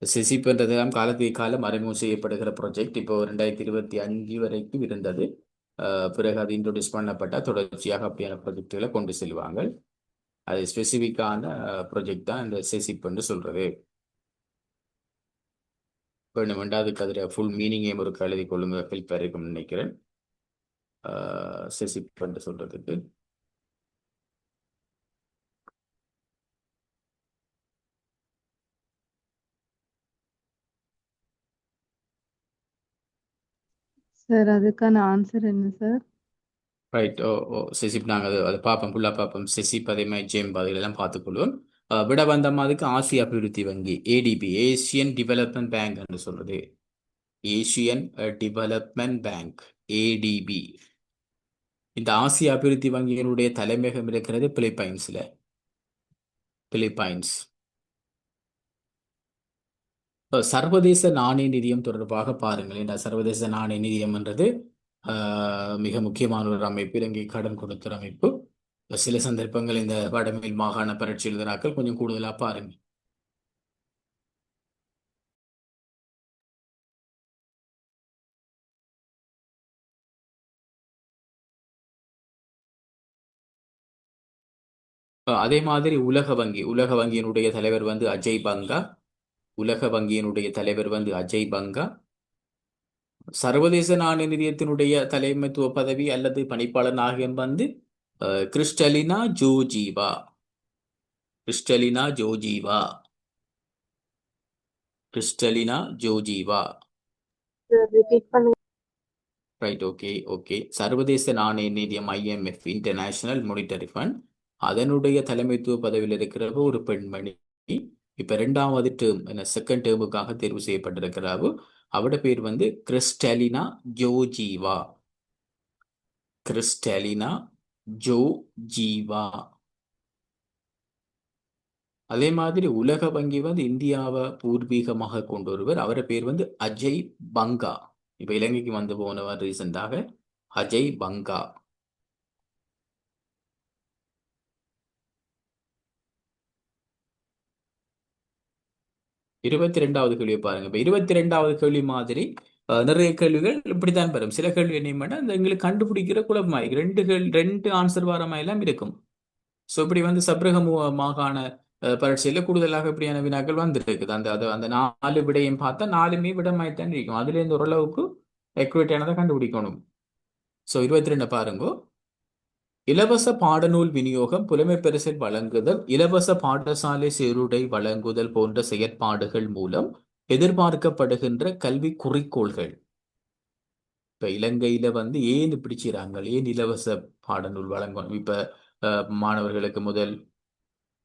செசிப் என்றதெல்லாம் காலத்துக்கு காலம் அறிமுகம் செய்யப்படுகிற ப்ராஜெக்ட். இப்போ 2025 வரைக்கும் இருந்தது. பிறகு அது இன்ட்ரோடியூஸ் பண்ணப்பட்டால் தொடர்ச்சியாக அப்படியான ப்ராஜெக்டுகளை கொண்டு செல்வாங்க. அது ஸ்பெசிஃபிக்கான ப்ராஜெக்ட் தான் இந்த செசிப் என்று சொல்றது. வேணுமெண்டா அதுக்கு அதில் ஃபுல் மீனிங்கையும் ஒரு எழுதி கொள்ளுங்க, ஹெல்ப்பாக இருக்கும்னு நினைக்கிறேன். செசிப் என்று சொல்றதுக்கு சார் அதுக்கான ஆன்சர் என்ன சார்? ரைட். செசிப் நாங்கள் அதை பார்ப்போம், ஃபுல்லாக பார்ப்போம். செசிப் அதே மாதிரி ஜேம் அதெல்லாம் பார்த்துக்கொள்வோம். விட வந்த மாதிரிக்கு ஆசிய அபிவிருத்தி வங்கி ADB, ஏசியன் டெவலப்மெண்ட் பேங்க் என்று சொல்றது. Asian development bank ADB. இந்த ஆசிய அபிவிருத்தி வங்கியினுடைய தலைமையகம் இருக்கிறது பிலிப்பைன்ஸ்ல. பிலிப்பைன்ஸ். சர்வதேச நாணய நிதியம் தொடர்பாக பாருங்கள். இந்த சர்வதேச நாணய நிதியம் என்றது மிக முக்கியமான ஒரு அமைப்பு. இலங்கை கடன் கொடுக்கிற அமைப்பு. சில சந்தர்ப்பங்கள் இந்த வடமேல் மாகாண பரீட்சை எழுதினாக்கள் கொஞ்சம் கூடுதலா பாருங்க. அதே மாதிரி உலக வங்கியினுடைய தலைவர் வந்து அஜய் பங்கா. உலக வங்கியினுடைய தலைவர் வந்து அஜய் பங்கா. சர்வதேச நாணய நிதியத்தினுடைய தலைமைத்துவ பதவி அல்லது பணிப்பாளர் நாயகம் வந்து Kristalina Georgieva. Kristalina Georgieva. Kristalina Georgieva. Right. Okay. சர்வதேச நாணய நிதியம் IMF, இன்டர்நேஷனல் மானிட்டரி ஃபண்ட், அதனுடைய தலைமைத்துவ பதவியில் இருக்கிற ஒரு பெண்மணி. இப்ப 2வது டேர்ம், செகண்ட் டேர்முக்காக தேர்வு செய்யப்பட்டிருக்கிறாரு. அவட பேர் வந்து கிறிஸ்டலினா ஜோர்ஜீவா. கிறிஸ்டலினா ஜோர்ஜீவா. அதே மாதிரி உலக வங்கி வந்து இந்தியாவை பூர்வீகமாக கொண்டு வருவர். அவர பேர் வந்து அஜய் பங்கா. இப்ப இலங்கைக்கு வந்து போனவர் ரீசெண்டாக அஜய் பங்கா. இருபத்தி 2வது கேள்வியை பாருங்க. இப்ப 22வது கேள்வி மாதிரி நிறைய கேள்விகள் இப்படித்தான் வரும். சில கேள்வி என்ன அந்த எங்களுக்கு கண்டுபிடிக்கிற குழப்பமாய் ரெண்டு ஆன்சர் வார மாதிரி எல்லாம் இருக்கும். ஸோ இப்படி வந்து சப்ரக மாகாண பரீட்சையில கூடுதலாக இப்படியான வினாக்கள் வந்துருக்குது. அந்த 4 விடையும் பார்த்தா 4மே விடமாய்த்தான் இருக்கும். அதுல இருந்து ஓரளவுக்கு எக்யூரேட்டானதை கண்டுபிடிக்கணும். ஸோ 22 பாருங்க. இலவச பாடநூல் விநியோகம், புலமை பரிசில் வழங்குதல், இலவச பாடசாலை சீருடை வழங்குதல் போன்ற செயற்பாடுகள் மூலம் எதிர்பார்க்கப்படுகின்ற கல்வி குறிக்கோள்கள். இப்ப இலங்கையில வந்து ஏன் இப்படி செய்றாங்க? ஏன் இலவச பாடநூல் வழங்கணும்? இப்ப மாணவர்களுக்கு முதல்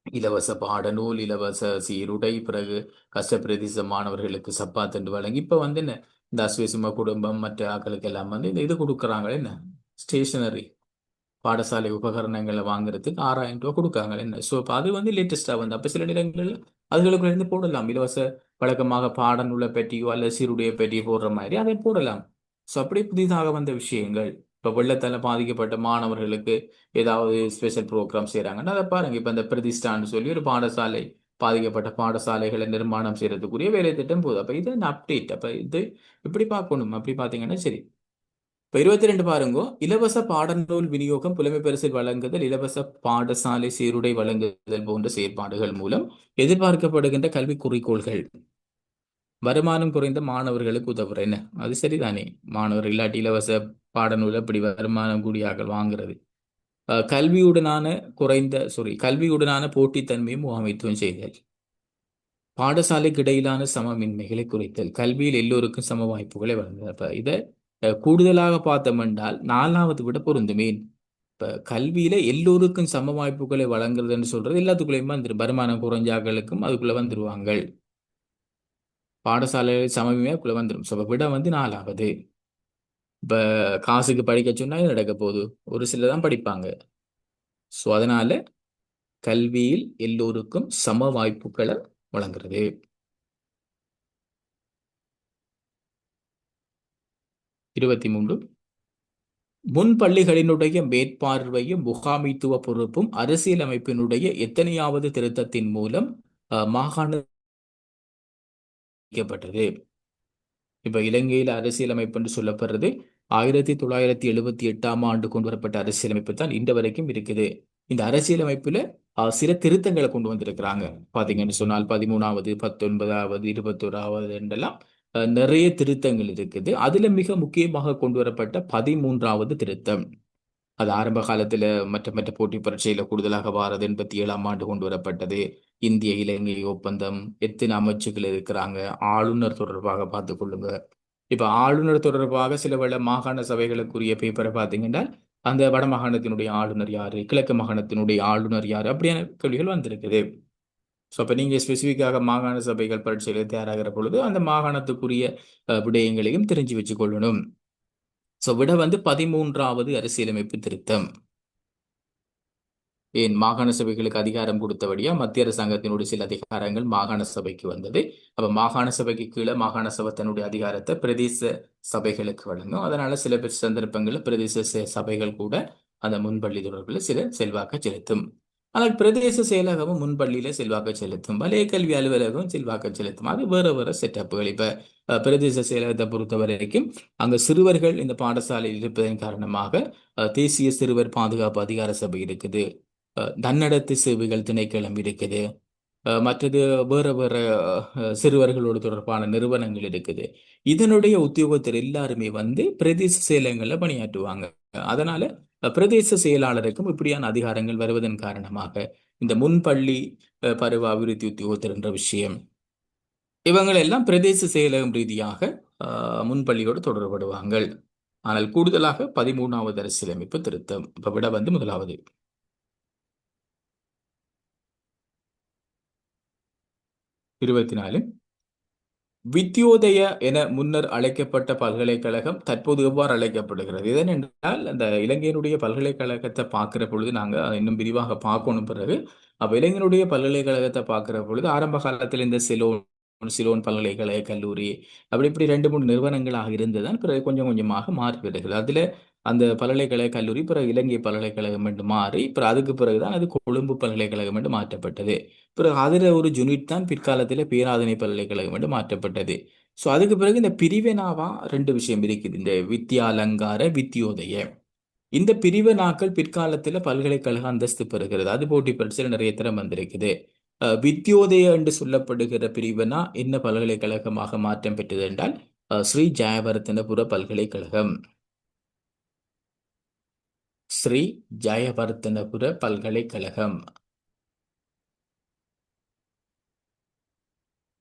இலவச பாடநூல், இலவச சீருடை, பிறகு கஷ்டப்பிரதேச மாணவர்களுக்கு சப்பாத்து வழங்கி இப்ப வந்து என்ன இந்த அஸ்வசிம குடும்பம் மற்ற ஆக்களுக்கு எல்லாம் வந்து இது கொடுக்குறாங்க. என்ன ஸ்டேஷனரி பாடசாலை உபகரணங்களை வாங்குறதுக்கு 6,000 ரூபாய் கொடுக்காங்க என்ன. ஸோ இப்போ அது வந்து லேட்டஸ்டாக வந்து அப்போ சில நேரங்களில் அதுகளுக்குள்ள இருந்து போடலாம். இலவச வழக்கமாக பாடநூலை பற்றியோ அல்ல சீருடைய பற்றியோ போடுற மாதிரி அதை போடலாம். ஸோ அப்படியே புதிதாக வந்த விஷயங்கள் இப்போ வெள்ளத்தால் பாதிக்கப்பட்ட மாணவர்களுக்கு ஏதாவது ஸ்பெஷல் ப்ரோக்ராம் செய்கிறாங்கன்னா அதை பாருங்க. இப்போ இந்த பிரதிஷ்டான்னு சொல்லி ஒரு பாடசாலை பாதிக்கப்பட்ட பாடசாலைகளை நிர்மாணம் செய்யறதுக்குரிய வேலை திட்டம் போகுது. அப்போ இது அப்டேட். அப்போ இது இப்படி பார்க்கணும். அப்படி பார்த்தீங்கன்னா சரி. இப்போ 22 பாருங்க. இலவச பாடநூல் விநியோகம், புலமை பரிசில் வழங்குதல், இலவச பாடசாலை சீருடை வழங்குதல் போன்ற செயற்பாடுகள் மூலம் எதிர்பார்க்கப்படுகின்ற கல்வி குறிக்கோள்கள். வருமானம் குறைந்த மாணவர்களுக்கு உதவுற என்ன, அது சரிதானே. மாணவர் இல்லாட்டி இலவச பாடநூல் அப்படி வருமானம் கூடியாக வாங்குறது. கல்வியுடனான போட்டித்தன்மையை முகாமைத்துவம் செய்தல், பாடசாலைக்கு இடையிலான சமமின்மைகளை குறைத்தல், கல்வியில் எல்லோருக்கும் சம வாய்ப்புகளை வழங்குதல். அப்ப இதை கூடுதலாக பார்த்தோம் என்றால் 4வது விட பொருந்துமே. இப்ப கல்வியில எல்லோருக்கும் சம வாய்ப்புகளை வழங்குறதுன்னு சொல்றது எல்லாத்துக்குள்ளேயுமே வந்துடும். வருமானம் குறைஞ்சாக்களுக்கும் அதுக்குள்ள வந்துருவாங்க. பாடசாலை சமமே வந்துடும். ஸோ விட வந்து 4வது. இப்ப காசுக்கு படிக்க சொன்னா இது நடக்க போகுது, ஒரு சிலர் தான் படிப்பாங்க. ஸோ அதனால கல்வியில் எல்லோருக்கும் சம வாய்ப்புகளை வழங்குறது. 23 முன் பள்ளிகளினுடைய மேற்பார்வையும் முகாமைத்துவ பொறுப்பும் அரசியலமைப்பினுடைய எத்தனையாவது திருத்தத்தின் மூலம் மாகாணப்பட்டது. இப்ப இலங்கையில் அரசியலமைப்பு என்று சொல்லப்படுறது 1978ஆம் ஆண்டு கொண்டு வரப்பட்ட அரசியலமைப்பு தான் இன்று வரைக்கும் இருக்குது. இந்த அரசியலமைப்புல சில திருத்தங்களை கொண்டு வந்திருக்கிறாங்க. பாத்தீங்கன்னு சொன்னால் 13வது 19வது 21வது என்றெல்லாம் நிறைய திருத்தங்கள் இருக்குது. அதுல மிக முக்கியமாக கொண்டு வரப்பட்ட 13வது திருத்தம், அது ஆரம்ப காலத்துல மற்ற போட்டி பரீட்சையில கூடுதலாக வாரது 87ஆம் ஆண்டு கொண்டு வரப்பட்டது. இந்திய இலங்கை ஒப்பந்தம், எத்தனை அமைச்சுகள் இருக்கிறாங்க, ஆளுநர் தொடர்பாக பார்த்துக் கொள்ளுங்க. இப்ப ஆளுநர் தொடர்பாக சில வேளை மாகாண சபைகளுக்குரிய பேப்பரை பார்த்தீங்கன்னா அந்த வட மாகாணத்தினுடைய ஆளுநர் யாரு, கிழக்கு மாகாணத்தினுடைய ஆளுநர் யாரு, அப்படியான கேள்விகள் வந்திருக்குது. ஸோ அப்போ நீங்கள் ஸ்பெசிஃபிக்காக மாகாண சபைகள் பரீட்சையில் தயாராகிற பொழுது அந்த மாகாணத்துக்குரிய விடயங்களையும் தெரிஞ்சு வச்சு கொள்ளணும். ஸோ விட வந்து 13வது அரசியலமைப்பு திருத்தம். ஏன் மாகாண சபைகளுக்கு அதிகாரம் கொடுத்தபடியா மத்திய அரசாங்கத்தினுடைய சில அதிகாரங்கள் மாகாண சபைக்கு வந்தது. அப்ப மாகாண சபைக்கு கீழே மாகாண சபை தன்னுடைய அதிகாரத்தை பிரதேச சபைகளுக்கு வழங்கும். அதனால சில சந்தர்ப்பங்களில் பிரதேச சபைகள் கூட அந்த முன்பள்ளி தொடர்பில் சில செல்வாக்க செலுத்தும். ஆனால் பிரதேச செயலகமும் முன்பள்ளியில செல்வாக்க செலுத்தும், வலய கல்வி அலுவலகம் செல்வாக்க செலுத்தும். அது வேற செட்டப்புகள். இப்ப பிரதேச செயலகத்தை பொறுத்த வரைக்கும் அங்க சிறுவர்கள் இந்த பாடசாலையில் இருப்பதன் காரணமாக தேசிய சிறுவர் பாதுகாப்பு அதிகார சபை இருக்குது, தன்னடத்து சேவைகள் திணைக்களம் இருக்குது, மற்றது வேற சிறுவர்களோடு தொடர்பான நிறுவனங்கள் இருக்குது. இதனுடைய உத்தியோகத்தர் எல்லாருமே வந்து பிரதேச செயலகங்கள்ல பணியாற்றுவாங்க. அதனால பிரதேச செயலாளருக்கும் இப்படியான அதிகாரங்கள் வருவதன் காரணமாக இந்த முன்பள்ளி பருவ அபிவிருத்தி உத்தியோகத்தர் என்ற விஷயம், இவங்களெல்லாம் பிரதேச செயலகம் ரீதியாக முன்பள்ளியோடு தொடர்படுவாங்க. ஆனால் கூடுதலாக 13வது அரசியலமைப்பு திருத்தம். இப்ப விட வந்து 1வது. 24 வித்யோதய என முன்னர் அழைக்கப்பட்ட பல்கலைக்கழகம் தற்போது எவ்வாறு அழைக்கப்படுகிறது? இதனென்றால் அந்த இலங்கையினுடைய பல்கலைக்கழகத்தை பார்க்கிற பொழுது நாங்கள் இன்னும் விரிவாக பார்க்கணும். பிறகு இலங்கையினுடைய பல்கலைக்கழகத்தை பார்க்கிற பொழுது ஆரம்ப காலத்தில் இந்த சிலோன் பல்கலைக்கழக கல்லூரி அப்படி இப்படி 2-3 நிறுவனங்களாக இருந்ததுதான். பிறகு கொஞ்சம் கொஞ்சமாக மாறி வருகிறது. அதுல அந்த பல்கலைக்கழக கல்லூரி பிறகு இலங்கை பல்கலைக்கழகம் என்று மாறி பிறகு அதுக்கு பிறகுதான் அது கொழும்பு பல்கலைக்கழகம் என்று மாற்றப்பட்டது. பிறகு அதுல ஒரு யூனிட் தான் பிற்காலத்தில் பேராதனை பல்கலைக்கழகம் என்று மாற்றப்பட்டது. ஸோ அதுக்கு பிறகு இந்த பிரிவினாவா 2 விஷயம் இருக்குது. இந்த வித்யாலங்கார, வித்யோதய, இந்த பிரிவினாக்கள் பிற்காலத்தில் பல்கலைக்கழக அந்தஸ்து பெறுகிறது. அது போட்டி பரீட்சையில் நிறைய தரம் வந்திருக்குது. வித்யோதய என்று சொல்லப்படுகிற பிரிவினா என்ன பல்கலைக்கழகமாக மாற்றம் பெற்றது என்றால் ஸ்ரீ ஜெயவர்தனபுர பல்கலைக்கழகம். ஸ்ரீ ஜெயவர்தனபுர பல்கலைக்கழகம்.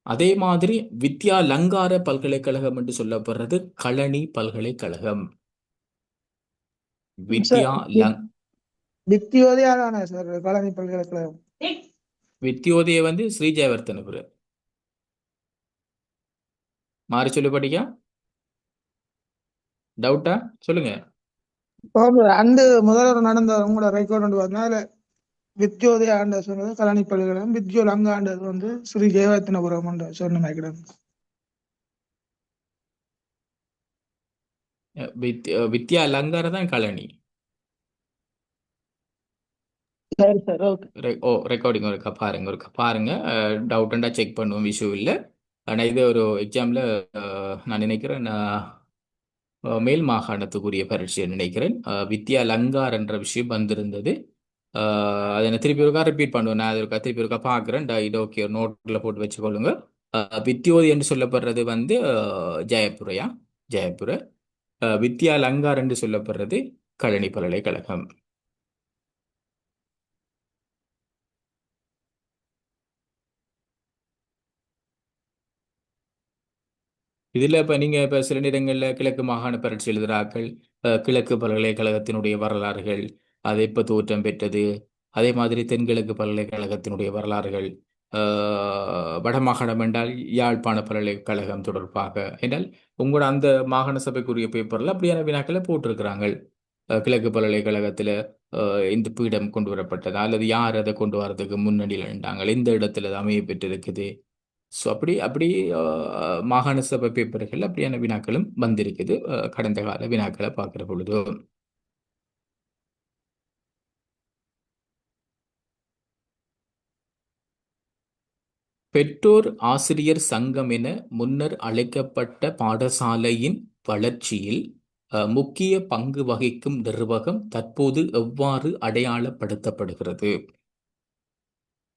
அதே மாதிரி வித்யாலங்கார பல்கலைக்கழகம் என்று சொல்லப்படுறது களனி பல்கலைக்கழகம். வித்யோதயா தானே சார் களனி பல்கலைக்கழகம்? வித்யோதய வந்து ஸ்ரீ ஜெயவர்தனபுர. மாறி சொல்லு படிக்க டவுட்டா சொல்லுங்க. அந்த முதல்வர் நடந்த உங்களோட ரெக்கார்ட் கொண்டு வரனால வித்யோதய ஆண்ட சொன்னது கலானி பல்கலைக்கழகம், வித்யோல் அங்க ஆண்டது வந்து ஸ்ரீ ஜெயவர்த்தனபுரம் என்ற சொன்ன மேக்கிடம். வித்யா அலங்கார தான் கழனி. சரி சார், ஓகே. ரெக்கார்டிங் ஒருக்கா பாருங்க. டவுட்டுண்டா செக் பண்ணுவோம், இஷ்யூ இல்லை. ஆனால் இது ஒரு எக்ஸாமில் நான் நினைக்கிறேன் மேல் மாகாணத்துக்குரிய பரீட்சை நினைக்கிறேன். வித்யா அலங்கார் என்ற விஷயம் வந்திருந்தது. அதை நான் திருப்பி ஒருக்கா ரிப்பீட் பண்ணுவேன். நான் அதை திருப்பி ஒருக்கா பார்க்குறேன். இது ஓகே, நோட்டில் போட்டு வச்சுக்கொள்ளுங்க. வித்யோதி என்று சொல்லப்படுறது வந்து ஜெயபுரையா, ஜெயபுர. வித்யா அலங்கார் என்று சொல்லப்படுறது கழனி பல்கலைக்கழகம். இதில் இப்போ நீங்கள் இப்போ சில நேரங்களில் கிழக்கு மாகாண பரீட்சை எழுதுகிறார்கள். கிழக்கு பல்கலைக்கழகத்தினுடைய வரலாறுகள், அது எப்போ தோற்றம் பெற்றது, அதே மாதிரி தென்கிழக்கு பல்கலைக்கழகத்தினுடைய வரலாறுகள், வடமாகாணம் என்றால் யாழ்ப்பாண பல்கலைக்கழகம் தொடர்பாக என்றால் உங்களோட அந்த மாகாண சபைக்குரிய பேப்பரில் அப்படியான வினாக்களை போட்டிருக்கிறாங்க. கிழக்கு பல்கலைக்கழகத்தில் இந்த பீடம் கொண்டு வரப்பட்டதா, அல்லது யார் அதை கொண்டு வரதுக்கு முன்னணியில் நின்றாங்க, இந்த இடத்துல அது அமைய பெற்றிருக்குது. ஸோ அப்படி மாகாண சபை பேப்பர்கள் அப்படியான வினாக்களும் வந்திருக்குது கடந்த கால வினாக்களை பார்க்குற பொழுது. பெற்றோர் ஆசிரியர் சங்கம் என முன்னர் அழைக்கப்பட்ட பாடசாலையின் வளர்ச்சியில் முக்கிய பங்கு வகிக்கும் நிர்வாகம் தற்போது எவ்வாறு அடையாளப்படுத்தப்படுகிறது?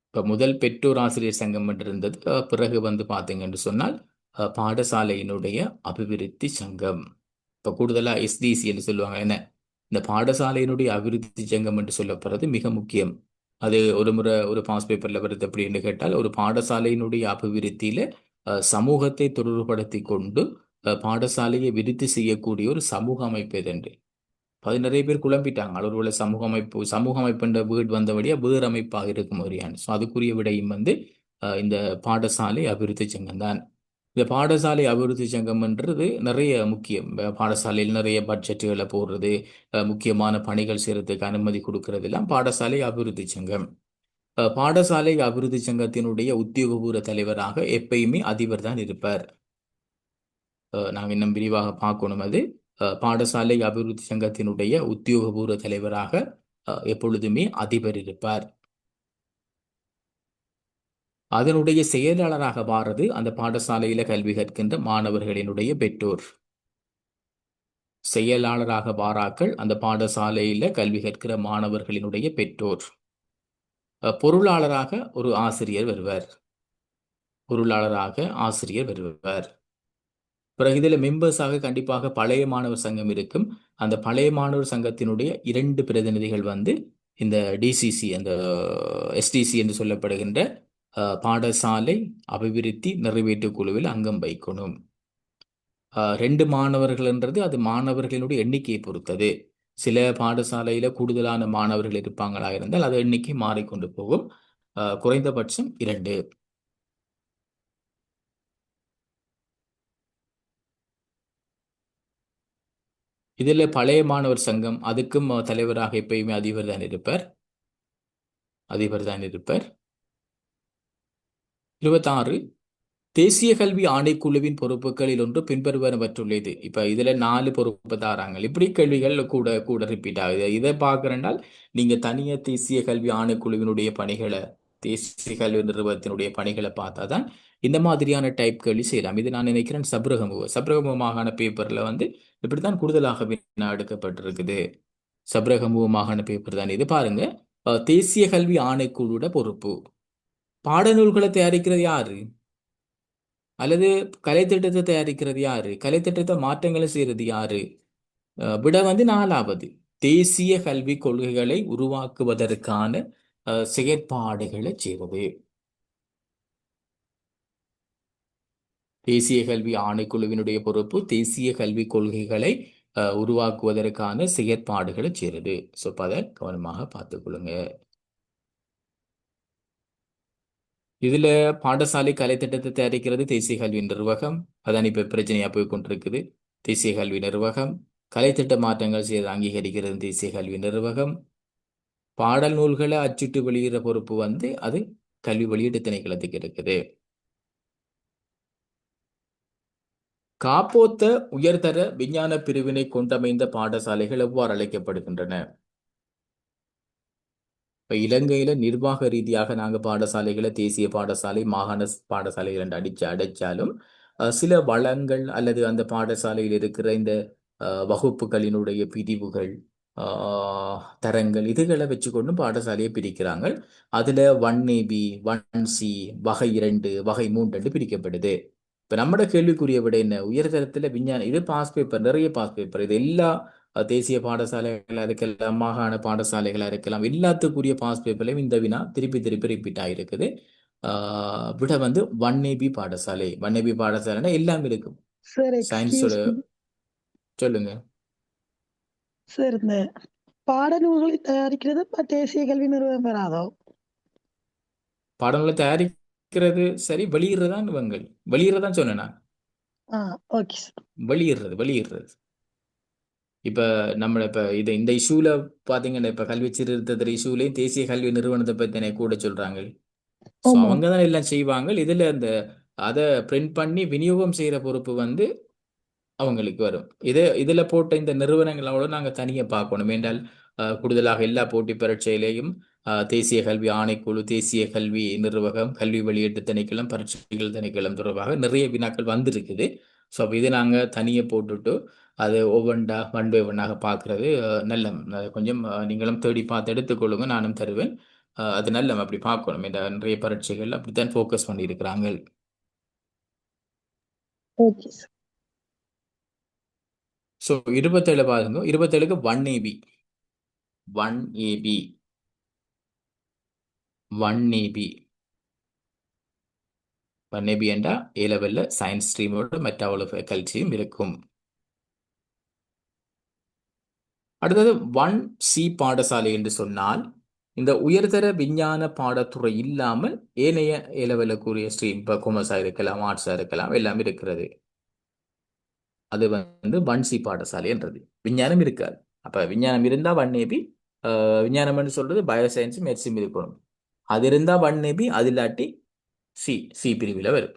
இப்போ முதல் பெற்றோர் ஆசிரியர் சங்கம் என்று இருந்தது. பிறகு வந்து பார்த்தீங்கன்னு சொன்னால் பாடசாலையினுடைய அபிவிருத்தி சங்கம். இப்போ கூடுதலாக எஸ்டிசி என்று சொல்லுவாங்க. என்ன, இந்த பாடசாலையினுடைய அபிவிருத்தி சங்கம் என்று சொல்லப்படுறது மிக முக்கியம். அது ஒரு முறை ஒரு பாஸ் பேப்பரில் வருது அப்படின்னு கேட்டால், ஒரு பாடசாலையினுடைய அபிவிருத்தியில் சமூகத்தை தொடர்புபடுத்தி கொண்டு பாடசாலையை விருத்தி செய்யக்கூடிய ஒரு சமூக அமைப்பு எதென்று அது நிறைய பேர் குழம்பிட்டாங்க. ஒருவேளை சமூக அமைப்புன்ற வீடு வந்தபடியாக வேறு அமைப்பாக இருக்கும் மாதிரியான. ஸோ அதுக்குரிய விடையும் வந்து இந்த பாடசாலை அபிவிருத்தி சங்கம் தான். இந்த பாடசாலை அபிவிருத்தி சங்கம்ன்றது நிறைய முக்கியம். பாடசாலையில் நிறைய பட்ஜெட்டுகளை போடுறது, முக்கியமான பணிகள் செய்யறதுக்கு அனுமதி கொடுக்கறது எல்லாம் பாடசாலை அபிவிருத்தி சங்கம். பாடசாலை அபிவிருத்தி சங்கத்தினுடைய உத்தியோகபூர்வ தலைவராக எப்பயுமே அதிபர் தான் இருப்பார். நாங்கள் இன்னும் விரிவாக பார்க்கணும். அது பாடசாலை அபிவிருத்தி சங்கத்தினுடைய உத்தியோகபூர்வ தலைவராக எப்பொழுதுமே அதிபர் இருப்பார். அதனுடைய செயலாளராக மாறுறது அந்த பாடசாலையில கல்வி கற்கின்ற மாணவர்களினுடைய பெற்றோர். செயலாளராக வாராக்கள் அந்த பாடசாலையில கல்வி கற்கிற மாணவர்களினுடைய பெற்றோர். பொருளாளராக ஒரு ஆசிரியர் வருவார். பிறகு இதில் மெம்பர்ஸாக கண்டிப்பாக பழைய மாணவர் சங்கம் இருக்கும். அந்த பழைய மாணவர் சங்கத்தினுடைய 2 பிரதிநிதிகள் வந்து இந்த டிசிசி, அந்த எஸ்டிசி என்று சொல்லப்படுகின்ற பாடசாலை அபிவிருத்தி நிறைவேற்று குழுவில் அங்கம் வைக்கணும். 2 மாணவர்கள்ன்றது அது மாணவர்களுடைய எண்ணிக்கையை பொறுத்தது. சில பாடசாலையில கூடுதலான மாணவர்கள் இருப்பாங்களா இருந்தால் அது எண்ணிக்கை மாறிக்கொண்டு போகும். குறைந்தபட்சம் 2. இதில் பழைய மாணவர் சங்கம் அதுக்கும் தலைவராக எப்பயுமே அதிபர் தான் இருப்பார். 26. தேசிய கல்வி ஆணைக்குழுவின் பொறுப்புகளில் ஒன்று பின்வருவனவற்றுள்ளது. இப்போ இதில் 4 பொறுப்பு தாராங்க. இப்படி கேள்விகள் கூட ரிப்பீட் ஆகுது. இதை பார்க்குறேன்னால் நீங்கள் தனியாக தேசிய கல்வி ஆணைக்குழுவினுடைய பணிகளை, தேசிய கல்வி நிறுவனத்தினுடைய பணிகளை பார்த்தா தான் இந்த மாதிரியான டைப் கேள்வி செய்யலாம். இது நான் நினைக்கிறேன் சப்ரகமுவ மாகாண பேப்பரில் வந்து இப்படித்தான் கூடுதலாக வினா எடுக்கப்பட்டிருக்குது. சப்ரகமுவ மாகாண பேப்பர் தான் இது. பாருங்க, தேசிய கல்வி ஆணைக்குழுவோட பொறுப்பு. பாடநூல்களை தயாரிக்கிறது யாரு? அல்லது கலைத்திட்டத்தை தயாரிக்கிறது யாரு? கலைத்திட்டத்தை மாற்றங்களை செய்யறது யாரு? விட வந்து 4வது தேசிய கல்வி கொள்கைகளை உருவாக்குவதற்கான செயற்பாடுகளை செய்வது. தேசிய கல்வி ஆணைக்குழுவினுடைய பொறுப்பு தேசிய கல்வி கொள்கைகளை உருவாக்குவதற்கான செயற்பாடுகளை செய்யறது. ஸோ அதை கவனமாக பார்த்துக்கொள்ளுங்க. இதுல பாடசாலை கலைத்திட்டத்தை தயாரிக்கிறது தேசிய கல்வி நிர்வாகம். அதான் இப்ப பிரச்சனையா போய் கொண்டிருக்குது. தேசிய கல்வி நிர்வாகம் கலைத்திட்ட மாற்றங்கள் செய்து அங்கீகரிக்கிறது தேசிய கல்வி நிர்வாகம். பாடல் நூல்களை அச்சிட்டு வெளியிடுற பொறுப்பு வந்து அது கல்வி வெளியீட்டு திணைக்களத்துக்கு இருக்குது. காப்போத்த உயர்தர விஞ்ஞான பிரிவினை கொண்டமைந்த பாடசாலைகள் எவ்வாறு அழைக்கப்படுகின்றன? இப்ப இலங்கையில நிர்வாக ரீதியாக நாங்க பாடசாலைகளை தேசிய பாடசாலை, மாகாண பாடசாலைகள் என்று அடைச்சாலும் சில வளங்கள் அல்லது அந்த பாடசாலையில் இருக்கிற இந்த வகுப்புகளினுடைய பிரிவுகள், தரங்கள் இதுகளை வச்சுக்கொண்டு பாடசாலையை பிரிக்கிறாங்க. அதுல 1AB, 1C, வகை 2, வகை 3 என்று பிரிக்கப்படுது. இப்ப நம்மட கேள்விக்குரிய விட என்ன, உயர்தரத்துல விஞ்ஞானம் இது பாஸ் பேப்பர், நிறைய பாஸ் பேப்பர். இது எல்லா தேசிய பாடசாலைகளா இருக்கலாம், மாகாண பாடசாலைகளா இருக்கலாம், எல்லாத்துக்குரிய பாஸ் பேப்பர்லையும் இந்த வினா திருப்பி திருப்பி ரிப்பீட் ஆகிருக்குது. விட வந்து 1AB பாடசாலை. 1AB பாடசாலைன்னா எல்லாம் இருக்கும். சார் சயின்ஸோட எக்ஸ்கியூஸ் மீ சொல்லுங்க. சார், இந்த பாடநூல்களை தயாரிக்கிறது தேசிய கல்வி நிறுவனம் வராதோ? பாடங்களை தயாரிக்கிறது சரி, வெளியிடுறதான் இவங்க வெளியிடுறதான் சொன்னேன் நான். Okay sir. வெளியிடுறது இப்ப நம்மள இப்ப இந்த இஷ்யூல பாத்தீங்கன்னா, இப்ப கல்வி சீர்திருத்த இஷ்யூலையும் தேசிய கல்வி நிறுவனத்தை பத்தி கூட சொல்றாங்க. ஸோ ஆமா. அவங்க தான் எல்லாம் செய்வாங்க. இதுல அதை பிரிண்ட் பண்ணி விநியோகம் செய்யற பொறுப்பு வந்து அவங்களுக்கு வரும். இதுல போட்ட இந்த நிறுவனங்களோட நாங்க தனியா பார்க்கணும். என்றால் கூடுதலாக எல்லா போட்டி பரீட்சையிலையும் தேசிய கல்வி ஆணைக்குழு, தேசிய கல்வி நிர்வாகம், கல்வி வெளியீட்டு திணைக்களம், பரீட்சைகள் திணைக்களம் தொடர்பாக நிறைய வினாக்கள் வந்திருக்குது. ஸோ அப்போ இதை நாங்கள் தனியாக போட்டுட்டு அது ஒவ்வொன்றா ஒன் பை ஒன்னாக பார்க்கறது நல்ல. கொஞ்சம் நீங்களும் தேடி பார்த்து எடுத்துக்கொள்ளுங்க, நானும் தருவேன். அது நல்ல அப்படி பார்க்கணும். இந்த நிறைய பரீட்சைகள் அப்படித்தான் ஃபோக்கஸ் பண்ணியிருக்கிறாங்க. Okay sir. ஸோ 27 பாருங்க. 27க்கு 1AB 1AB 1AB 1AB என்றா ஏ லெவல்ல சயின்ஸ் ஸ்ட்ரீமோட மற்ற அவ்வளோ ஃபேக்கல்ட்டியும் இருக்கும். அடுத்தது 1C பாடசாலை என்று சொன்னால் இந்த உயர்தர விஞ்ஞான பாடத்துறை இல்லாமல் ஏனைய ஏ லெவலுக்குரிய ஸ்ட்ரீம், இப்போ கொமர்ஸாக இருக்கலாம், ஆர்ட்ஸாக இருக்கலாம், எல்லாம் இருக்கிறது. அது வந்து 1C பாடசாலை என்றது. விஞ்ஞானம் இருக்காது. அப்ப விஞ்ஞானம் இருந்தா 1AB. விஞ்ஞானம்னு சொல்றது பயோசயின்ஸ், மெடிசின் இருக்கணும். அது இருந்தா 1AB, அது இல்லாட்டி சி பிரிவில் வரும்.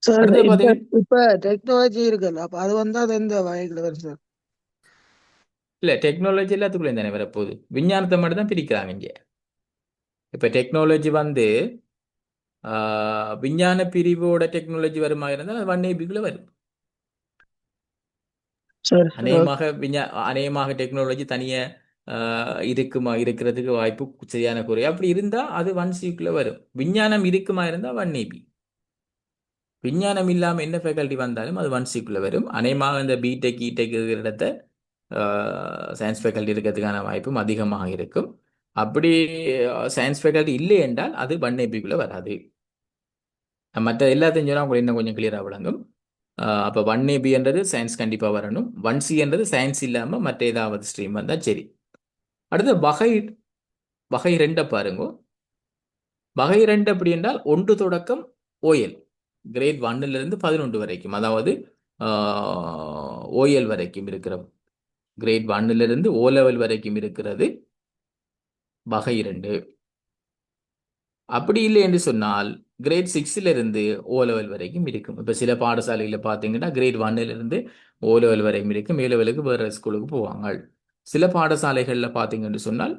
சார் அடுத்து இப்ப பாத்தீங்கன்னா இப்ப டெக்னாலஜி இருக்குல்ல, அப்ப அது வந்து அது எந்த வகைகள் வரும் சார்? இல்ல, டெக்னாலஜி எல்லாத்துக்குள்ளேயும் தானே வரப்போகுது. விஞ்ஞானத்தை மட்டும் தான் பிரிக்கிறாங்க இங்க. இப்ப டெக்னாலஜி வந்து விஞ்ஞான பிரிவோட டெக்னாலஜி வருமா இருந்தால் அது 1ABக்குள்ள வரும். சரி அநேகமாக டெக்னாலஜி தனியா இருக்கிறதுக்கு வாய்ப்பு சரியான குறை. அப்படி இருந்தா அது 1Cக்குள்ள வரும். விஞ்ஞானம் இருக்குமா இருந்தா 1AB. விஞ்ஞானம் இல்லாம என்ன ஃபேக்கல்ட்டி வந்தாலும் அது 1Cக்குள்ள வரும். அநேகமாக இந்த பிடெக் இடெக் இருக்கிற இடத்த சயின்ஸ் ஃபேக்கல்ட்டி இருக்கிறதுக்கான வாய்ப்பும் அதிகமாக இருக்கும். அப்படி சயின்ஸ் ஃபேக்கல்ட்டி இல்லை என்றால் அது 1ABக்குள்ள வராது. மற்ற எல்லாத்தையும் சொன்னா உங்களுக்கு இன்னும் கொஞ்சம் கிளியரா விளங்கும். அப்போ 1AB என்றது சயின்ஸ் கண்டிப்பாக வரணும். 1C என்றது சயின்ஸ் இல்லாமல் மற்ற ஏதாவது ஸ்ட்ரீம் வந்தால் சரி. அடுத்து வகை 2 பாருங்க. வகை 2 அப்படி என்றால் 1 தொடக்கம் OL, கிரேட் 1லிருந்து 11 வரைக்கும், அதாவது OL வரைக்கும் இருக்கிற, கிரேட் 1லிருந்து O லெவல் வரைக்கும் இருக்கிறது வகை 2. அப்படி இல்லை என்று சொன்னால் கிரேட் 6லிருந்து O லெவல் வரைக்கும் இருக்கும். இப்போ சில பாடசாலைகளில் பார்த்தீங்கன்னா கிரேட் 1லிருந்து O லெவல் வரைக்கும் இருக்கும். A லெவலுக்கு வேறு ஸ்கூலுக்கு போவாங்க. சில பாடசாலைகளில் பார்த்தீங்கன்னு சொன்னால்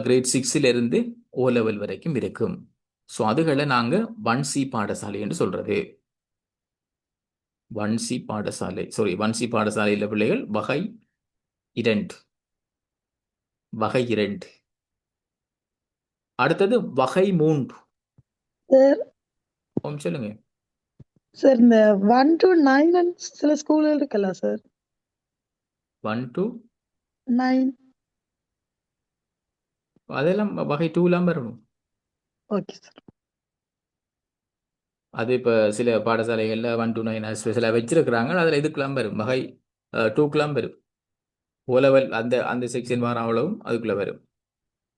கிரேட் 6லிருந்து O லெவல் வரைக்கும் இருக்கும். ஸோ அதுகளை நாங்கள் 1C பாடசாலை என்று சொல்றது. 1C பாடசாலை, 1C பாடசாலையில் பிள்ளைகள் வகை 2. வகை 2. அடுத்தது வகை 3. சார் சொல்லுங்க சார், இந்த 1 to 9 சில ஸ்கூல்கள் இருக்குல்ல சார்? 1 to 9. அதெல்லாம் வகை 2லாம் வரணும். Okay sir. அது இப்போ சில பாடசாலைகளில் 1 to 9 ஸ்பெஷலாக வச்சிருக்கிறாங்க. அதில் இதுக்கெல்லாம் வரும், வகை 2க்கெல்லாம் வரும். O லெவல் அந்த செக்ஷன் வர அவ்வளவும் அதுக்குள்ளே வரும்.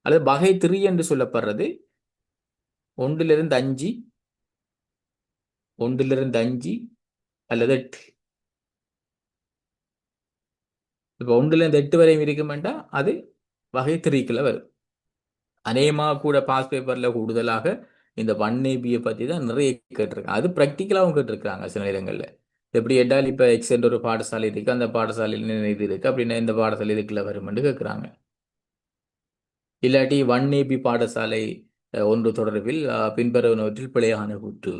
அது வகை 3 என்று சொல்லப்படுறது 1லிருந்து 5 அல்லது 8. இப்போ 1லேருந்து 8 வரையும் இருக்குமெண்டா அது வகை 3க்குள்ள வரும். அநேகமாக கூட பாஸ் பேப்பரில் கூடுதலாக இந்த 1AB பற்றி தான் நிறைய கேட்டிருக்காங்க. அது ப்ராக்டிக்கலாகவும் கேட்டிருக்காங்க சில நேரங்களில். எப்படி என்றால் இப்போ எக்ஸென்ட் ஒரு பாடசாலை இருக்குது, அந்த பாடசாலையில் இது இருக்குது அப்படின்னா இந்த பாடசாலை இதுக்குள்ள வருமென்று கேட்குறாங்க. இல்லாட்டி 1AB பாடசாலை ஒன்று தொடர்பில் பின்வருவனவற்றில் பிழையான கூற்று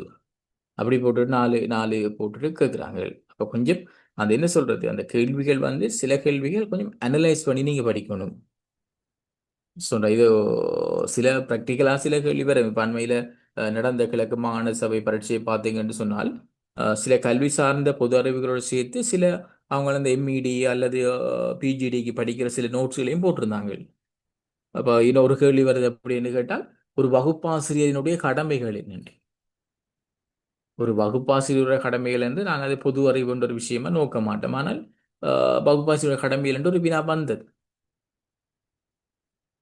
அப்படி போட்டுட்டு 4 போட்டுட்டு கேட்குறாங்க. அப்போ கொஞ்சம் அந்த என்ன சொல்றது, அந்த கேள்விகள் வந்து சில கேள்விகள் கொஞ்சம் அனலைஸ் பண்ணி நீங்கள் படிக்கணும். சொல்ற இது சில ப்ராக்டிக்கலாக சில கேள்வி வரும். இப்போ அண்மையில் நடந்த கிழக்கு மாகாண சபை பரீட்சையை பார்த்தீங்கன்னு சொன்னால் சில கல்வி சார்ந்த பொது அறிவுகளோடு சேர்த்து சில அவங்க அந்த எம்இடி அல்லது பிஜிடிக்கு படிக்கிற சில நோட்ஸ்களையும் போட்டிருந்தாங்க. அப்போ இன்னொரு கேள்வி வருது அப்படின்னு கேட்டால், ஒரு வகுப்பாசிரியரினுடைய கடமைகள் என்னென்று, ஒரு வகுப்பாசிரியருடைய கடமைகள் என்று நாங்கள் அதை பொது அறிவுன்ற ஒரு விஷயமா நோக்க மாட்டோம். ஆனால் வகுப்பாசிரியருடைய கடமைகள் என்று ஒரு வினா வந்தது.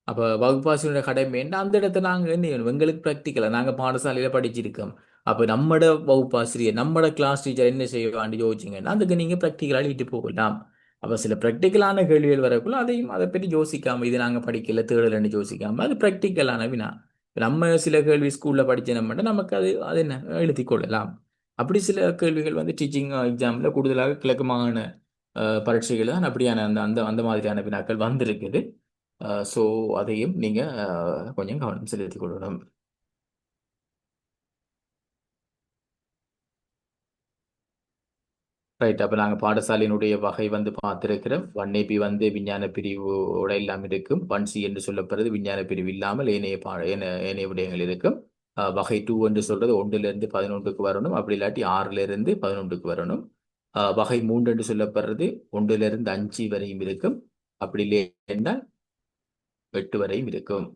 அப்போ வகுப்பாசிரியருடைய கடமை என்ன, அந்த இடத்துல நாங்கள் என்ன செய்யணும், எங்களுக்கு ப்ராக்டிக்கலாக நாங்கள் பாடசாலையில் படிச்சிருக்கோம். அப்போ நம்மட வகுப்பாசிரியர் நம்மட கிளாஸ் டீச்சர் என்ன செய்வான்னு யோசிச்சிங்கன்னா அதுக்கு நீங்கள் ப்ராக்டிக்கலாக எழுதிட்டு போகலாம். அப்போ சில ப்ராக்டிக்கலான கேள்விகள் வரக்குள்ள அதையும் அதை பற்றி யோசிக்காமல் இது நாங்கள் படிக்கல தேடலன்னு யோசிக்காமல் அது ப்ராக்டிக்கலான வினா. நம்ம சில கேள்வி ஸ்கூலில் படித்தோம்னா நமக்கு அது என்ன எழுதி கொள்ளலாம். அப்படி சில கேள்விகள் வந்து டீச்சிங் எக்ஸாமில் கூடுதலாக கிழக்கு மாகாண பரீட்சைகள் தான் அப்படியான அந்த அந்த அந்த மாதிரியான வினாக்கள் வந்திருக்குது. ஸோ அதையும் நீங்கள் கொஞ்சம் கவனம் செலுத்திக் கொள்ளணும். ரைட். அப்போ நாங்கள் பாடசாலையினுடைய வகை வந்து பார்த்துருக்கிறோம். 1AB வந்து விஞ்ஞான பிரிவோட எல்லாம் இருக்கும். 1C என்று சொல்லப்படுறது விஞ்ஞான பிரிவு இல்லாமல் ஏனைய விடயங்கள் இருக்கும். வகை 2 என்று சொல்றது 1லிருந்து 11க்கு வரணும், அப்படி இல்லாட்டி 6லிருந்து 11க்கு வரணும். வகை 3 என்று சொல்லப்படுறது 1லிருந்து 5 வரையும் இருக்கும், அப்படி இல்லை என்றால் 8 வரையும் இருக்கும்.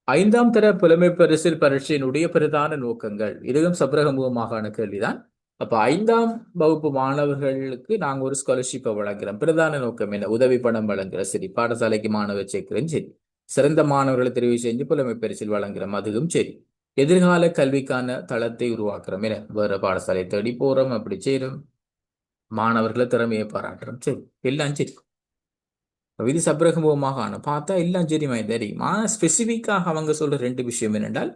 5ஆம் தர புலமை பரிசில் பரீட்சையினுடைய பிரதான நோக்கங்கள், இதுவும் சப்ரகமுக மாகாண கேள்விதான். அப்ப 5ஆம் வகுப்பு மாணவர்களுக்கு நாங்க ஒரு ஸ்காலர்ஷிப்பை வழங்குறோம். பிரதான நோக்கம் என்ன, உதவி பணம் வழங்குறோம். சரி, பாடசாலைக்கு மாணவர் சேர்க்கிறோம். சரி, சிறந்த மாணவர்களை தெரிவு செஞ்சு புலமை பரிசில் வழங்குறோம். அதுவும் சரி. எதிர்கால கல்விக்கான தளத்தை உருவாக்குறோம். என்ன, வேற பாடசாலை தேடி போறோம், அப்படி செய்யறோம். மாணவர்களை திறமையை பாராட்டுறோம். சரி, எல்லாம் சரி. இது சப்ரகமுகமாக பார்த்தா எல்லாம் சரிமா தெரியும். ஆனால் ஸ்பெசிஃபிக்காக அவங்க சொல்ற 2 விஷயம் என்னென்றால்,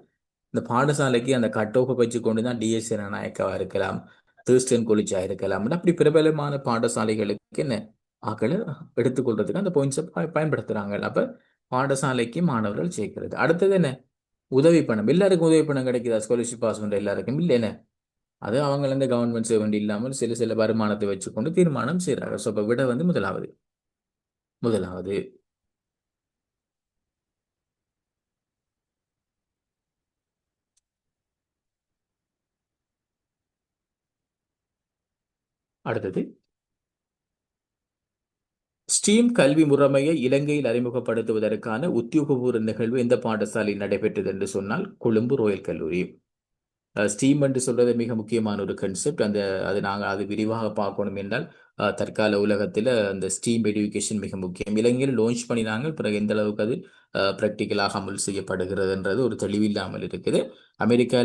இந்த பாடசாலைக்கு அந்த கட் ஆஃபை வச்சு கொண்டு தான் டிஎஸ் நாயக்காவா இருக்கலாம், தேர்ஸ்டன் கொலிஜா இருக்கலாம், அப்படி பிரபலமான பாடசாலைகளுக்கு என்ன ஆக்களை எடுத்துக்கொள்றதுக்கு அந்த பாயிண்ட்ஸை பயன்படுத்துறாங்க. அப்ப பாடசாலைக்கு மாணவர்கள் சேர்க்கிறது. அடுத்தது என்ன, உதவி பணம். எல்லாருக்கும் உதவி பணம் கிடைக்குதா, ஸ்காலர்ஷிப் பாஸ் பண்ற எல்லாருக்கும் இல்லை. என்ன, அது அவங்க இந்த கவர்மெண்ட் சேவண்ட் இல்லாமல் சில வருமானத்தை வச்சுக்கொண்டு தீர்மானம் செய்யறாங்க. ஸோ இப்போ விட வந்து முதலாவது அடுத்தது, ஸ்டீம் கல்வி முறைமையை இலங்கையில் அறிமுகப்படுத்துவதற்கான உத்தியோகபூர்வ நிகழ்வு எந்த பாடசாலையில் நடைபெற்றது என்று சொன்னால் கொழும்பு ரோயல் கல்லூரி. ஸ்டீம் என்று சொல்றது மிக முக்கியமான ஒரு கன்செப்ட். நாங்கள் அது விரிவாக பார்க்கணும் என்றால் தற்கால உலகத்தில் அந்த ஸ்டீம் எஜுகேஷன் மிக முக்கியம். இலங்கையில் லான்ச் பண்ணினாங்க, பிறகு எந்த அளவுக்கு அது ப்ராக்டிக்கலாக அமல் செய்யப்படுகிறதுன்றது ஒரு தெளிவில்லாமல் இருக்குது. அமெரிக்கா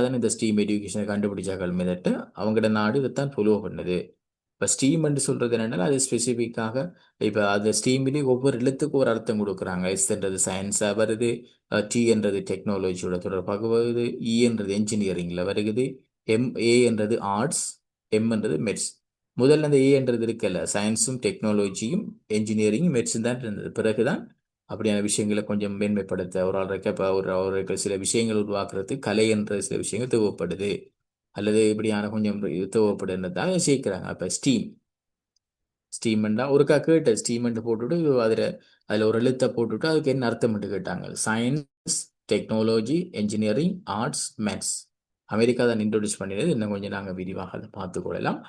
தான் இந்த ஸ்டீம் எஜுகேஷனை கண்டுபிடிச்சார்கள். மெதட்டு அவங்களோட நாடு இதைத்தான் ஃபாலோ பண்ணுது. இப்போ ஸ்டீம் என்று சொல்றது என்னன்னா, அது ஸ்பெசிஃபிக்காக இப்போ அது ஸ்டீம்லேயே ஒவ்வொரு எழுத்துக்கு ஒரு அர்த்தம் கொடுக்குறாங்க. எஸ்ன்றது சயின்ஸாக வருது, டி என்றது டெக்னாலஜியோட தொடர்பாக வருது, இ என்றது என்ஜினியரிங்கில் வருகுது, ஏ என்றது ஆர்ட்ஸ், எம் என்றது மெட்ஸ். முதல்ல அந்த ஏ என்றது இருக்கல, சயின்ஸும் டெக்னாலஜியும் என்ஜினியரிங்கும் மெட்ஸும் தான் இருந்தது. பிறகுதான் அப்படியான விஷயங்களை கொஞ்சம் மேன்மைப்படுத்த ஒரு சில விஷயங்கள் உருவாக்குறதுக்கு கலை என்ற சில விஷயங்கள் தேவைப்படுது, அல்லது இப்படியான கொஞ்சம் தேவைப்படுன்றதாக சேர்க்கிறாங்க. அப்போ ஸ்டீம்ண்டா ஒருக்கா கேட்ட ஸ்டீம்மெண்ட் போட்டுட்டு அதில் ஒரு எழுத்தை போட்டுட்டு அதுக்கு என்ன அர்த்தம் கேட்டாங்க. Science, technology, engineering, arts, maths. America தான் இன்ட்ரோடியூஸ் பண்ணினது. இன்னும் கொஞ்சம் நாங்கள் விரிவாக அதை பார்த்து கொள்ளலாம்.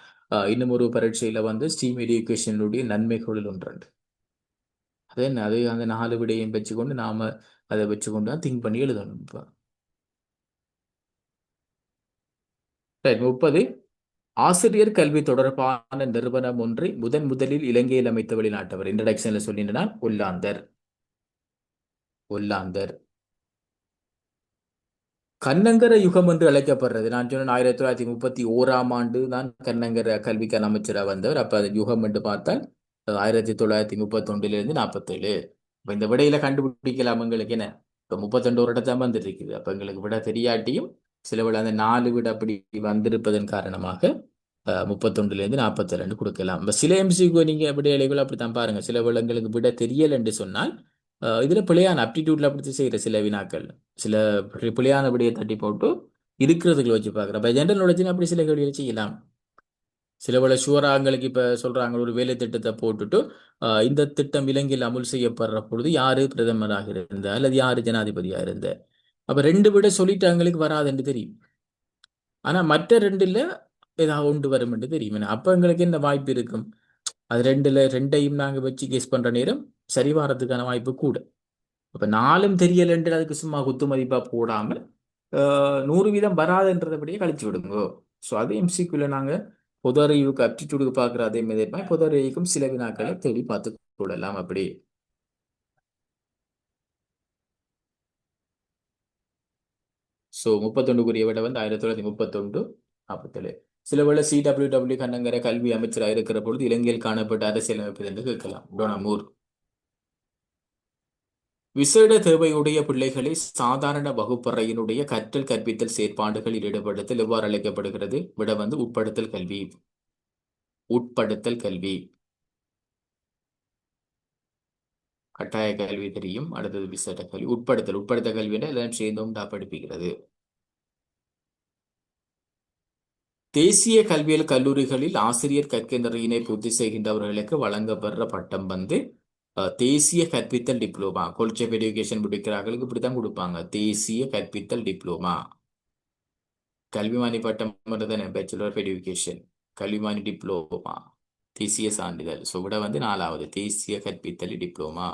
இன்னும் ஒரு பரீட்சையில் வந்து ஸ்டீம் எஜுகேஷனுடைய நன்மைகளில் ஒன்று. அது என்ன, அது அந்த 4 விடையும் வச்சுக்கொண்டு நாம அதை வச்சுக்கொண்டு தான் திங்க் பண்ணி எழுதணும். இப்போ 30, ஆசிரியர் கல்வி தொடர்பான நிறுவனம் ஒன்றை முதலில் இலங்கையில் அமைத்த வெளிநாட்டவர். இன்ட்ரடக்ஷன்ல சொல்லினா ஒல்லாந்தர். கண்ணங்கர யுகம் என்று அழைக்கப்படுறது. நான் சொன்னேன் 1931ஆம் ஆண்டு தான் கண்ணங்கர கல்விக்கான அமைச்சராக வந்தவர். அப்ப அது யுகம் என்று பார்த்தால் 1931 47. இப்ப இந்த விடையில கண்டுபிடிக்கலாம் எங்களுக்கு என்ன. இப்ப 32 ஒரு இடத்தான் வந்துட்டு இருக்குது. அப்ப எங்களுக்கு விட தெரியாட்டியும் சில விட அந்த 4 விட அப்படி வந்திருப்பதன் காரணமாக 31 42 கொடுக்கலாம். இப்ப சில எம்சிக்கு நீங்க விடையலைகள் அப்படித்தான் பாருங்க. சில விடங்களுக்கு விட தெரியல என்று சொன்னால் இதுல பிழையான அப்டிடியூட்ல அப்படி செய்யற சில வினாக்கள் சில பிழையான விடையை தட்டி போட்டு இருக்கிறதுக்குள்ள வச்சு பார்க்குறேன். இப்போ ஜென்ரல் நாலேஜ் அப்படி சில கேள்விகளை செய்யலாம். சில வேளை ஷூராங்களுக்கு இப்ப சொல்றாங்க ஒரு வேலை திட்டத்தை போட்டுட்டு இந்த திட்டம் இலங்கையில் அமுல் செய்யப்படுற பொழுது யாரு பிரதமராக இருந்த அல்லது யாரு ஜனாதிபதியா இருந்த அப்ப 2 விட சொல்லிட்டாங்களுக்கு வராதுன்னு தெரியும். ஆனா மற்ற 2ல ஏதாவது ஒன்று வரும் என்று தெரியும். அப்ப எங்களுக்கு என்ன வாய்ப்பு இருக்கும்? அது 2ல 2ஐயும் நாங்க வச்சு கெஸ் பண்ற நேரம் சரி வாரத்துக்கான வாய்ப்பு கூட. அப்ப 4ம் தெரியலன்று அதுக்கு சும்மா குத்து மதிப்பா போடாம 100% வராதுன்றதைப்படியே கழிச்சு விடுங்க. ஸோ அதே எம்சிக்யூல நாங்க பொது அறிவுக்கு அப்டிடியூடுக்கு பார்க்குற அதே மாதிரி பொது அறிவுக்கும் சில வினாக்களை தேடி பார்த்து கொள்ளலாம். அப்படி ஸோ 31க்குரிய விட 1931 47. சில வேளை CWW கண்ணங்கர கல்வி அமைச்சராக இருக்கிற பொழுது இலங்கையில் காணப்பட்ட அரசியலமைப்பு என்று கேட்கலாம். டொனமூர். விசேட தேவையுடைய பிள்ளைகளை சாதாரண வகுப்பறையினுடைய கற்றல் கற்பித்தல் செயற்பாடுகளில் ஈடுபடுத்தல் எவ்வாறு அழைக்கப்படுகிறது? விட உட்படுத்தல் கல்வி. உட்படுத்தல் கல்வி. கட்டாய கல்வி தெரியும். அடுத்தது விசேட கல்வி. உட்படுத்தல் கல்வியில எல்லாம் சேர்ந்து உண்டா படிப்புகிறது. தேசிய கல்வியல் கல்லூரிகளில் ஆசிரியர் கற்கை நெறியினை பூர்த்தி செய்கின்றவர்களுக்கு வழங்கப்படுற பட்டம் தேசிய கற்பித்தல் டிப்ளோமா. காலேஜ் ஆஃப் எஜுகேஷன் முடிக்கிறார்களுக்கு இப்படித்தான் கொடுப்பாங்க. தேசிய கற்பித்தல் டிப்ளோமா. கல்விமானி பட்டம் பேச்சுலர் ஆஃப் எஜுகேஷன். கல்விமானி டிப்ளோமா. தேசிய சான்றிதழ். ஸோ விட 4வது தேசிய கற்பித்தல் டிப்ளோமா.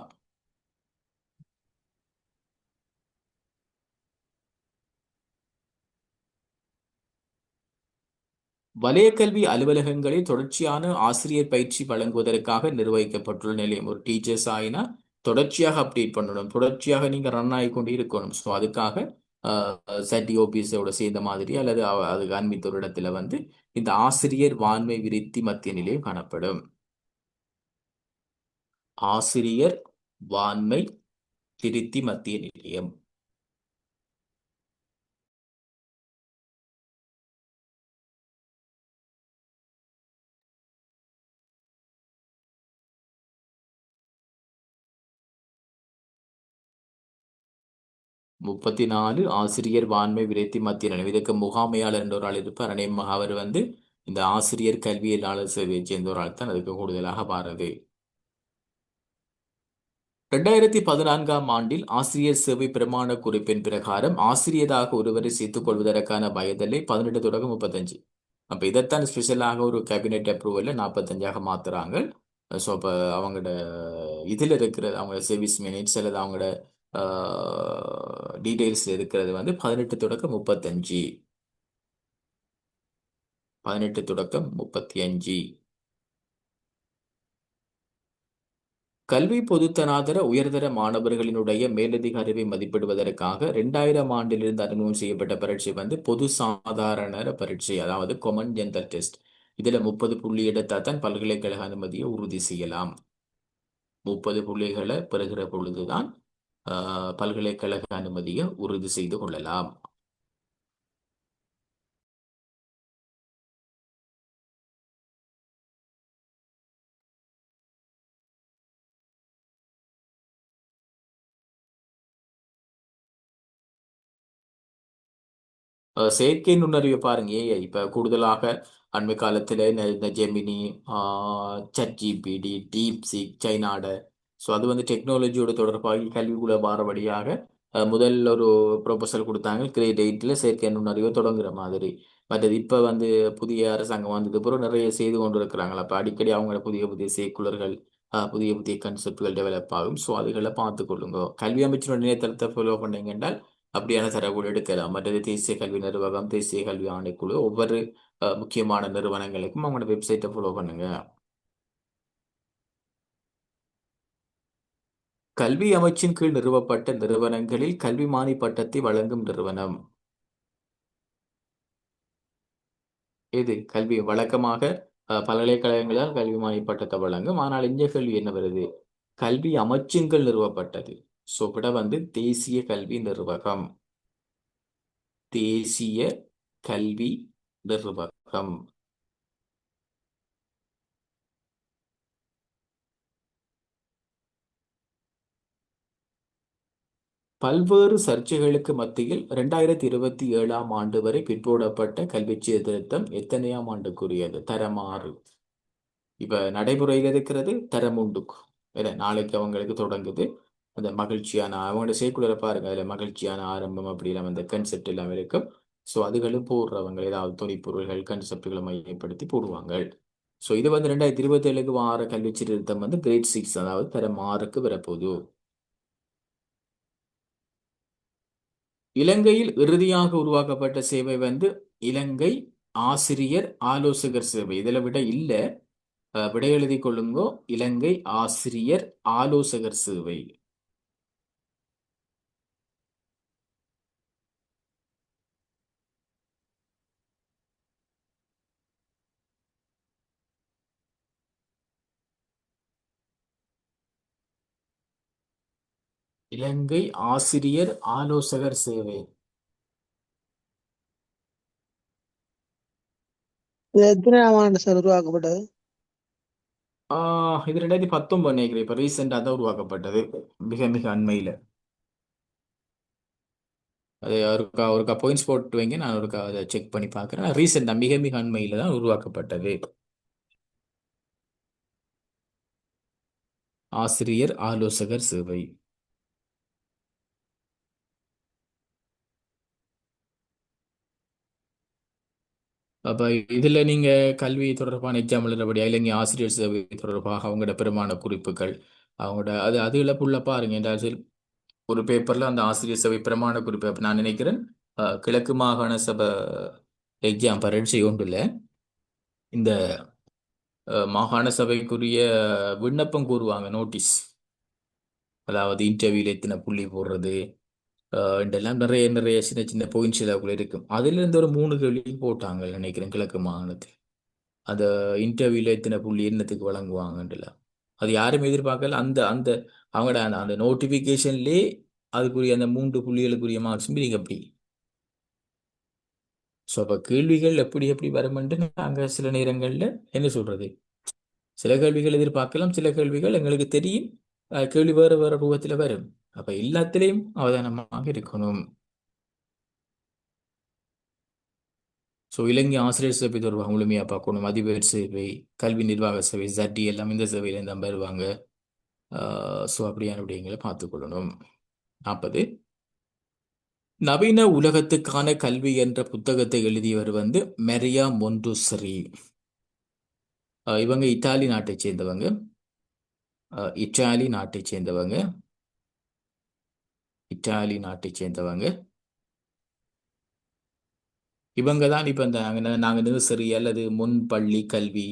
வலயக்கல்வி அலுவலகங்களில் தொடர்ச்சியான ஆசிரியர் பயிற்சி வழங்குவதற்காக நிர்வகிக்கப்பட்டுள்ள நிலையம். ஒரு டீச்சர்ஸ் ஆகினா தொடர்ச்சியாக அப்டேட் பண்ணணும். தொடர்ச்சியாக நீங்க ரன் ஆகிக்கொண்டு இருக்கணும். ஸோ அதுக்காக சட்டி ஓபிஸோட சேர்ந்த மாதிரி அல்லது அதுக்கு அண்மித்த ஒரு இடத்துல இந்த ஆசிரியர் வான்மை விருத்தி மத்திய நிலையம் காணப்படும். ஆசிரியர் வான்மை விருத்தி மத்திய நிலையம். முப்பத்தி 4 ஆசிரியர் வான்மை விருத்தி மத்திய நிலையம். இதுக்கு முகாமையாளர் என்ற ஒரு ஆள் இருப்பார். அவர் இந்த ஆசிரியர் கல்வியலாளர் சேவையை சேர்ந்த ஒரு ஆள் தான் அதுக்கு கூடுதலாக பாருது. 2014ஆம் ஆண்டில் ஆசிரியர் சேவை பிரமாண குறிப்பின் பிரகாரம் ஆசிரியராக ஒருவரை சேர்த்துக் கொள்வதற்கான வயதில்லை 18 தொடக்கம் 35. அப்ப இதைத்தான் ஸ்பெஷலாக ஒரு கேபினெட் அப்ரூவல்ல 45ஆக மாத்துறாங்க. ஸோ அப்போ அவங்களோட இதில் இருக்கிறது அவங்களோட சர்வீஸ் மினிட்ஸ் அல்லது அவங்களோட டீடைல்ஸ் இருக்கிறது 18 தொடக்கம் 35. 18 தொடக்கம் 35. கல்வி பொதுத்தராதர உயர்தர மாணவர்களினுடைய மேலதிக அறிவை மதிப்பிடுவதற்காக 2000 ஆண்டிலிருந்து அறிமுகம் செய்யப்பட்ட பரீட்சை பொது சாதாரண பரீட்சை, அதாவது காமன் ஜெனரல் டெஸ்ட். இதுல 30 புள்ளி எடுத்தால் தான் பல்கலைக்கழக அனுமதியை உறுதி செய்யலாம். 30 புள்ளிகளை பெறுகிற பொழுதுதான் பல்கலைக்கழக அனுமதியை உறுதி செய்து கொள்ளலாம். செயற்கை நுண்ணறிவு பாருங்க, ஏஐ இப்ப கூடுதலாக அண்மை காலத்துல இந்த ஜெமினி, ChatGPT, DeepSeek, சைனாட. ஸோ அது டெக்னாலஜியோட தொடர்பாகி கல்விக்குள்ள வாரபடியாக முதல் ஒரு ப்ரொபோசல் கொடுத்தாங்க. கிரேட் 8ல செயற்கை நுண்ணறிவை தொடங்குற மாதிரி. மற்றது இப்ப புதிய அரசாங்கம் வந்தது பிறகு நிறைய செய்து கொண்டு இருக்கிறாங்களா. அப்ப அடிக்கடி அவங்களோட புதிய புதிய சேக்குலர்கள் புதிய புதிய கன்செப்ட்கள் டெவலப் ஆகும். ஸோ அதுகளை பார்த்து கொள்ளுங்க. கல்வி அமைச்சரோட இணையதளத்தை ஃபாலோ பண்ணீங்க என்றால் அப்படியான தரவுகள் எடுக்கலாம். மற்றது தேசிய கல்வி நிர்வாகம், தேசிய கல்வி ஆணைக்குழு, ஒவ்வொரு முக்கியமான நிறுவனங்களுக்கும் அவங்களோட வெப்சைட்டை ஃபாலோ பண்ணுங்க. கல்வி அமைச்சின் கீழ் நிறுவப்பட்ட நிறுவனங்களில் கல்விமானி பட்டத்தை வழங்கும் நிறுவனம். எது கல்வி வழக்கமாக பல்கலைக்கழகங்களால் கல்வி மானிய பட்டத்தை வழங்கும். ஆனால் இந்திய கல்வி என்ன வருது? கல்வி அமைச்சுங்கள் நிறுவப்பட்டது. ஸோ விட வந்து தேசிய கல்வி நிர்வாகம். தேசிய கல்வி நிர்வாகம். பல்வேறு சர்ச்சைகளுக்கு மத்தியில் 2027ஆம் ஆண்டு வரை பிற்போடப்பட்ட கல்வி சீர்திருத்தம் எத்தனையாம் ஆண்டுக்குரியது? தரம் 6. இப்ப நடைமுறையில் இருக்கிறது தரம் 1. இல்ல நாளைக்கு அவங்களுக்கு தொடங்குது அந்த மகிழ்ச்சியான அவங்களோட சேர்க்குள்ள பாருங்க, அதுல மகிழ்ச்சியான ஆரம்பம் அப்படி எல்லாம் அந்த கன்செப்ட் எல்லாம் இருக்கும். ஸோ அதுகளும் போடுறவங்க ஏதாவது துணைப்பொருள்கள் கன்செப்டுகளை மையப்படுத்தி போடுவாங்க. ஸோ இது வந்து 2027க்கு வார கல்வி சீர்திருத்தம் வந்து கிரேட் 6, அதாவது தரம் 6க்கு வரப்போகுது. இலங்கையில் இறுதியாக உருவாக்கப்பட்ட சேவை வந்து இலங்கை ஆசிரியர் ஆலோசகர் சேவை. இதில் விட இல்லை, விடை எழுதி கொள்ளுங்கோ. இலங்கை ஆசிரியர் ஆலோசகர் சேவை. இலங்கை ஆசிரியர் ஆலோசகர் சேவை. இது எத்தனையாம் ஆண்டு சார் உருவாக்கப்பட்டது? இது 2019 நினைக்கிறேன். இப்போ ரீசெண்டாக தான் உருவாக்கப்பட்டது, மிக மிக அண்மையில். அது ஒருக்கா பாயிண்ட்ஸ் போட்டு வைங்க, நான் ஒருக்கா அதை செக் பண்ணி பார்க்குறேன். ரீசெண்டாக மிக மிக அண்மையில் தான் உருவாக்கப்பட்டது. ஆசிரியர் ஆலோசகர் சேவை. அப்போ இதில் நீங்கள் கல்வி தொடர்பான எக்ஸாம் எழுதுறபடியா இல்லைங்க ஆசிரியர் சேவை தொடர்பாக அவங்களோட பெருமான குறிப்புகள் அவங்களோட அது இழப்புள்ள பாருங்க. என்றால் ஒரு பேப்பரில் அந்த ஆசிரியர் சபை பிரமாண குறிப்பு. அப்போ நான் நினைக்கிறேன் கிழக்கு மாகாண சபை எக்ஸாம் பரீட்சை ஒன்றில் இந்த மாகாண சபைக்குரிய விண்ணப்பம் கூறுவாங்க, நோட்டீஸ். அதாவது இன்டர்வியூல எத்தனை புள்ளி போடுறது இதெல்லாம் நிறைய நிறைய சின்ன சின்ன பாயிண்ட்ஸ் எல்லாம் இருக்கும். அதுலேருந்து ஒரு 3 கேள்வி போட்டாங்க நினைக்கிறேன் கிழக்கு மாகாணத்தில். அந்த இன்டர்வியூல எத்தனை புள்ளி என்னத்துக்கு வழங்குவாங்கன்றல அது யாரும் எதிர்பார்க்கல. அந்த அந்த அவங்களோட அந்த நோட்டிஃபிகேஷன்லேயே அதுக்குரிய அந்த 3 புள்ளிகளுக்குரிய மார்க்ஸ் நீங்கள் அப்படி. ஸோ அப்போ கேள்விகள் எப்படி எப்படி வருமென்று நாங்கள் சில நேரங்களில் என்ன சொல்கிறது, சில கேள்விகள் எதிர்பார்க்கலாம், சில கேள்விகள் எங்களுக்கு தெரியும் கேள்வி வேறு வேறு ரூபத்தில் வரும். அப்போ எல்லாத்திலையும் அவதானமாக இருக்கணும். ஸோ இலங்கை ஆசிரியர் சேவை தொடர்பாக முழுமையாக பார்க்கணும். அதிபர் சேவை, கல்வி நிர்வாக சேவை, ஜட்டி எல்லாம் இந்த சேவையிலேருந்து தான் வருவாங்க. ஸோ அப்படியான விடயங்களை பார்த்துக்கொள்ளணும். 40 நவீன உலகத்துக்கான கல்வி என்ற புத்தகத்தை எழுதியவர் வந்து மெரியா மொன்டுசரி. இவங்க இத்தாலி நாட்டை சேர்ந்தவங்க. இத்தாலி நாட்டை சேர்ந்தவங்க. இத்தாலி நாட்டை சேர்ந்தவங்க. இவங்க தான் இப்போ இந்த நாங்கள் நர்சரி அல்லது முன்பள்ளி கல்வி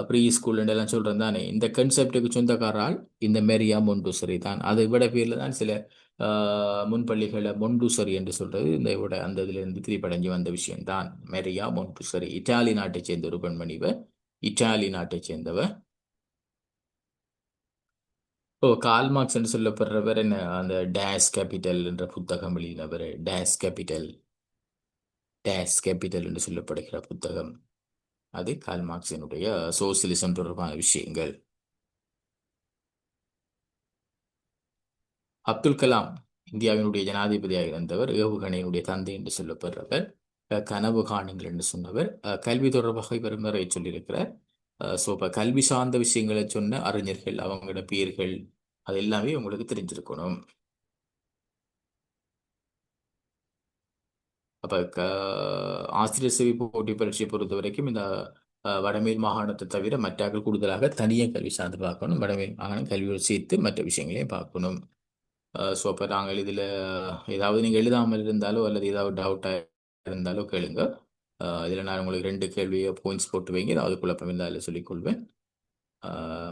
ப்ரீ ஸ்கூல் எல்லாம் சொல்கிறோம் தானே, இந்த கன்செப்டுக்கு சொந்தக்காரால் இந்த மெரியா மொன்டுசரி தான். அதை விட பேரில் தான் சில முன்பள்ளிகளை மொன்டுசரி என்று சொல்கிறது இந்த விட அந்த இதிலிருந்து திரிப்படைஞ்சு வந்த விஷயம்தான் மெரியா மொன்டுசரி. இத்தாலி நாட்டை சேர்ந்த ஒரு பெண்மணிவ, இத்தாலி நாட்டை சேர்ந்தவ. கால் மார்க்ஸ் என்று சொல்லப்படுறவர் என்ன அந்த டேஸ் கேபிட்டல் என்ற புத்தகம் எழுதினவர். டேஸ் கேபிட்டல் என்று சொல்லப்படுகிற புத்தகம் அது கால் மார்க்ஸினுடைய சோசியலிசம் தொடர்பான விஷயங்கள். அப்துல் கலாம் இந்தியாவினுடைய ஜனாதிபதியாக இருந்தவர். ஏவுகணையினுடைய தந்தை என்று சொல்லப்படுறவர். கனவு காணுங்கள் என்று சொன்னவர். கல்வி தொடர்பாக இவர் நிறைய சொல்லியிருக்கிறார். ஸோ இப்போ கல்வி சார்ந்த விஷயங்களை சொன்ன அறிஞர்கள் அவங்களோட பெயர்கள் அது எல்லாமே உங்களுக்கு தெரிஞ்சிருக்கணும். அப்போ ஆசிரியர் சேவை போட்டி பரீட்சையை பொறுத்த வரைக்கும் இந்த வடமேல் மாகாணத்தை தவிர மற்றாக்கள் கூடுதலாக தனியாக கல்வி சார்ந்து பார்க்கணும். வடமேல் மாகாணம் கல்வியோடு சேர்த்து மற்ற விஷயங்களையும் பார்க்கணும். ஸோ அப்போ நாங்கள் இதில் ஏதாவது நீங்கள் எழுதாமல் இருந்தாலோ அல்லது ஏதாவது டவுட்டாக இருந்தாலோ கேளுங்க. இதில் நான் உங்களுக்கு 2 கேள்வியை பாயிண்ட்ஸ் போட்டு வைங்க. ஏதாவது குழப்பம் இருந்தால் அதில் சொல்லிக்கொள்வேன்.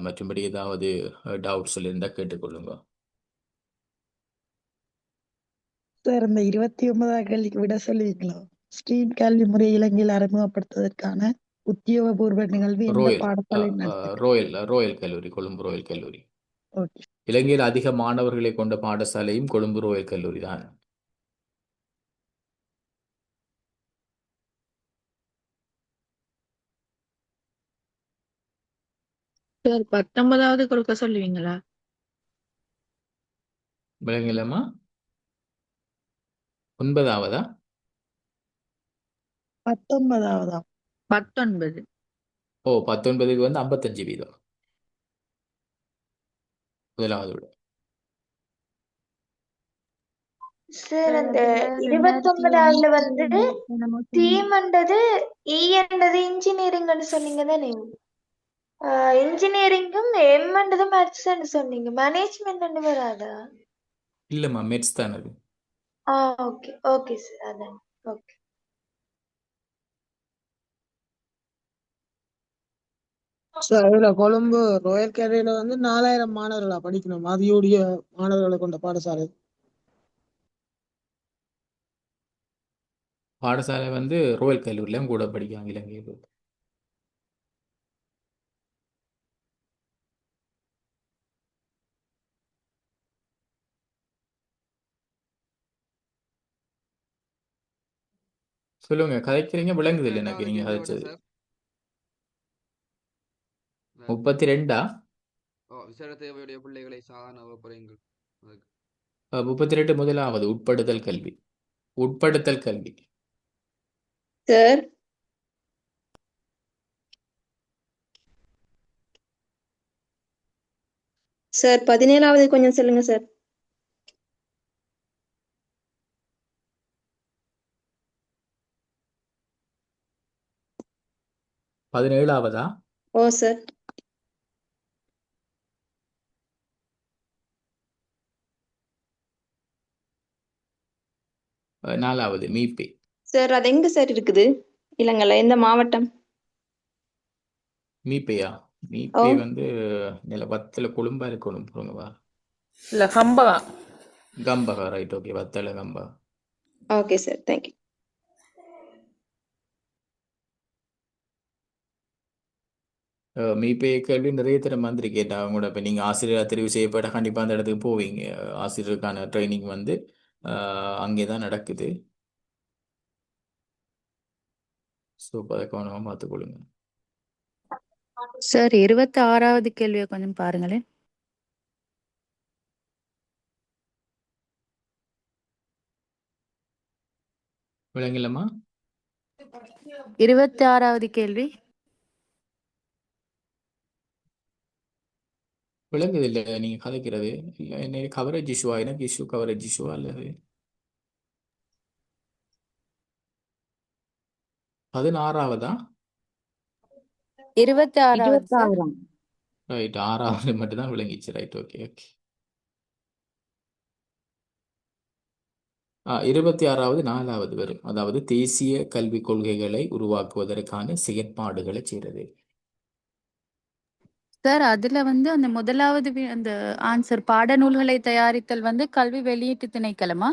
மற்றபடி ஏதாவது டவுட்ஸ் இருந்தால் கேட்டுக்கொள்ளுங்க. சார் இந்த 29ஆம் கேள்விக்கு விட சொல்லுவீங்களா? ஸ்ட்ரீம் கல்வி முறை இலங்கையில் அறிமுகப்படுத்துவதற்கான உத்தியோகபூர்வ நிகழ்வு இந்த ரோயல் பாடசாலை நடத்தப்பட்டது. ரோயல் கல்லூரி, கொழும்பு ரோயல் கல்லூரி. ஓகே இலங்கையில் அதிக மாணவர்களை கொண்ட பாடசாலையும் கொழும்பு ரோயல் கல்லூரி தான். சார் 19வது கொடுக்க சொல்லுவீங்களா? விளங்கலமா? 9வதா? 19ஆவதா? 19. ஓ, 19க்கு வந்து 55 வீதம் முதலாவது விட. சார் சார் அந்த அதுல 29ஆவதுல வந்து 2009 என்னமோ சொன்னீங்க. தீம்ன்றது ஈன்றது இன்ஜினியரிங்னு சொன்னீங்க தானே? இன்ஜினியரிங்கும் எம்ன்றது மேத்ஸ்ன்னு சொன்னீங்க. மேனேஜ்மெண்ட் வராதா? இல்லம்மா, மெட்ஸ் தான் அது. ஓகே ஓகே சார், அதான் ஓகே. சார் இதுல கொழும்பு ரோயல் கேரியர்ல வந்து 4000 மாணவர்களா படிக்கணும். அதிகூடிய மாணவர்களை கொண்ட பாடசாலை. பாடசாலை வந்து ரோயல் கல்லூரியிலும் கூட படிக்காங்க இலங்கையில். சொல்லுங்க, கதைக்கிறீங்க, விளங்குது இல்லை எனக்கு நீங்க கதைச்சது. சார் 32ஆ? விசேட தேவையுடைய பிள்ளைகளை சாதாரண வகுப்பறைகள் அதுக்கு 32 முதலாவது உட்படுத்தல் கல்வி. உட்படுத்தல் கல்வி. சார் சார் 17வது கொஞ்சம் சொல்லுங்க சார். பதினேழாவதா? ஓ சார். நாலாவது மீபே. சார் அது எங்க சார் இருக்குது இலங்கையில, எந்த மாவட்டம்? மீபேயா? ஓ மீபே வந்து வத்தல கொழும்பா இருக்கணும். போங்கவா இல்ல Gampaha. Gampaha, right, okay, Wattala Gampaha. Okay sir, thank you. மீபே கேள்வி நிறைய தரம் வந்திருக்கேன். அவங்களோட இப்போ நீங்கள் ஆசிரியராக தெரிவு செய்யப்பட்ட கண்டிப்பாக அந்த இடத்துக்கு போவீங்க. ஆசிரியருக்கான ட்ரைனிங் வந்து அங்கே தான் நடக்குது. ஸோ அதை கவனமாக பார்த்துக்கொள்ளுங்க. சார் 26வது கேள்வியை கொஞ்சம் பாருங்களேன். விளங்கலம்மா? 26வது கேள்வி. விளங்குது இல்லை நீங்கள் கதைக்கிறது? இல்லை என்ன கவரேஜ் இஷ்யூவா? எனக்கு இஷ்யூ கவரேஜ் இஷ்யூவா அல்லது 16வதா? 26வது சார். ரைட், 6வது மட்டும்தான் விளங்கிச்சு. Right, okay okay. 26வது 4வது வரும். அதாவது தேசிய கல்விக் கொள்கைகளை உருவாக்குவதற்கான செயற்பாடுகளை செய்கிறது. சார் அதுல வந்து அந்த முதலாவது அந்த ஆன்சர் பாடநூல்களை தயாரித்தல் வந்து கல்வி வெளியீட்டு திணைக்களமா?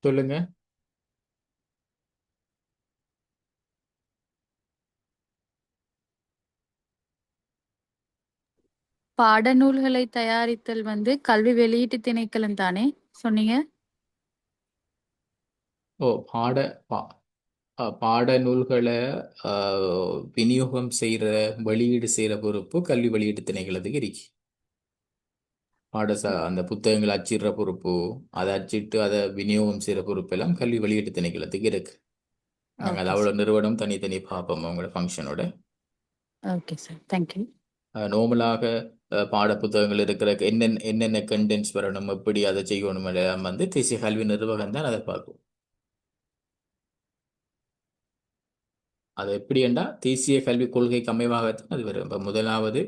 சொல்லுங்க. பாடநூல்களை தயாரித்தல் வந்து கல்வி வெளியீட்டு திணைக்களம் தானே சொன்னீங்க? ஓ, பாடநூல்களை விநியோகம் செய்கிற, வெளியீடு செய்கிற பொறுப்பு கல்வி வெளியீட்டு திணைக்களத்துக்கு இருக்கு. அந்த புத்தகங்களை அச்சிடுற பொறுப்பு, அதை அச்சிட்டு அதை விநியோகம் செய்கிற பொறுப்பு எல்லாம் கல்வி வெளியீட்டு திணைக்களத்துக்கு இருக்கு. நாங்கள் ஓகே அது அவ்வளோ சார். நிறுவனம் தனித்தனி பார்ப்போம் உங்களோட ஃபங்க்ஷனோட. Okay sir, thank you. நார்மலாக பாட புத்தகங்கள் இருக்கிற என்னென்ன கண்டென்ட்ஸ் வரணும், எப்படி அதை செய்யணும் எல்லாம் வந்து தேசிய கல்வி நிர்வாகம் தான் அதை பார்க்கும். அது எப்படி என்றால் தேசிய கல்விக் கொள்கைக்கு அமைவாகத்தான் அது வரும். இப்போ முதலாவது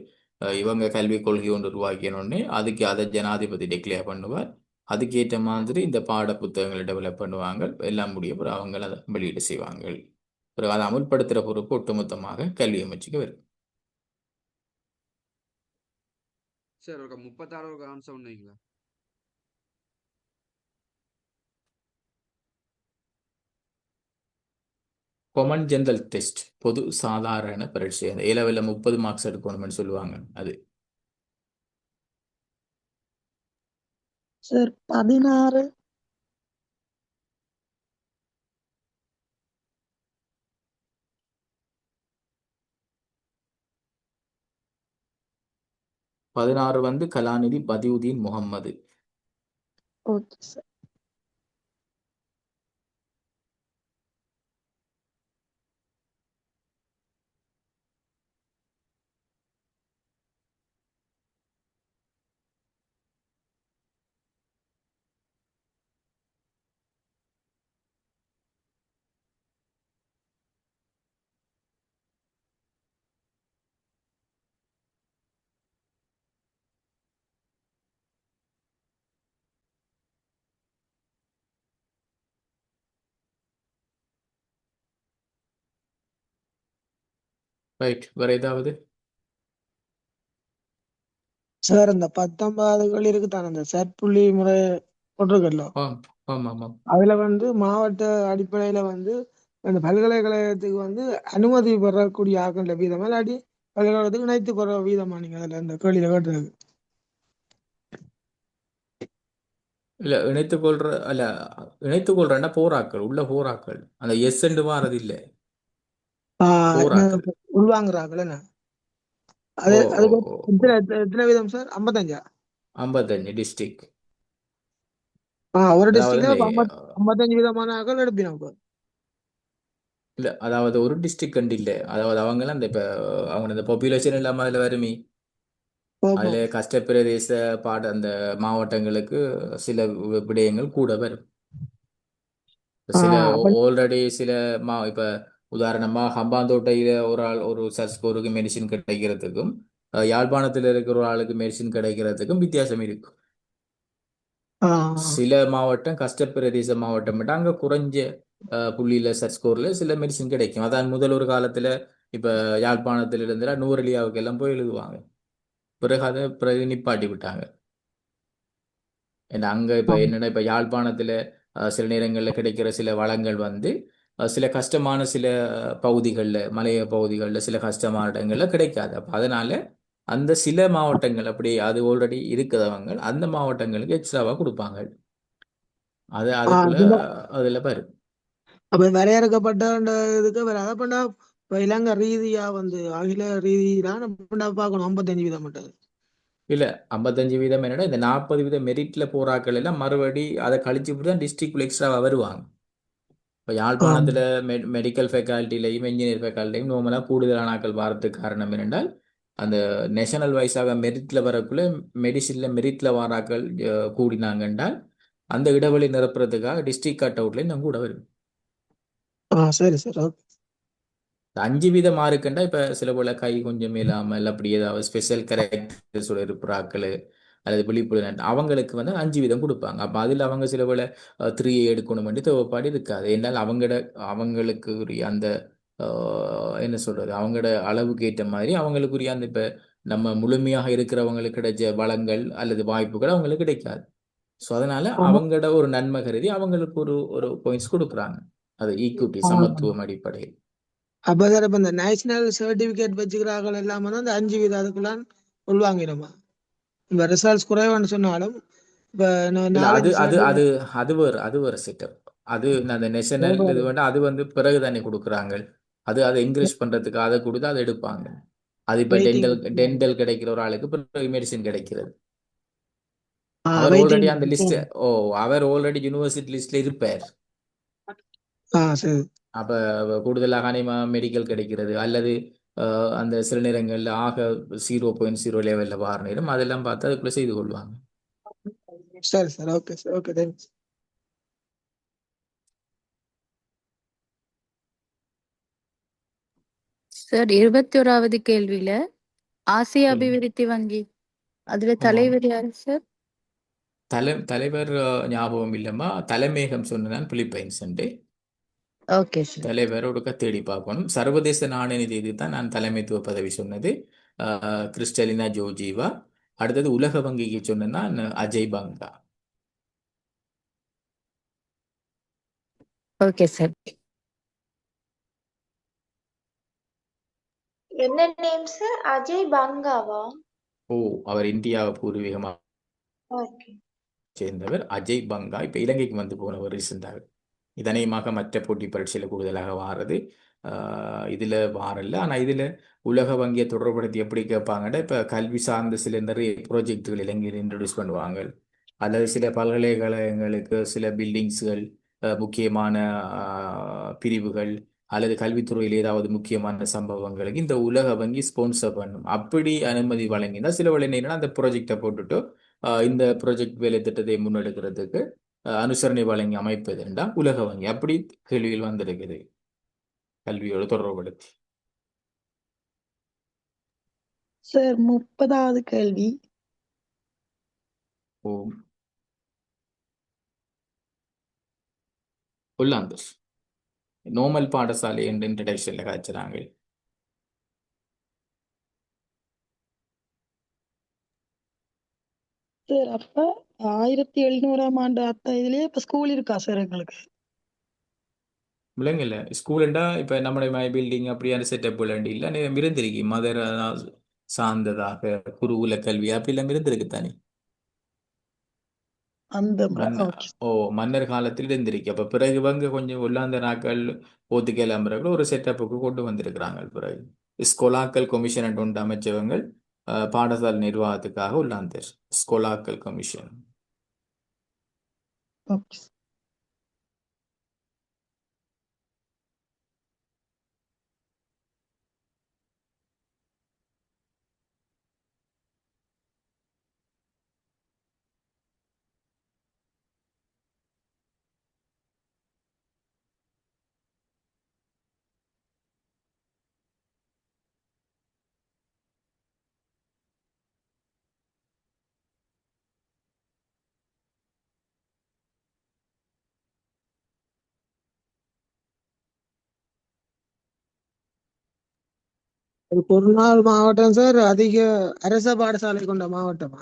இவங்க கல்விக் கொள்கை ஒன்று உருவாக்கினோடனே அதுக்கு அதை ஜனாதிபதி டிக்ளேர் பண்ணுவார். அதுக்கேற்ற மாதிரி இந்த பாட புத்தகங்களை டெவலப் பண்ணுவாங்க. எல்லாம் முடிய பிறகு அவங்க அதை வெளியீடு செய்வாங்க. பிறகு அதை அமுல்படுத்துகிற பொறுப்பு ஒட்டுமொத்தமாக கல்வி அமைச்சுக்கு வரும். சார் ஒரு 36 ஒரு ஆன்சர் ஒன்றுங்களா? கொமன் ஜெனரல் டெஸ்ட், பொது சாதாரண பரீட்சை. அந்த ஏலவெல்ல 30 மார்க்ஸ் எடுக்கணும்னு சொல்லுவாங்க. அது சார் 16. 16 வந்து கலாநிதி Badiudeen Mohammed. Okay sir. Right. வேற ஏதாவது? சார் இந்த 19 இருக்கு தானே, இந்த புள்ளி முறை போட்டிருக்கല്ലോ, ஆம் ஆமாம் ஆமாம். அதுல வந்து மாவட்ட அடிப்படையில வந்து அந்த பல்கலைக்கழகத்துக்கு வந்து அனுமதி பெறக்கூடிய ஆக்கள வீதம் இல்லாட்டி பல்கலைக்கழகத்துக்கு இணைத்து பெற வீதமா நீங்க அதுல இந்த கேள்வியில கேட்டுருக்கு. இல்லை இணைத்துக்கொள்றேன்னா போராக்கள் உள்ள போராக்கள் அந்த எஸ் என்று வாரது இல்லை. போராக்கள் உள்வாங்குறாங்களே என்ன ஓ அது ஓ அதுக்கு ஓ எத்தனை எத்தனை வீதம் சார்? 55. 55 டிஸ்ட்ரிக்ட். ஒரு அதாவது டிஸ்ட்ரிக்ட்ல 55 விதமான ஆக்கள் எடுப்பினோம். இல்லை அதாவது ஒரு டிஸ்ட்ரிக்ட் கண்டு இல்லை. அதாவது அவங்கெல்லாம் இந்த இப்போ அவங்க இந்த பாப்புலேஷன் இல்லாமல் அதில் வருமே, அதில் கஷ்டப்பிரதேச அந்த மாவட்டங்களுக்கு சில விடயங்கள் கூட வரும். சில ஆல்ரெடி சில இப்போ உதாரணமாக ஹம்பாந்தோட்டையில் ஒரு சர்ஸ்கோருக்கு மெடிசின் கிடைக்கிறதுக்கும் யாழ்ப்பாணத்தில் இருக்கிற ஒரு ஆளுக்கு மெடிசின் கிடைக்கிறதுக்கும் வித்தியாசம் இருக்கும். சில மாவட்டம் கஷ்டப்பிரதேச மாவட்டம் மட்டும் அங்கே குறைஞ்ச புள்ளியில சர்ஸ்கோர்ல சில மெடிசின் கிடைக்கும். அதான் முதல் ஒரு காலத்துல இப்ப யாழ்ப்பாணத்துல இருந்தா நூறலியாவுக்கு எல்லாம் போய் எழுதுவாங்க. பிறகு அதை பிறகு நிப்பாட்டி விட்டாங்க. ஏன்னா அங்க இப்ப என்னன்னா இப்ப யாழ்ப்பாணத்துல சில நேரங்களில் கிடைக்கிற சில வளங்கள் வந்து சில கஷ்டமான சில பகுதிகளில் மலைய பகுதிகளில் சில கஷ்டமான இடங்கள்ல கிடைக்காது. அப்ப அதனால அந்த சில மாவட்டங்கள் அப்படி அது ஆல்ரெடி இருக்கிறவங்க அந்த மாவட்டங்களுக்கு எக்ஸ்ட்ராவா கொடுப்பாங்க. அது அதுக்குள்ள அதுல பாரு. அப்ப வரையறுக்கப்பட்ட இதுக்கு அதை பண்ணா இப்ப இலங்கை ரீதியா வந்து அகில ரீதியா பார்க்கணும் 55 வீதம் மட்டும். இல்ல 55 வீதம் என்னடா இந்த 40 வீதம் மெரிட்ல போராக்கள் எல்லாம் மறுபடி அதை கழிச்சு விட்டு தான் டிஸ்ட்ரிக்ட்ல எக்ஸ்ட்ராவா வருவாங்க. இப்போ யாழ்ப்பாணத்துல மெடிக்கல் ஃபேக்கல்ட்டிலையும் இன்ஜினியர் ஃபேக்கல்ட்டிலையும் நார்மலாக கூடுதலான ஆட்கள் வாரத்துக்கு காரணம் என்னென்றால் அந்த நேஷனல் வைஸாக மெரிட்ல வரக்குள்ள மெடிசின்ல மெரிட்ல வாராக்கள் கூடினாங்கன்றால் அந்த இடைவெளி நிரப்புறதுக்காக டிஸ்ட்ரிக்ட் கட் அவுட்லேயும் நம்ம கூட வரும். சரி சார். 5 வீதம் மாறுக்குண்டா இப்ப சில போல கை கொஞ்சம் இல்லாமல் அப்படி ஏதாவது ஸ்பெஷல் கேரக்டர்ஸோட இருக்கிறாக்கள் அல்லது விழிப்புணர்வு அவங்களுக்கு வந்து 5 வீதம் கொடுப்பாங்க. அப்ப அதுல அவங்க சில போல 3 எடுக்கணும் வேண்டி தேவைப்பாடு இருக்காது. என்னால் அவங்களுக்கு உரிய அந்த என்ன சொல்றது அவங்களோட அளவுக்கு ஏற்ற மாதிரி அவங்களுக்குரிய அந்த இப்ப நம்ம முழுமையாக இருக்கிறவங்களுக்கு கிடைச்ச வளங்கள் அல்லது வாய்ப்புகள் அவங்களுக்கு கிடைக்காது. ஸோ அதனால அவங்களோட ஒரு நன்மை கருதி அவங்களுக்கு ஒரு பாயிண்ட்ஸ் கொடுக்குறாங்க. அது ஈக்விட்டி சமத்துவம் அடிப்படையில். அப்ப சார் இப்ப இந்த நேஷனல் சர்டிபிகேட் வச்சுக்கிறார்கள் எல்லாமே அந்த 5 வீதம் அதுக்குள்ளான் உள்வாங்கிடுமா? இப்ப ரிசல்ட்ஸ் குறைவான்னு சொன்னாலும் அது வேற செட்டப். அது அந்த நேஷனல் இது வந்து அது வந்து பிறகு தானே கொடுக்குறாங்க. அதை என்கரேஜ் பண்றதுக்கு அதை கொடுத்து அதை எடுப்பாங்க. அது இப்ப டென்டல் கிடைக்கிற ஒரு ஆளுக்கு பிறகு மெடிசின் கிடைக்கிறது. அவர் ஆல்ரெடி அந்த லிஸ்ட் அவர் ஆல்ரெடி யூனிவர்சிட்டி லிஸ்ட்ல இருப்பார். அப்ப கூடுதலாக மெடிக்கல் கிடைக்கிறது அல்லது அந்த சில நேரங்களில் ஆக 0.0 லெவலில் வார நேரம் அதெல்லாம் பார்த்து அதுக்குள்ளே செய்து கொள்வாங்க. சரி sir, okay sir, okay, thanks. Sir 21வது கேள்வியில ஆசிய சொல்லுங்க. அபிவிருத்தி வங்கி அதுல ஆமாம். தலைவர் யாரு சார்? தலைவர் ஞாபகம் இல்லைம்மா. தலைமையகம் சொன்னதான் பிலிப்பைன்ஸ். Okay sir. தலைவரோட தேடி பார்க்கணும். சர்வதேச நாணய நிதியத்துக்கு தான் நான் தலைமைத்துவ பதவி சொன்னது கிறிஸ்டலினா ஜோர்ஜீவா. அடுத்தது உலக வங்கிக்கு சொன்னா அஜய் பங்கா. Okay sir. என்ன நேம் சார்? அஜய் பங்காவா? ஓ, அவர் இந்தியாவை பூர்வீகமாக ஓகே. சேர்ந்தவர். அஜய் பங்கா இப்ப இலங்கைக்கு வந்து போனவர் ரீசெண்டாக. இதனையமாக மற்ற போட்டி பரீட்சையில் கூடுதலாக வாரது. இதுல வாரல. ஆனா இதுல உலக வங்கியை தொடர்படுத்தி எப்படி கேட்பாங்கன்னா, இப்ப கல்வி சார்ந்த சில நிறைய ப்ராஜெக்டுகள் இலங்கையில் இன்ட்ரடியூஸ் பண்ணுவாங்க, அல்லது சில பல்கலைக்கழகங்களுக்கு சில பில்டிங்ஸ்கள், முக்கியமான பிரிவுகள், அல்லது கல்வித்துறையில் ஏதாவது முக்கியமான சம்பவங்களுக்கு இந்த உலக வங்கி ஸ்பான்சர் பண்ணும். அப்படி அனுமதி வழங்கினா சில வேலை நேரம் அந்த ப்ராஜெக்டை போட்டுட்டு இந்த ப்ராஜெக்ட் வேலை திட்டத்தை முன்னெடுக்கிறதுக்கு அனுசரணை வழங்கி அமைப்பது என்றால் உலக வங்கி. அப்படி கேள்வியில் வந்திருக்குது கல்வியோடு தொடர்புபடுத்தி. சார் 30வது கேள்வி. ஓம் உள்ளாந்தர் நோமல் பாடசாலை என்று இன்ட்ரடக்ஷன்ல காய்ச்சிறாங்க. சார் அப்ப 1700ஆம் ஆண்டு இதுலயே இப்ப ஸ்கூல் இருக்கா சார் எங்களுக்கு? விலங்குல ஸ்கூலுண்டா இப்ப நம்முடைய மை பில்டிங் அப்படியான செட்டப் விளையாண்டு இல்லை இருந்திருக்கு. மதர் சார்ந்ததாக குருகுல கல்வி அப்படிலாம் இருந்திருக்கு தானே. அந்த மன்னர் காலத்தில் இருந்திருக்கு. அப்ப பிறகு இவங்க கொஞ்சம் உள்ளாந்த நாட்கள் போத்துக்கேலாம் பிறகு ஒரு செட்டப்புக்கு கொண்டு வந்திருக்கிறாங்க. பிறகு ஸ்கொலாக்கல் கமிஷன் ஒன்று அமைச்சவங்க பாடசாலை நிர்வாகத்துக்காக உள்ளாந்தர் ஸ்கொலாக்கல் கமிஷன். குருநாள் மாவட்டம் சார் அதிக அரச பாடசாலை கொண்ட மாவட்டமா?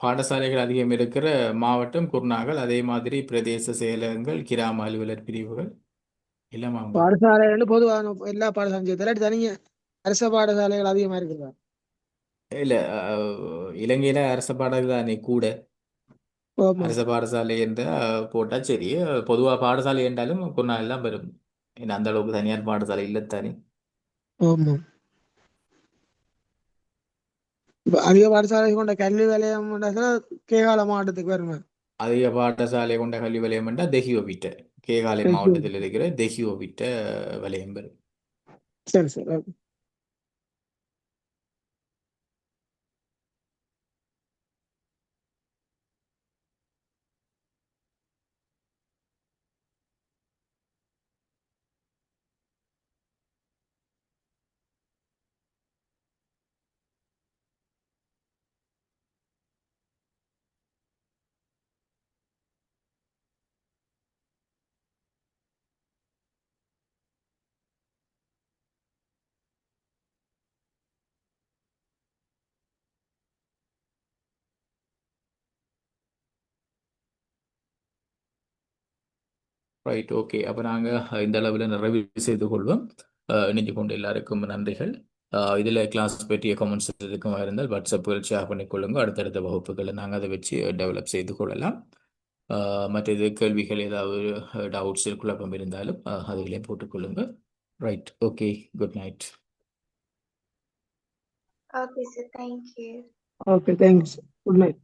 பாடசாலைகள் அதிகம் இருக்கிற மாவட்டம் குருநாகல். அதே மாதிரி பிரதேச செயலகங்கள், கிராம அலுவலர் பிரிவுகள் எல்லாம் பாடசாலைகள் பொதுவான எல்லா பாடசாலையும் தனிங்க அரச பாடசாலைகள் அதிகமா இருக்குதா? இல்ல, இலங்கையில அரச பாடசாலை கூட அரச பாடசாலை என்ற போட்டா சரி. பொதுவா பாடசாலை என்றாலும் குருநாகல் தான் வரும். ஏன்னா அந்த அளவுக்கு தனியார் பாடசாலை இல்லத்தானே. அதிக பாடசாலை கொண்ட கல்வி வலயம் கேகால மாவட்டத்துக்கு வருமா? அதிக பாடசாலை கொண்ட கல்வி வலயம் என்றால் தெஹியோவிட்ட, கேகாலை மாவட்டத்தில் இருக்கிற தெஹியோவிட்ட வலயம் வரும். சரி சார். Right, okay. அப்போ நாங்கள் இந்த அளவில் நிறைவு செய்து கொள்வோம். இணைஞ்சு கொண்டு எல்லாருக்கும் நன்றிகள். இதில் கிளாஸ் பற்றிய கமெண்ட்ஸ் எதுக்கும் இருந்தால் வாட்ஸ்அப்பில் ஷேர் பண்ணிக்கொள்ளுங்க. அடுத்தடுத்த வகுப்புகளை நாங்கள் அதை வச்சு டெவலப் செய்து கொள்ளலாம். மற்றது கேள்விகள் ஏதாவது டவுட்ஸ் குழப்பம் இருந்தாலும் அதுகளையும் போட்டுக்கொள்ளுங்க. Right, okay, good night. Okay sir, thank you. Okay, thanks. Good night.